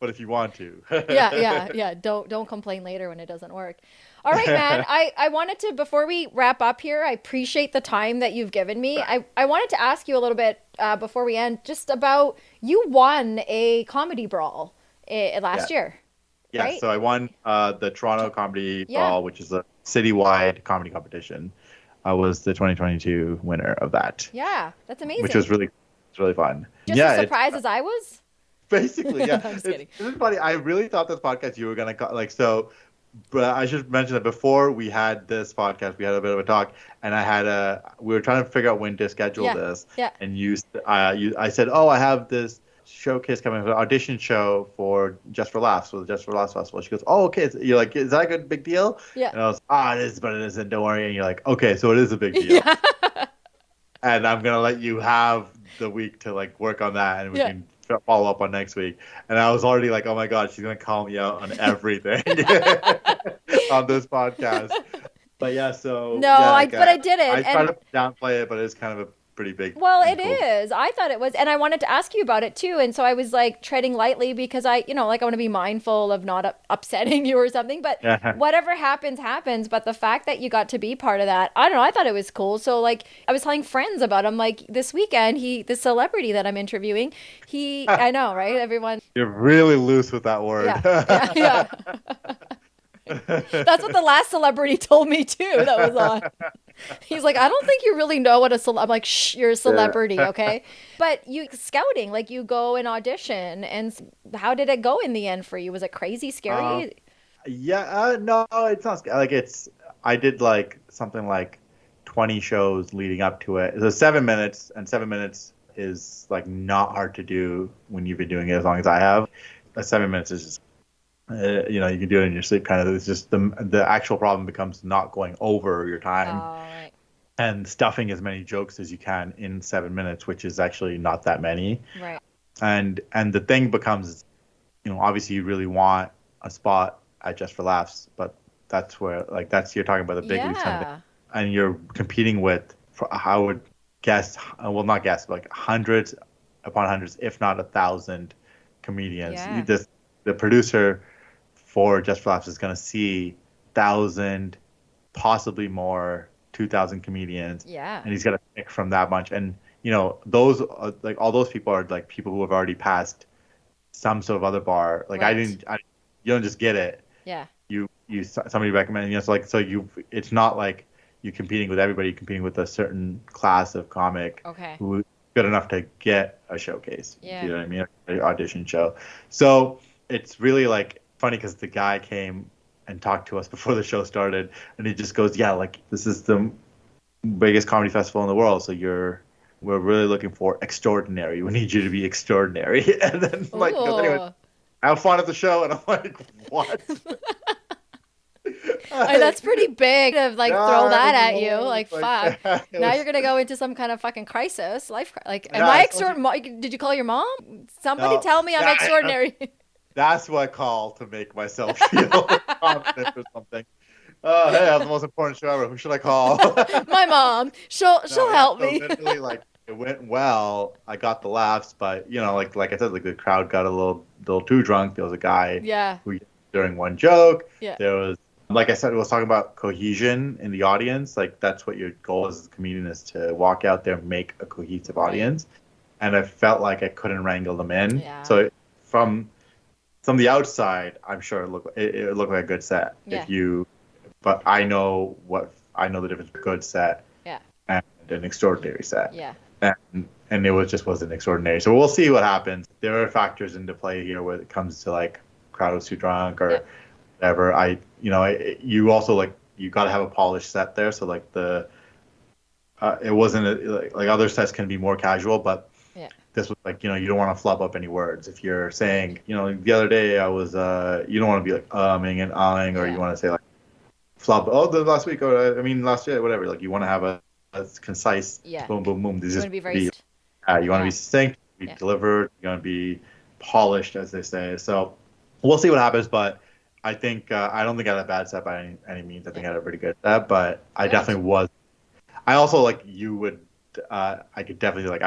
if you want to, don't complain later when it doesn't work. All right, man. I wanted to, before we wrap up here, I appreciate the time that you've given me. I wanted to ask you a little bit before we end, just about, you won a comedy brawl last year. Yeah, right? So I won the Toronto Comedy Brawl, which is a citywide comedy competition. I was the 2022 winner of that. Yeah, that's amazing. Which was really fun. Just as surprised as I was? Basically, yeah. I'm just kidding. It's funny. I really thought this podcast you were going to but I should mention that before we had this podcast, we had a bit of a talk, and we were trying to figure out when to schedule this. Yeah. And I said, oh, I have this showcase coming up, an audition show for Just for Laughs, for the Just for Laughs festival. She goes, oh, okay. You're like, is that a good big deal? Yeah. And I was, it is, but it isn't. Don't worry. And you're like, okay, so it is a big deal. Yeah. And I'm gonna let you have the week to like work on that, and we can follow up on next week. And I was already like, oh my god, she's gonna call me out on everything on this podcast. But yeah, so but I did it. I try to downplay it, but it's kind of a pretty big. Well, it is. I thought it was, and I wanted to ask you about it too. And so I was like treading lightly because I want to be mindful of not upsetting you or something. But whatever happens. But the fact that you got to be part of that, I don't know. I thought it was cool. So like, I was telling friends about him. Like this weekend, the celebrity that I'm interviewing, I know, right? Everyone. You're really loose with that word. Yeah. That's what the last celebrity told me too. That was on. He's like, I don't think you really know what I'm like, shh, you're a celebrity, okay? But you scouting, like you go and audition, and how did it go in the end for you? Was it crazy, scary? No, it's not like I did like something like 20 shows leading up to it. It was 7 minutes, and 7 minutes is like not hard to do when you've been doing it as long as I have. 7 minutes is just you can do it in your sleep kind of. It's just the actual problem becomes not going over your time and stuffing as many jokes as you can in 7 minutes, which is actually not that many. Right. And the thing becomes, obviously you really want a spot at Just for Laughs, but that's where you're talking about the big leagues kind of, and you're competing with, I would guess, not guess, but like hundreds upon hundreds, if not 1,000 comedians. Yeah. The producer for Just for Laughs is going to see 1,000, possibly more, 2,000 comedians. Yeah. And he's got to pick from that bunch. And, those like all those people are like people who have already passed some sort of other bar. Like Right. You don't just get it. Yeah. Somebody recommended, it's not like you're competing with everybody, you're competing with a certain class of comic Okay. who is good enough to get a showcase. Yeah. You know what I mean? An audition show. So it's really like funny because the guy came and talked to us before the show started, and he just goes, "Yeah, like this is the biggest comedy festival in the world, so we're really looking for extraordinary. We need you to be extraordinary." And then Mike goes, "Anyway, have fun at the show," and I'm like, "What?" That's pretty big to like throw that at you. Like fuck. Now was, you're gonna go into some kind of fucking crisis, like. Am Yeah, I I extraordinary? Did you call your mom? Somebody No. tell me I'm Yeah, extraordinary. That's what I call to make myself feel confident or something. Oh, hey, I have the most important show ever. Who should I call? My mom. She'll help so me. literally, like, it went well. I got the laughs, but like I said, like the crowd got a little too drunk. There was a guy Yeah. who during one joke. Yeah. There was, like I said, it was talking about cohesion in the audience. Like that's what your goal as a comedian is, to walk out there and make a cohesive audience. And I felt like I couldn't wrangle them in. Yeah. So from the outside, I'm sure it looked like a good set. Yeah. But I know the difference between a good set and an extraordinary set. Yeah. And it wasn't extraordinary. So we'll see what happens. There are factors into play here where it comes to like crowd was too drunk or whatever. You also like you got to have a polished set there. So like it wasn't like other sets can be more casual, but this was like, you don't want to flub up any words. If you're saying, the other day I was, you don't want to be like umming and ahhing, or you want to say like flub. Oh, the last week, or last year, whatever. Like you want to have a concise boom, boom, boom. You want to be very. You want to be succinct, be delivered. You want to be polished, as they say. So we'll see what happens, but I think I don't think I had a bad set by any means. I think I had a pretty good set, but I definitely was. I also like you would. I could definitely like.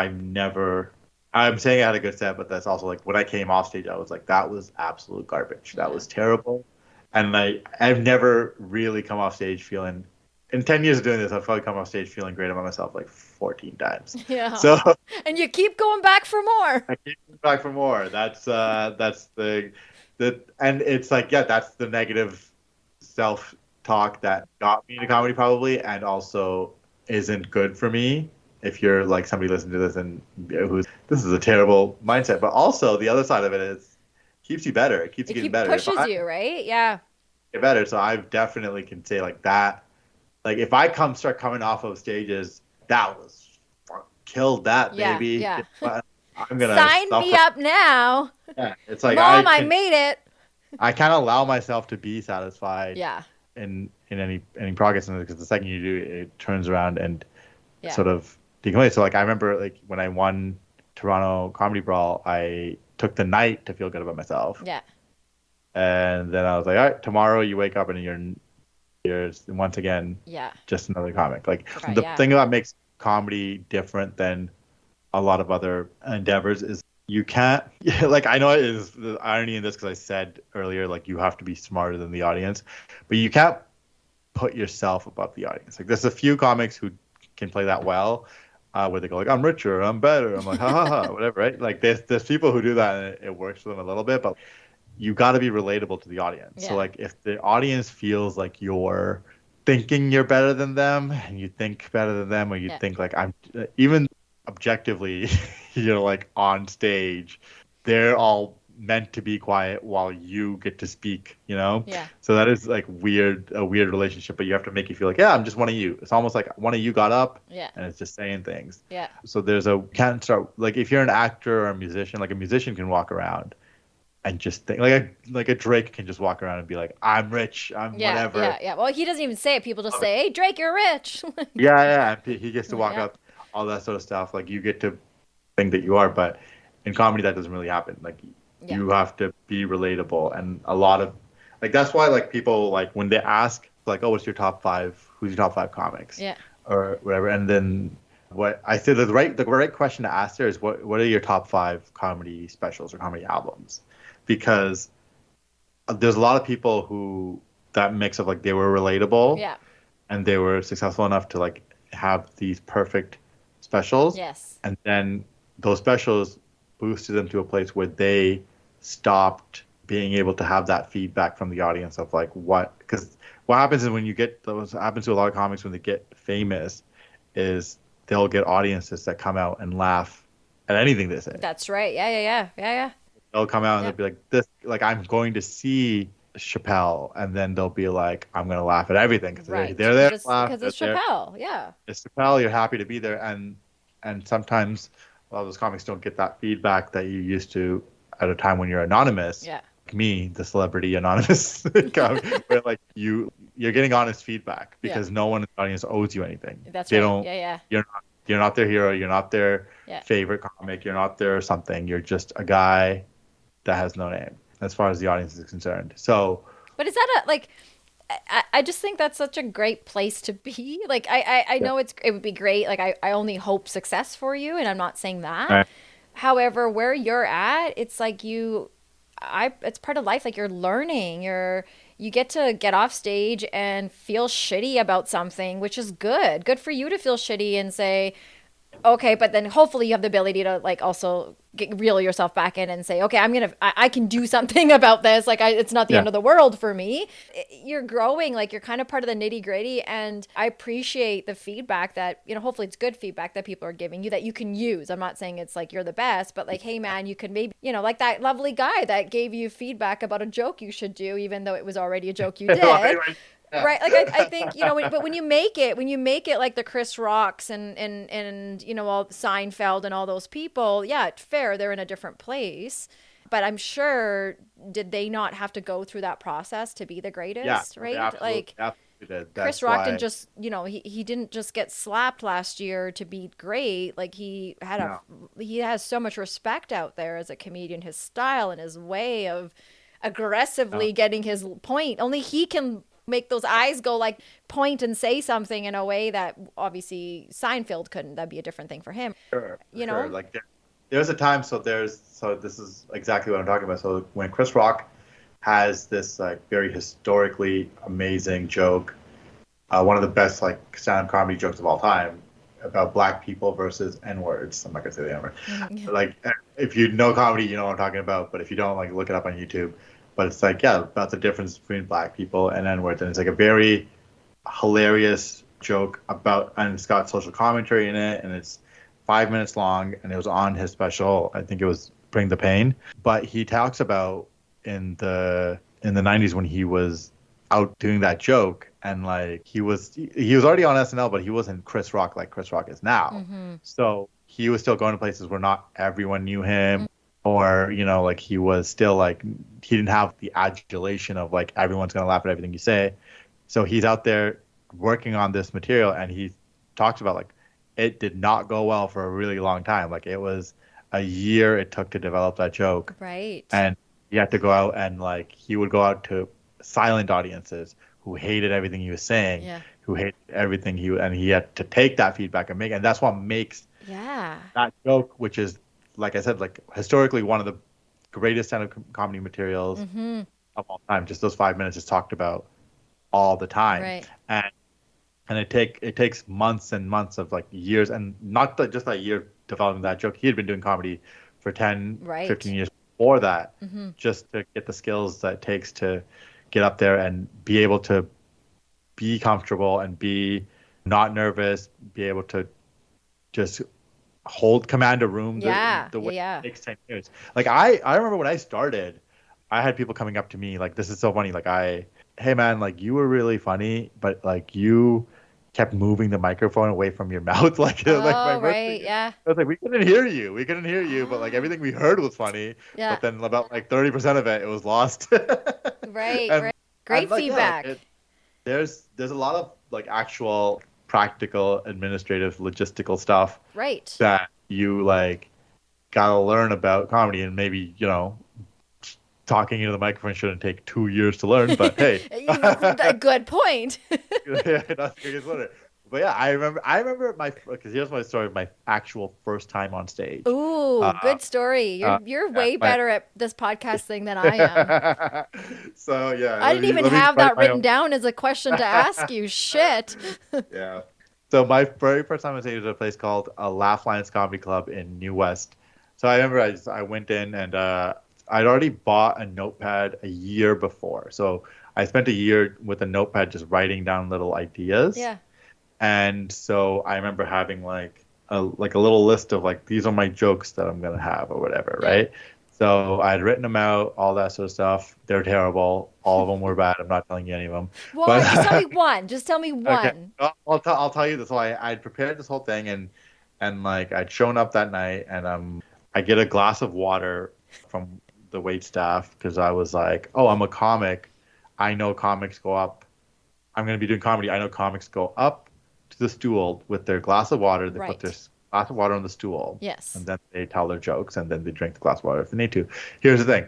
I'm saying I had a good set, but that's also like when I came off stage, I was like, that was absolute garbage. That was terrible. And I've never really come off stage feeling. In 10 years of doing this, I've probably come off stage feeling great about myself like 14 times. Yeah. So. And you keep going back for more. I keep going back for more. That's the and it's like that's the negative self-talk that got me into comedy probably, and also isn't good for me. If you're like somebody listening to this and this is a terrible mindset, but also the other side of it is keeps you better. It keeps you getting better. Pushes you, right? Yeah. Get better. So I definitely can say like that. Like if I start coming off of stages, that was killed that baby. Yeah. I'm gonna sign me up now. Yeah, it's like Mom, I made it. I can't allow myself to be satisfied. Yeah. In any progress in it, because the second you do it, it turns around and sort of decomplains. So like I remember like when I won Toronto Comedy Brawl, I took the night to feel good about myself. Yeah. And then I was like, all right, tomorrow you wake up and you're once again just another comic. Like the thing that makes comedy different than a lot of other endeavors is you can't like, I know it is the irony in this because I said earlier like you have to be smarter than the audience, but you can't put yourself above the audience. Like there's a few comics who can play that well, where they go like, I'm richer, I'm better, I'm like ha ha ha, whatever, right? Like there's people who do that and it works for them a little bit, but you got to be relatable to the audience. So like if the audience feels like you're thinking you're better than them and you think better than them, or you think like I'm even objectively you're like on stage, they're all meant to be quiet while you get to speak, so that is like a weird relationship, but you have to make you feel like I'm just one of you. It's almost like one of you got up and it's just saying things. So can't start like if you're an actor or a musician, like a musician can walk around and just think like a Drake can just walk around and be like, I'm rich, I'm whatever. Well, he doesn't even say it. People just say, hey Drake, you're rich. He gets to walk up, all that sort of stuff. Like you get to think that you are, but in comedy that doesn't really happen. Like you have to be relatable, and a lot of like that's why like people like when they ask like, oh, what's your top 5? Who's your top 5 comics? Or whatever, and then what I say the right question to ask there is what are your top 5 comedy specials or comedy albums? Because there's a lot of people who that mix of like they were relatable and they were successful enough to like have these perfect specials. Yes. And then those specials boosted them to a place where they stopped being able to have that feedback from the audience of like because what happens is when you get those, happens to a lot of comics when they get famous, is they'll get audiences that come out and laugh at anything they say. That's right. Yeah. They'll come out and they'll be like, this, like, I'm going to see Chappelle, and then they'll be like, I'm going to laugh at everything because they're there to laugh. Because it's Chappelle. Yeah. It's Chappelle. You're happy to be there, and sometimes a lot of those comics don't get that feedback that you used to at a time when you're anonymous. Yeah. Like me, the celebrity anonymous comic, where like you're getting honest feedback because no one in the audience owes you anything. That's they right. Don't, Yeah. You're not their hero. You're not their favorite comic. You're not their something. You're just a guy that has no name as far as the audience is concerned. So, but is that I just think that's such a great place to be. Like, I know it would be great. Like, I only hope success for you, and I'm not saying that. Right. However, where you're at, it's like it's part of life. Like, you're learning, you get to get off stage and feel shitty about something, which is good. Good for you to feel shitty and say, okay, but then hopefully you have the ability to like also reel yourself back in and say, okay, I can do something about this. Like it's not the end of the world for me. You're growing, like you're kind of part of the nitty gritty. And I appreciate the feedback that, hopefully it's good feedback that people are giving you that you can use. I'm not saying it's like you're the best, but like, hey man, you could maybe, like that lovely guy that gave you feedback about a joke you should do, even though it was already a joke you did. Right. Yeah. Right, like I think but when you make it like the Chris Rocks and all Seinfeld and all those people, yeah, fair, they're in a different place, but I'm sure did they not have to go through that process to be the greatest, right? Absolutely did. Chris Rock didn't just he didn't just get slapped last year to be great. Like he has so much respect out there as a comedian, his style and his way of aggressively getting his point. Only he can make those eyes go like point and say something in a way that obviously Seinfeld couldn't. That'd be a different thing for him. Sure. Like there's a time. So this is exactly what I'm talking about. So when Chris Rock has this like very historically amazing joke, one of the best like stand-up comedy jokes of all time about black people versus N-words. I'm not gonna say the N-word. Mm-hmm. Like if you know comedy, you know what I'm talking about. But if you don't, like look it up on YouTube. But it's like, about the difference between black people and N-words. And it's like a very hilarious joke and it's got social commentary in it. And it's 5 minutes long. And it was on his special. I think it was Bring the Pain. But he talks about in the 90s when he was out doing that joke. And like he was already on SNL, but he wasn't Chris Rock like Chris Rock is now. Mm-hmm. So he was still going to places where not everyone knew him. Mm-hmm. Or, like he was still like, he didn't have the adulation of like, everyone's going to laugh at everything you say. So he's out there working on this material and he talks about like, it did not go well for a really long time. Like it was a year it took to develop that joke. Right. And he had to go out and like, he would go out to silent audiences who hated everything he was saying, who hated everything and he had to take that feedback and and that's what makes that joke, which is, like I said, like historically one of the greatest stand-up comedy materials of all time. Just those 5 minutes is talked about all the time, right. and it takes months and months of like years, and not just that year developing that joke. He had been doing comedy for 10, 15 years before that, just to get the skills that it takes to get up there and be able to be comfortable and be not nervous, be able to just command a room the way it takes 10 years. Like I remember when I started, I had people coming up to me like, this is so funny. Like hey man, like you were really funny, but like you kept moving the microphone away from your mouth. Like, I was like, we couldn't hear you. But like everything we heard was funny. Yeah. But then about like 30% of it was lost. Right. Great feedback. There's a lot of like actual practical, administrative, logistical stuff that you like gotta learn about comedy, and maybe talking into the microphone shouldn't take 2 years to learn, but hey, a good point. But yeah, I remember because here's my story of my actual first time on stage. Ooh, good story. You're way better at this podcast thing than I am. So yeah, I didn't even have that written down as a question to ask you. Shit. Yeah. So my very first time on stage was at a place called Laugh Lines Comedy Club in New West. So I remember I went in and I'd already bought a notepad a year before. So I spent a year with a notepad just writing down little ideas. Yeah. And so I remember having like a little list of like, these are my jokes that I'm gonna have or whatever, right? So I had written them out, all that sort of stuff. They're terrible. All of them were bad. I'm not telling you any of them. Well, But just tell me one. Just tell me one. okay, I'll tell you this. So I'd prepared this whole thing and like I'd shown up that night and I get a glass of water from the wait staff because I was like, oh, I'm a comic. I know comics go up. I'm gonna be doing comedy. I know comics go up to the stool with their glass of water. They put their glass of water on the stool. Yes. And then they tell their jokes and then they drink the glass of water if they need to. Here's the thing.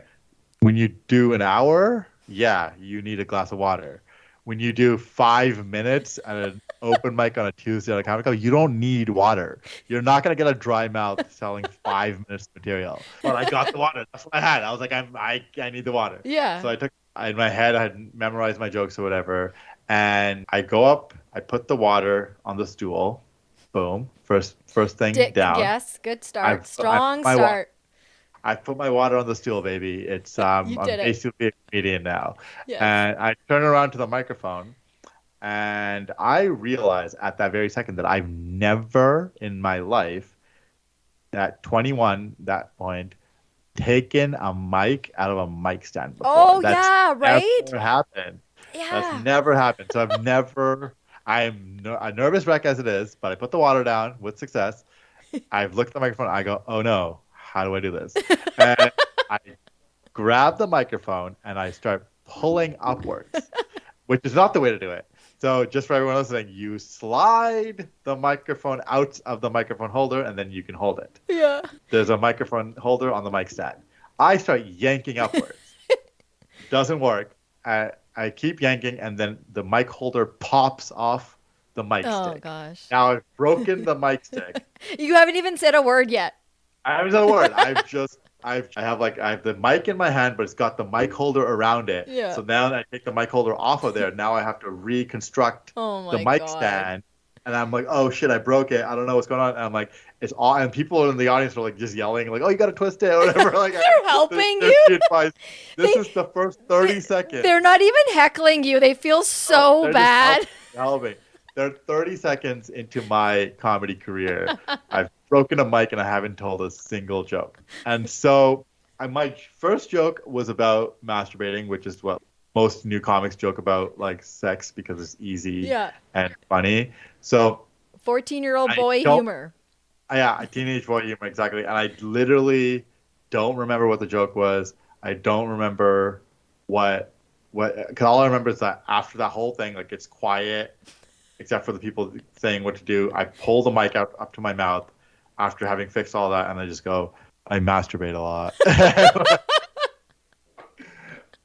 When you do an hour, yeah, you need a glass of water. When you do 5 minutes at an open mic on a Tuesday at a comic club, you don't need water. You're not going to get a dry mouth selling 5 minutes of material. But I got the water. That's what I had. I was like, I need the water. Yeah. So in my head, I had memorized my jokes or whatever. And I go up, I put the water on the stool. Boom. First thing down. Yes, good start. Strong start. I put my water on the stool, baby. It's I'm basically a comedian now. Yes. And I turn around to the microphone and I realize at that very second that I've never in my life at 21 that point taken a mic out of a mic stand before. Oh, That's yeah, right? Never happened. Yeah. That's never happened. So I'm a nervous wreck as it is, but I put the water down with success. I've looked at the microphone. I go, oh no, how do I do this? And I grab the microphone and I start pulling upwards, which is not the way to do it. So just for everyone listening, you slide the microphone out of the microphone holder and then you can hold it. Yeah. There's a microphone holder on the mic stand. I start yanking upwards. Doesn't work. I keep yanking and then the mic holder pops off the mic stick. Oh gosh. Now I've broken the mic stick. You haven't even said a word yet. I haven't said a word. I have the mic in my hand, but it's got the mic holder around it. Yeah. So now I take the mic holder off of there. Now I have to reconstruct the mic stand. And I'm like, oh shit, I broke it. I don't know what's going on. And I'm like, it's all, and people in the audience are like just yelling, like, oh, you got to twist it or whatever. Like, they're helping you. This is the first 30 seconds. They're not even heckling you. They feel so bad. Helping. They're 30 seconds into my comedy career. I've broken a mic and I haven't told a single joke. And so my first joke was about masturbating, which is what most new comics joke about, like sex, because it's easy and funny. So 14-year-old boy humor. Yeah, a teenage boy humor, exactly. And I literally don't remember what the joke was. I don't remember what because all I remember is that after that whole thing, like it's quiet, except for the people saying what to do. I pull the mic out up to my mouth after having fixed all that, and I just go, I masturbate a lot.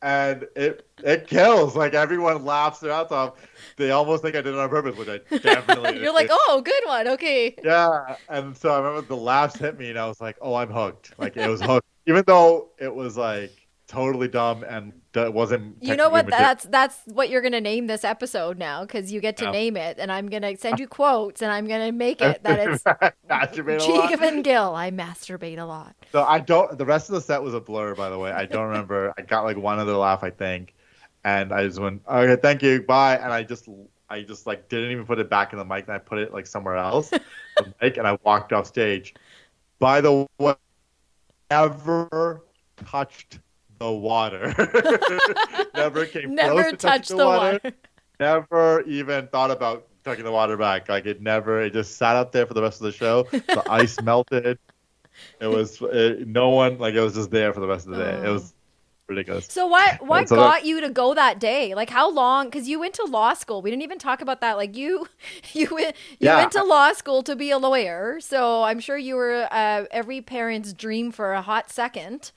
And it kills. Like everyone laughs their ass off. They almost think I did it on purpose, which I definitely You're like, oh, good one. Okay. Yeah. And so I remember the laughs hit me and I was like, oh, I'm hooked. Like it was hooked. Even though it was like totally dumb and it wasn't. You know what? That's what you're gonna name this episode now, because you get to name it, and I'm gonna send you quotes, and I'm gonna make it that it's Jeewan Gill. I masturbate a lot. So I don't. The rest of the set was a blur, by the way. I don't remember. I got like one other laugh, I think, and I just went, okay, thank you, bye, and I just like didn't even put it back in the mic, and I put it like somewhere else, the mic, and I walked off stage. By the way, never touched the water. Never came close to touching the water. Never even thought about tucking the water back. Like it just sat out there for the rest of the show. The ice melted. It was no one, like it was just there for the rest of the day. It was ridiculous. So what got you to go that day? Like how long? Because you went to law school. We didn't even talk about that. Like you went to law school to be a lawyer. So I'm sure you were every parent's dream for a hot second,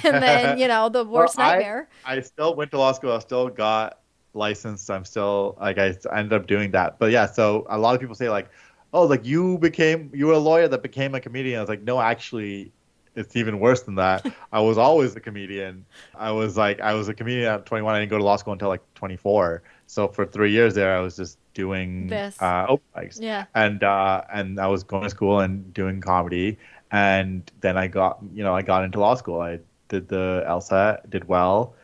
and then the worst nightmare. I still went to law school. I still got licensed. I'm still like I ended up doing that. But yeah, so a lot of people say like, oh, like you were a lawyer that became a comedian. I was like, no, actually, it's even worse than that. I was always a comedian. I was a comedian at 21. I didn't go to law school until like 24. So for 3 years there, I was just doing This. open mics. Yeah. And I was going to school and doing comedy. And then I got into law school. I did the LSAT, did well,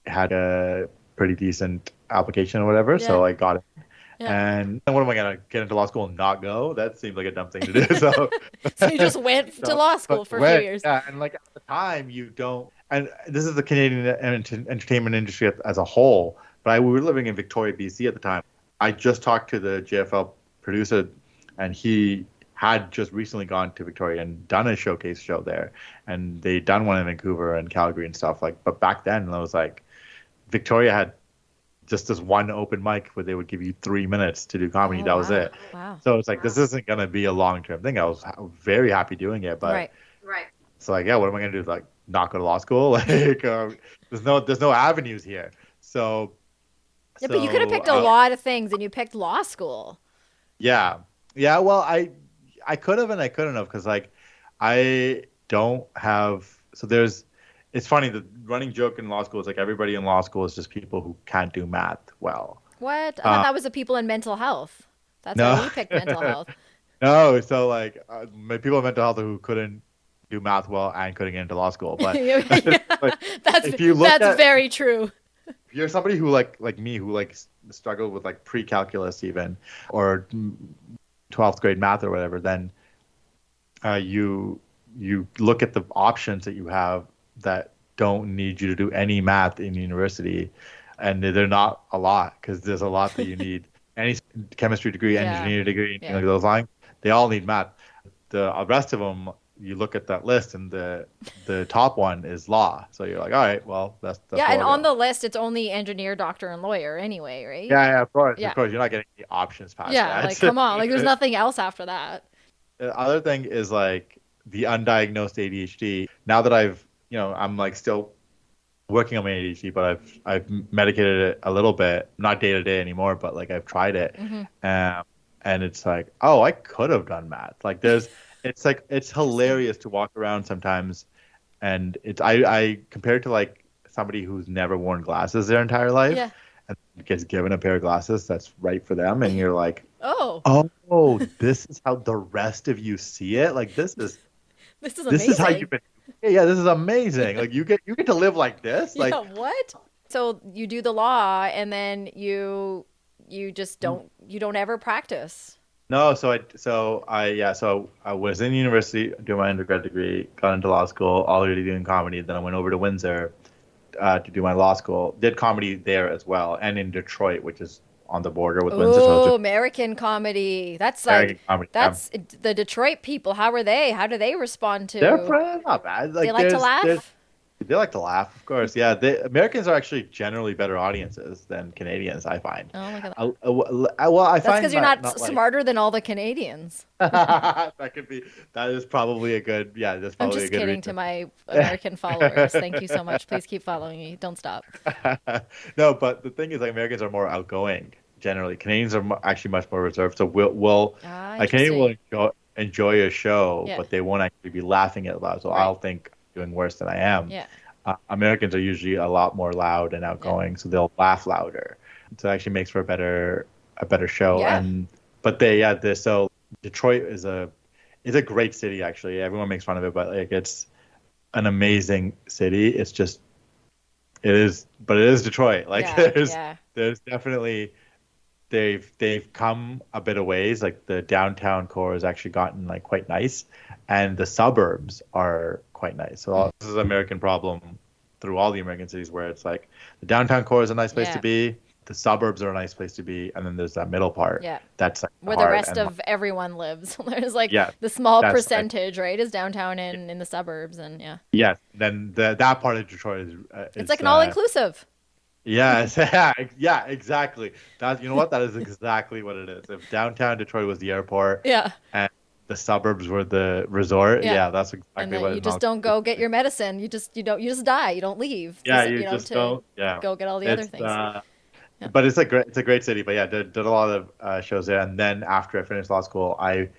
had a pretty decent application or whatever. Yeah. So I got it. Yeah. And what am I gonna get into law school and not go? That seems like a dumb thing to do. So, So you just went to law school for a few years. Yeah, and like at the time you don't. And this is the Canadian entertainment industry as a whole. But we were living in Victoria, BC at the time. I just talked to the JFL producer, and he had just recently gone to Victoria and done a showcase show there, and they'd done one in Vancouver and Calgary and stuff like. But back then, I was like, Victoria had just this one open mic where they would give you 3 minutes to do comedy. That was it. Wow. So it's like, this isn't going to be a long-term thing. I was very happy doing it, but Right. it's like, yeah, what am I going to do? Like, not go to law school? Like, there's no avenues here. So, Yeah, but you could have picked a lot of things, and you picked law school. Yeah. Well, I could have and I couldn't have, because like, I don't have. So it's funny, the running joke in law school is like everybody in law school is just people who can't do math well. What? I thought that was the people in mental health. That's No. why we picked mental health. No, so like people in mental health who couldn't do math well and couldn't get into law school. But like, that's if you look at, very true. If you're somebody who like me who like struggled with like pre-calculus even, or 12th grade math or whatever, then you look at the options that you have that don't need you to do any math in university, and they're not a lot, because there's a lot that you need. Any chemistry degree, engineering degree, anything like those lines, they all need math. The rest of them, you look at that list, and the top one is law. So you're like, all right, well, that's yeah. And on the list, it's only engineer, doctor, and lawyer anyway, right? Yeah, of course, of course. You're not getting the options past that. Like come on, like there's nothing else after that. The other thing is like the undiagnosed ADHD. Now that I'm like still working on my ADHD, but I've medicated it a little bit, not day to day anymore, but like I've tried it, and it's like, oh, I could have done math. Like it's hilarious to walk around sometimes, and I compare it to like somebody who's never worn glasses their entire life, and gets given a pair of glasses that's right for them, and you're like, oh, this is how the rest of you see it. Like this is amazing. This is how you've been. Yeah, this is amazing. Like you get to live like this. Like what? So you do the law, and then you just don't ever practice. No, so I was in university doing my undergrad degree, got into law school, already doing comedy. Then I went over to Windsor to do my law school. Did comedy there as well, and in Detroit, which is on the border with Windsor. Oh, American comedy. That's like that's the Detroit people. How are they? How do they respond to? They're not bad. Like, they like to laugh. They like to laugh, of course. Yeah, Americans are actually generally better audiences than Canadians, I find. Oh my god. Well, I that's find because you're not smarter than all the Canadians. That is probably a good. Yeah, that's probably a good. I'm just kidding to my American followers. Thank you so much. Please keep following me. Don't stop. No, but the thing is, like, Americans are more outgoing generally. Canadians are actually much more reserved. So a Canadian will enjoy a show, but they won't actually be laughing out loud. So I'll think doing worse than I am. Yeah. Americans are usually a lot more loud and outgoing, so they'll laugh louder. So it actually makes for a better show. Yeah. So Detroit is a great city actually. Everyone makes fun of it, but like it's an amazing city. It's just it is Detroit. Like there's definitely they've come a bit of ways. Like the downtown core has actually gotten like quite nice, and the suburbs are quite nice. So this is an American problem through all the American cities, where it's like the downtown core is a nice place to be, the suburbs are a nice place to be, and then there's that middle part. Yeah. That's like where the rest of everyone lives. There's like the small percentage, right, is downtown and in the suburbs, and Yes. Then that part of Detroit is it's like an all-inclusive. Yes, yeah, exactly. That that is exactly what it is. If downtown Detroit was the airport, and the suburbs were the resort, that's exactly and what. You just don't go get your medicine. You just die. You don't leave. You just don't. Yeah, go get all the other things. But it's a great city. But did a lot of shows there, and then after I finished law school, I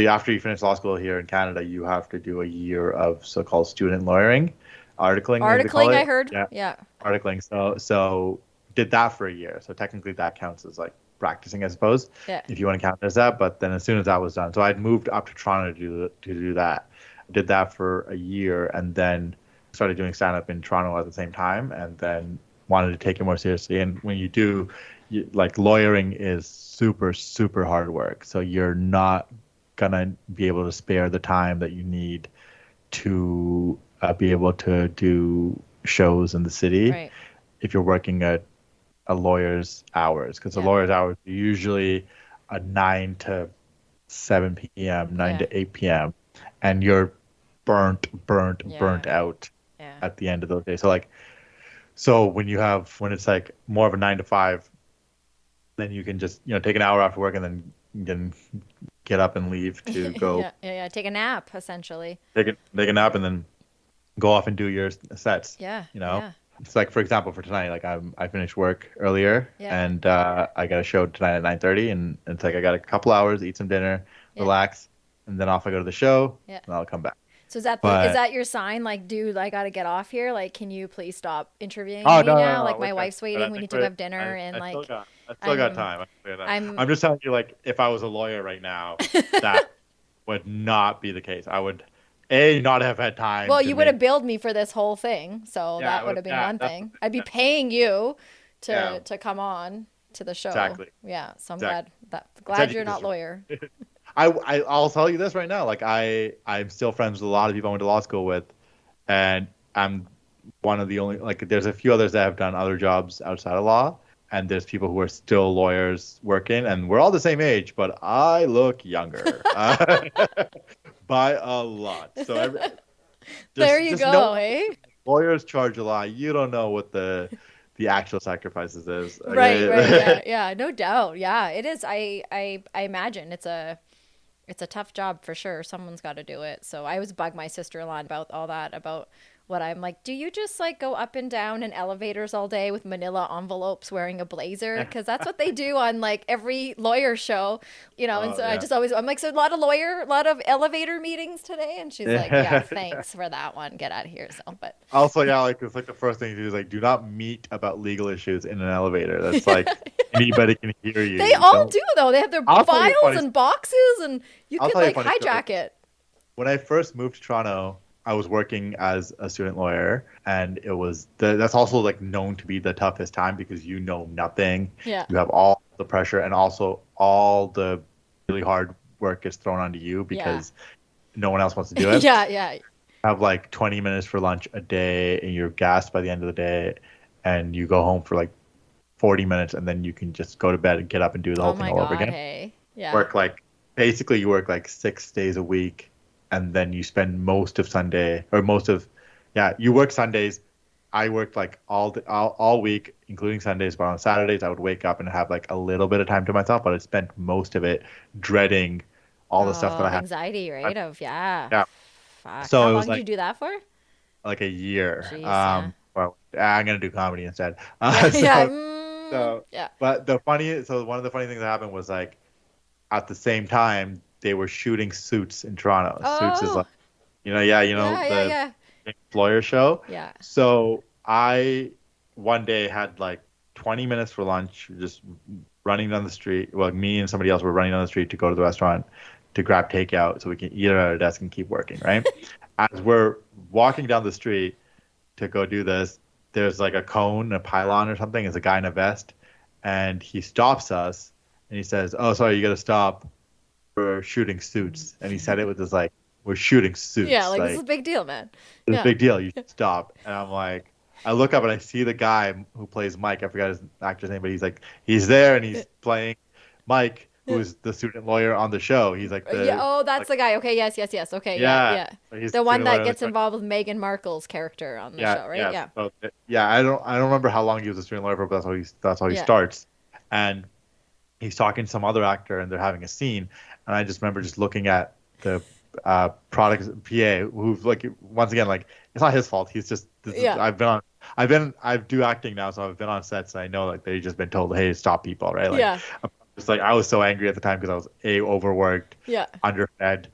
after you finish law school here in Canada, you have to do a year of so-called student lawyering, articling. As they call it. I heard. Yeah, Yeah. articling. So did that for a year. So technically that counts as like practicing, I suppose, Yeah. if you want to count it as that. But then as soon as that was done, so I'd moved up to Toronto to do that. Did that for a year, and then started doing stand-up in Toronto at the same time, and then wanted to take it more seriously. And when you do, like lawyering is super, super hard work. So you're not gonna be able to spare the time that you need to be able to do shows in the city Right. if you're working a lawyer's hours, because a lawyer's hours are usually a 9 to 7 p.m., 9 to 8 p.m., and you're burnt out at the end of those days. So when it's like more of a 9 to 5, then you can just take an hour after work and then get up and leave to go take a nap essentially. Take a nap and then go off and do your sets. Yeah. It's like, for example, for tonight, like I finished work earlier and I got a show tonight at 9:30, and it's like I got a couple hours, eat some dinner, relax, and then off I go to the show, and I'll come back. So is that your sign? Like, dude, I got to get off here. Like, can you please stop interviewing me now? No, like, my wife's waiting. We need to go have dinner. I still got time. I'm just telling you, like, if I was a lawyer right now, that would not be the case. I would not have had time. Well, you would have billed me for this whole thing, so that would have been one thing. I'd be paying you to come on to the show. Exactly. Yeah. So I'm glad you're not lawyer. I'll tell you this right now. Like I'm still friends with a lot of people I went to law school with, and I'm one of the only, like, there's a few others that have done other jobs outside of law, and there's people who are still lawyers working, and we're all the same age, but I look younger by a lot. So there you go, hey? Lawyers charge a lot. You don't know what the actual sacrifices is. Right. Yeah, no doubt. Yeah, it is. I imagine it's a tough job for sure. Someone's got to do it. So I always bug my sister-in-law about all that, about what I'm like, do you just like go up and down in elevators all day with manila envelopes wearing a blazer? Because that's what they do on like every lawyer show, and so I'm like, so a lot of elevator meetings today. And she's like, yeah, thanks for that one. Get out of here. So, but also, like, it's like the first thing you do is like, do not meet about legal issues in an elevator. That's like, anybody can hear you. They all do though. They have their files and boxes, and you can like hijack it. When I first moved to Toronto, I was working as a student lawyer, and it was that's also like known to be the toughest time because you know nothing. Yeah. You have all the pressure, and also all the really hard work gets thrown onto you because no one else wants to do it. Yeah. You have like 20 minutes for lunch a day, and you're gassed by the end of the day, and you go home for like 40 minutes, and then you can just go to bed and get up and do the whole thing all over again. Hey. Yeah. Basically you work like 6 days a week. And then you spend most of Sunday, or you work Sundays. I worked like all week, including Sundays. But on Saturdays, I would wake up and have like a little bit of time to myself. But I spent most of it dreading all the stuff that I had. Anxiety, right? Yeah. Fuck. So how it long was did you do that for? Like a year. Jeez, Well, I'm gonna do comedy instead. Yeah. But one of the funny things that happened was like at the same time, they were shooting Suits in Toronto. Suits is like, the lawyer show. Yeah. So I one day had like 20 minutes for lunch, just running down the street. Well, me and somebody else were running down the street to go to the restaurant to grab takeout so we can eat at our desk and keep working, right? As we're walking down the street to go do this, there's like a cone, a pylon or something. There's a guy in a vest, and he stops us and he says, "Oh, sorry, you got to stop. We're shooting Suits." And he said it with this like, "We're shooting Suits." Yeah, like this is a big deal, man. It's a big deal. You should stop. And I'm like, I look up and I see the guy who plays Mike. I forgot his actor's name, but he's there and he's playing Mike, who's the student lawyer on the show. He's like that's the guy. Okay, yes. Okay, yeah. The one that gets involved with Meghan Markle's character on the show, right? Yeah. So, I don't remember how long he was a student lawyer for, but that's how he starts. And he's talking to some other actor, and they're having a scene. And I just remember just looking at the product PA, who's like, once again, like, it's not his fault. He's just I do acting now, so I've been on sets, and I know like they've just been told, "Hey, stop people," right? Like, just like I was so angry at the time because I was overworked, Yeah. underfed.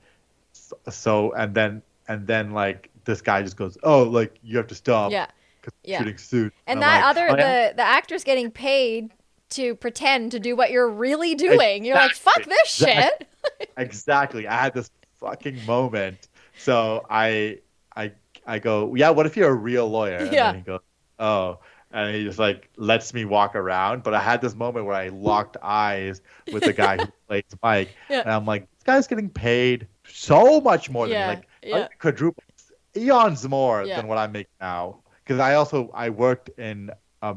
So and then like this guy just goes, oh, like you have to stop. Yeah. Because Yeah. shooting suit. And I'm that like, other oh, yeah. the actor's getting paid to pretend to do what you're really doing. You're like, fuck this shit. Exactly. I had this fucking moment. So I go, yeah, what if you're a real lawyer? And Yeah. then he goes, oh. And he just like lets me walk around. But I had this moment where I locked eyes with the guy who plays Mike. Yeah. And I'm like, this guy's getting paid so much more than me. Yeah. Like Yeah. quadruple, eons more Yeah. than what I make now. Because I worked in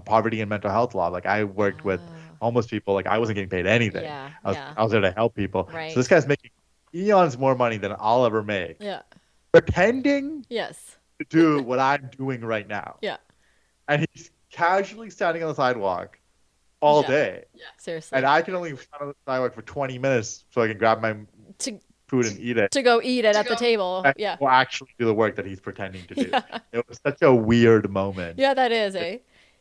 poverty and mental health law. Like I worked with homeless people. Like I wasn't getting paid anything. Yeah. I was there to help people. Right. So this guy's making eons more money than I'll ever make. Yeah. Pretending Yes. to do what I'm doing right now. Yeah. And he's casually standing on the sidewalk all Yeah. day. Yeah. Seriously. And I can only stand on the sidewalk for 20 minutes so I can grab my food and eat it. To go eat it at the table. Yeah. Or actually do the work that he's pretending to do. Yeah. It was such a weird moment. Yeah, that is, eh?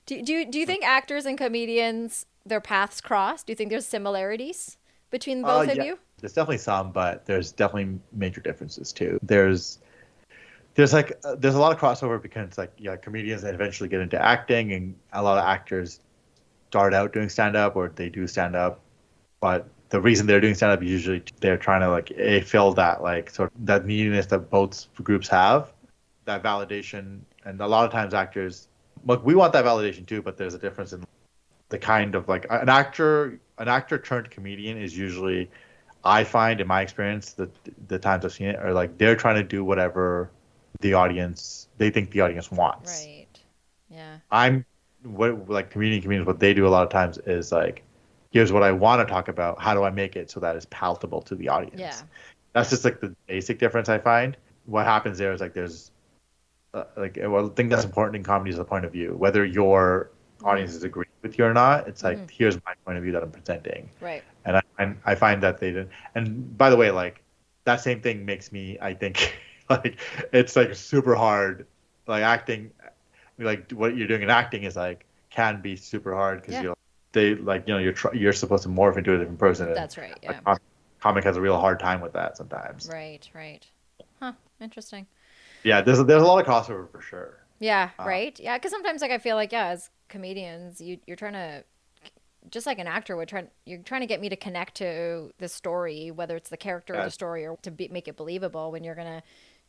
Do you think actors and comedians, their paths cross? Do you think there's similarities between both of you? There's definitely some, but there's definitely major differences too. There's a lot of crossover because like comedians that eventually get into acting, and a lot of actors start out doing stand up or they do stand up, but the reason they're doing stand up is usually they're trying to like fill that like sort of that neediness that both groups have, that validation. And a lot of times actors, look, we want that validation too, but there's a difference in the kind of like an actor turned comedian is usually, I find in my experience, the times I've seen it, are like they're trying to do whatever they think the audience wants. Right. Yeah. Comedians, what they do a lot of times is like, here's what I want to talk about. How do I make it so that it's palatable to the audience? Yeah. That's just like the basic difference I find. What happens there is like there's the thing that's important in comedy is the point of view. Whether your audience is agreeing with you or not, it's like, here's my point of view that I'm presenting. Right. And I find that they didn't. And by the way, like that same thing makes me, I think, like it's like super hard. Like acting, like what you're doing in acting is like can be super hard because you're supposed to morph into a different person. That's right. Yeah. A comic has a real hard time with that sometimes. Right. Huh. Interesting. Yeah, there's a lot of crossover for sure. Yeah. Right. Yeah. Because sometimes like I feel like as comedians, you're trying to, just like an actor would you're trying to get me to connect to the story, whether it's the character or the story, or to make it believable. When you're gonna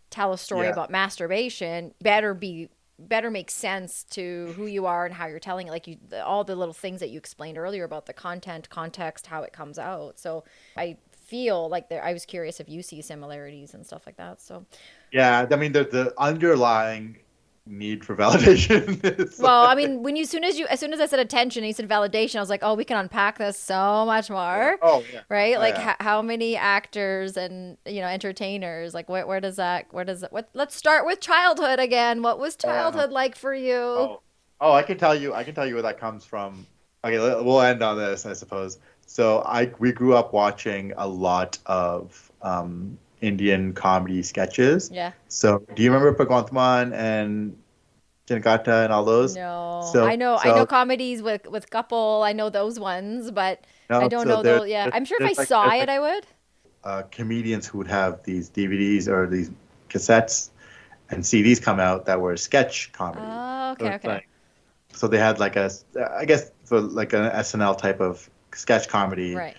tell a story about masturbation, better make sense to who you are and how you're telling it. Like all the little things that you explained earlier about the content, context, how it comes out. So I feel like I was curious if you see similarities and stuff like that. So yeah, I mean the underlying need for validation is well, I mean, as soon as I said attention and you said validation, I was like, oh, we can unpack this so much more. Oh yeah. Right? Like how many actors and entertainers, like let's start with childhood again. What was childhood like for you? Oh, I can tell you where that comes from. Okay, we'll end on this, I suppose. So we grew up watching a lot of Indian comedy sketches. Yeah. So do you remember Bhagwantman and Janagata and all those? No. So, I know comedies with Couple. I know those ones, but I don't know those. Yeah. I'm sure if I saw it, I would. Comedians who would have these DVDs or these cassettes and CDs come out that were sketch comedy. Oh, okay. So they had like an SNL type of sketch comedy, right?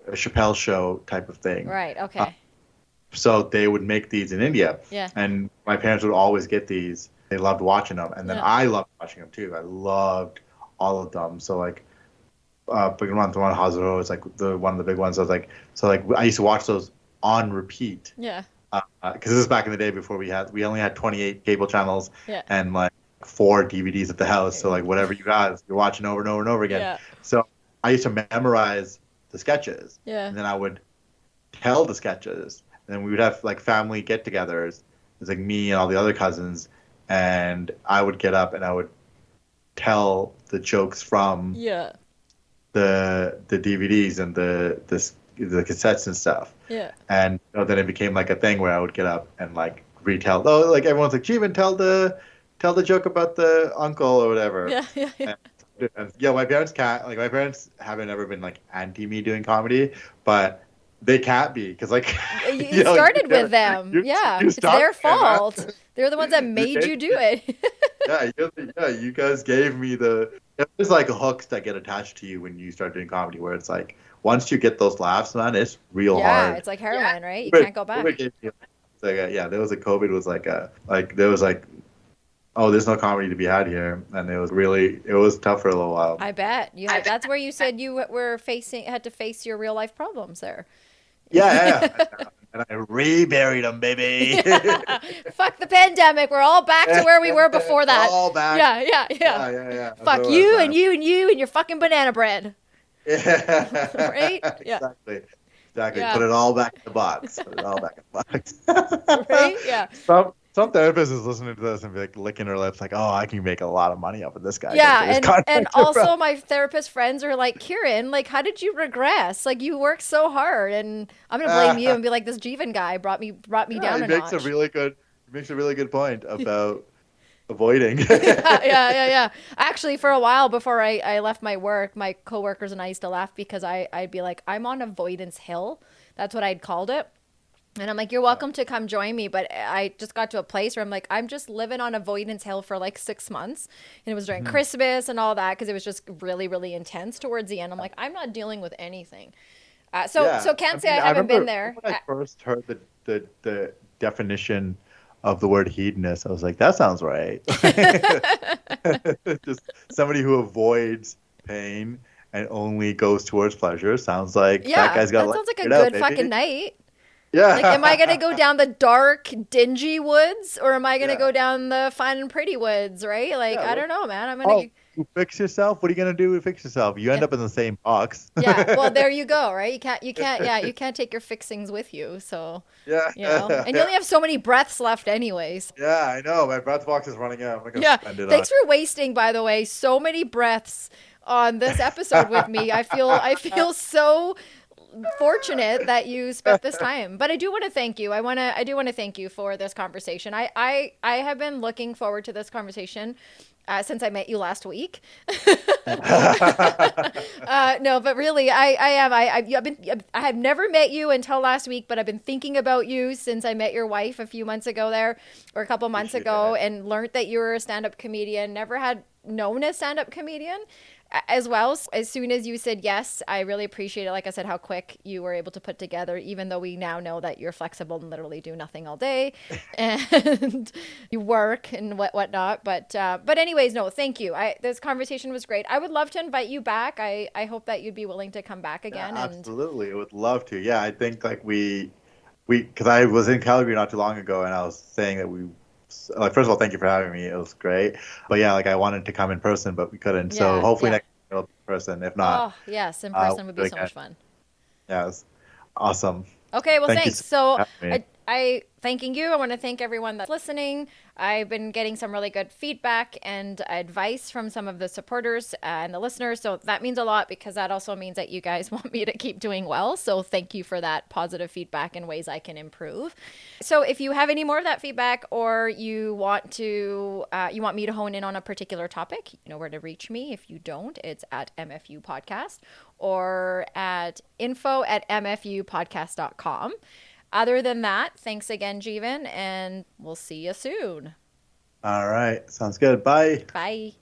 A Chappelle show type of thing, right? Okay. So they would make these in India, and my parents would always get these. They loved watching them, and then I loved watching them too. I loved all of them. So like, Bhagwantman Hazaro is like one of the big ones. I used to watch those on repeat. Yeah. Because this is back in the day before we only had 28 cable channels and like 4 DVDs at the house. So like whatever you got, you're watching over and over and over again. Yeah. So I used to memorize the sketches. Yeah. And then I would tell the sketches. And then we would have like family get-togethers. It's like me and all the other cousins, and I would get up and I would tell the jokes from the DVDs and the cassettes and stuff. Yeah. And then it became like a thing where I would get up and like retell. Oh, like everyone's like, Jeevan, tell the joke about the uncle or whatever. Yeah. Yeah, my parents can't. Like, my parents haven't ever been like anti me doing comedy, but they can't be because like You started with them. Yeah, you it's their started, man. fault. They're the ones that made you do it. You guys gave me there's like hooks that get attached to you when you start doing comedy, where it's like once you get those laughs, man, it's real Yeah, hard. it's like heroin, right? You COVID can't go back. COVID gave me, it's like there was COVID was like there was like, oh, there's no comedy to be had here, and it was tough for a little while. I bet that's where you said you had to face your real life problems there. Yeah. And I reburied them, baby. Fuck the pandemic. We're all back to where we were before that. All back. Yeah. Fuck you and you and you and your fucking banana bread. Yeah. Right? Yeah. Exactly. Yeah. Put it all back in the box. Right? Yeah. Some therapist is listening to this and be like licking her lips like, oh, I can make a lot of money off of this guy. Yeah, and also my therapist friends are like, Kieran, like, how did you regress? Like, you worked so hard, and I'm gonna blame you and be like, this Jeevan guy brought me down a notch. He makes a really good point about avoiding. Yeah. Actually, for a while before I left my work, my coworkers and I used to laugh because I'd be like, I'm on avoidance hill. That's what I'd called it. And I'm like, you're welcome to come join me. But I just got to a place where I'm like, I'm just living on avoidance hill for like 6 months. And it was during Christmas and all that because it was just really, really intense towards the end. I'm like, I'm not dealing with anything. So can't say I haven't been there. When I first heard the definition of the word hedonist, I was like, that sounds right. Just somebody who avoids pain and only goes towards pleasure sounds like that guy's got. That sounds like a good fucking night. Yeah. Like, am I going to go down the dark, dingy woods or am I going to go down the fine and pretty woods, right? Like, I don't know, man. I'm going to... You fix yourself? What are you going to do to fix yourself? You end up in the same box. Yeah, well, there you go, right? You can't take your fixings with you, so... Yeah. You know? And you only have so many breaths left anyways. Yeah, I know. My breath box is running out. I'm going to spend it thanks for wasting, by the way, so many breaths on this episode with me. I feel so... fortunate that you spent this time, but I do want to thank you. I do want to thank you for this conversation. I have been looking forward to this conversation since I met you last week. No, but really, I have never met you until last week, but I've been thinking about you since I met your wife a few months ago there, or a couple months ago, and learned that you were a stand-up comedian. Never had known a stand-up comedian. As well, as soon as you said yes, I really appreciate it. Like I said, how quick you were able to put together, even though we now know that you're flexible and literally do nothing all day and you work and whatnot. But anyways, no, thank you. This conversation was great. I would love to invite you back. I hope that you'd be willing to come back again. Yeah, absolutely. I would love to. Yeah, I think like we because I was in Calgary not too long ago and I was saying that first of all, thank you for having me. It was great. But yeah, like I wanted to come in person, but we couldn't. Yeah, so hopefully next time in person. If not, yes, in person would be so much fun. Yeah, it's awesome. Okay, well, thanks. So I thanking you. I want to thank everyone that's listening. I've been getting some really good feedback and advice from some of the supporters and the listeners. So that means a lot because that also means that you guys want me to keep doing well. So thank you for that positive feedback and ways I can improve. So if you have any more of that feedback or you want me to hone in on a particular topic, you know where to reach me. If you don't, it's at MFU Podcast or at info@mfupodcast.com. Other than that, thanks again, Jeevan, and we'll see you soon. All right. Sounds good. Bye. Bye.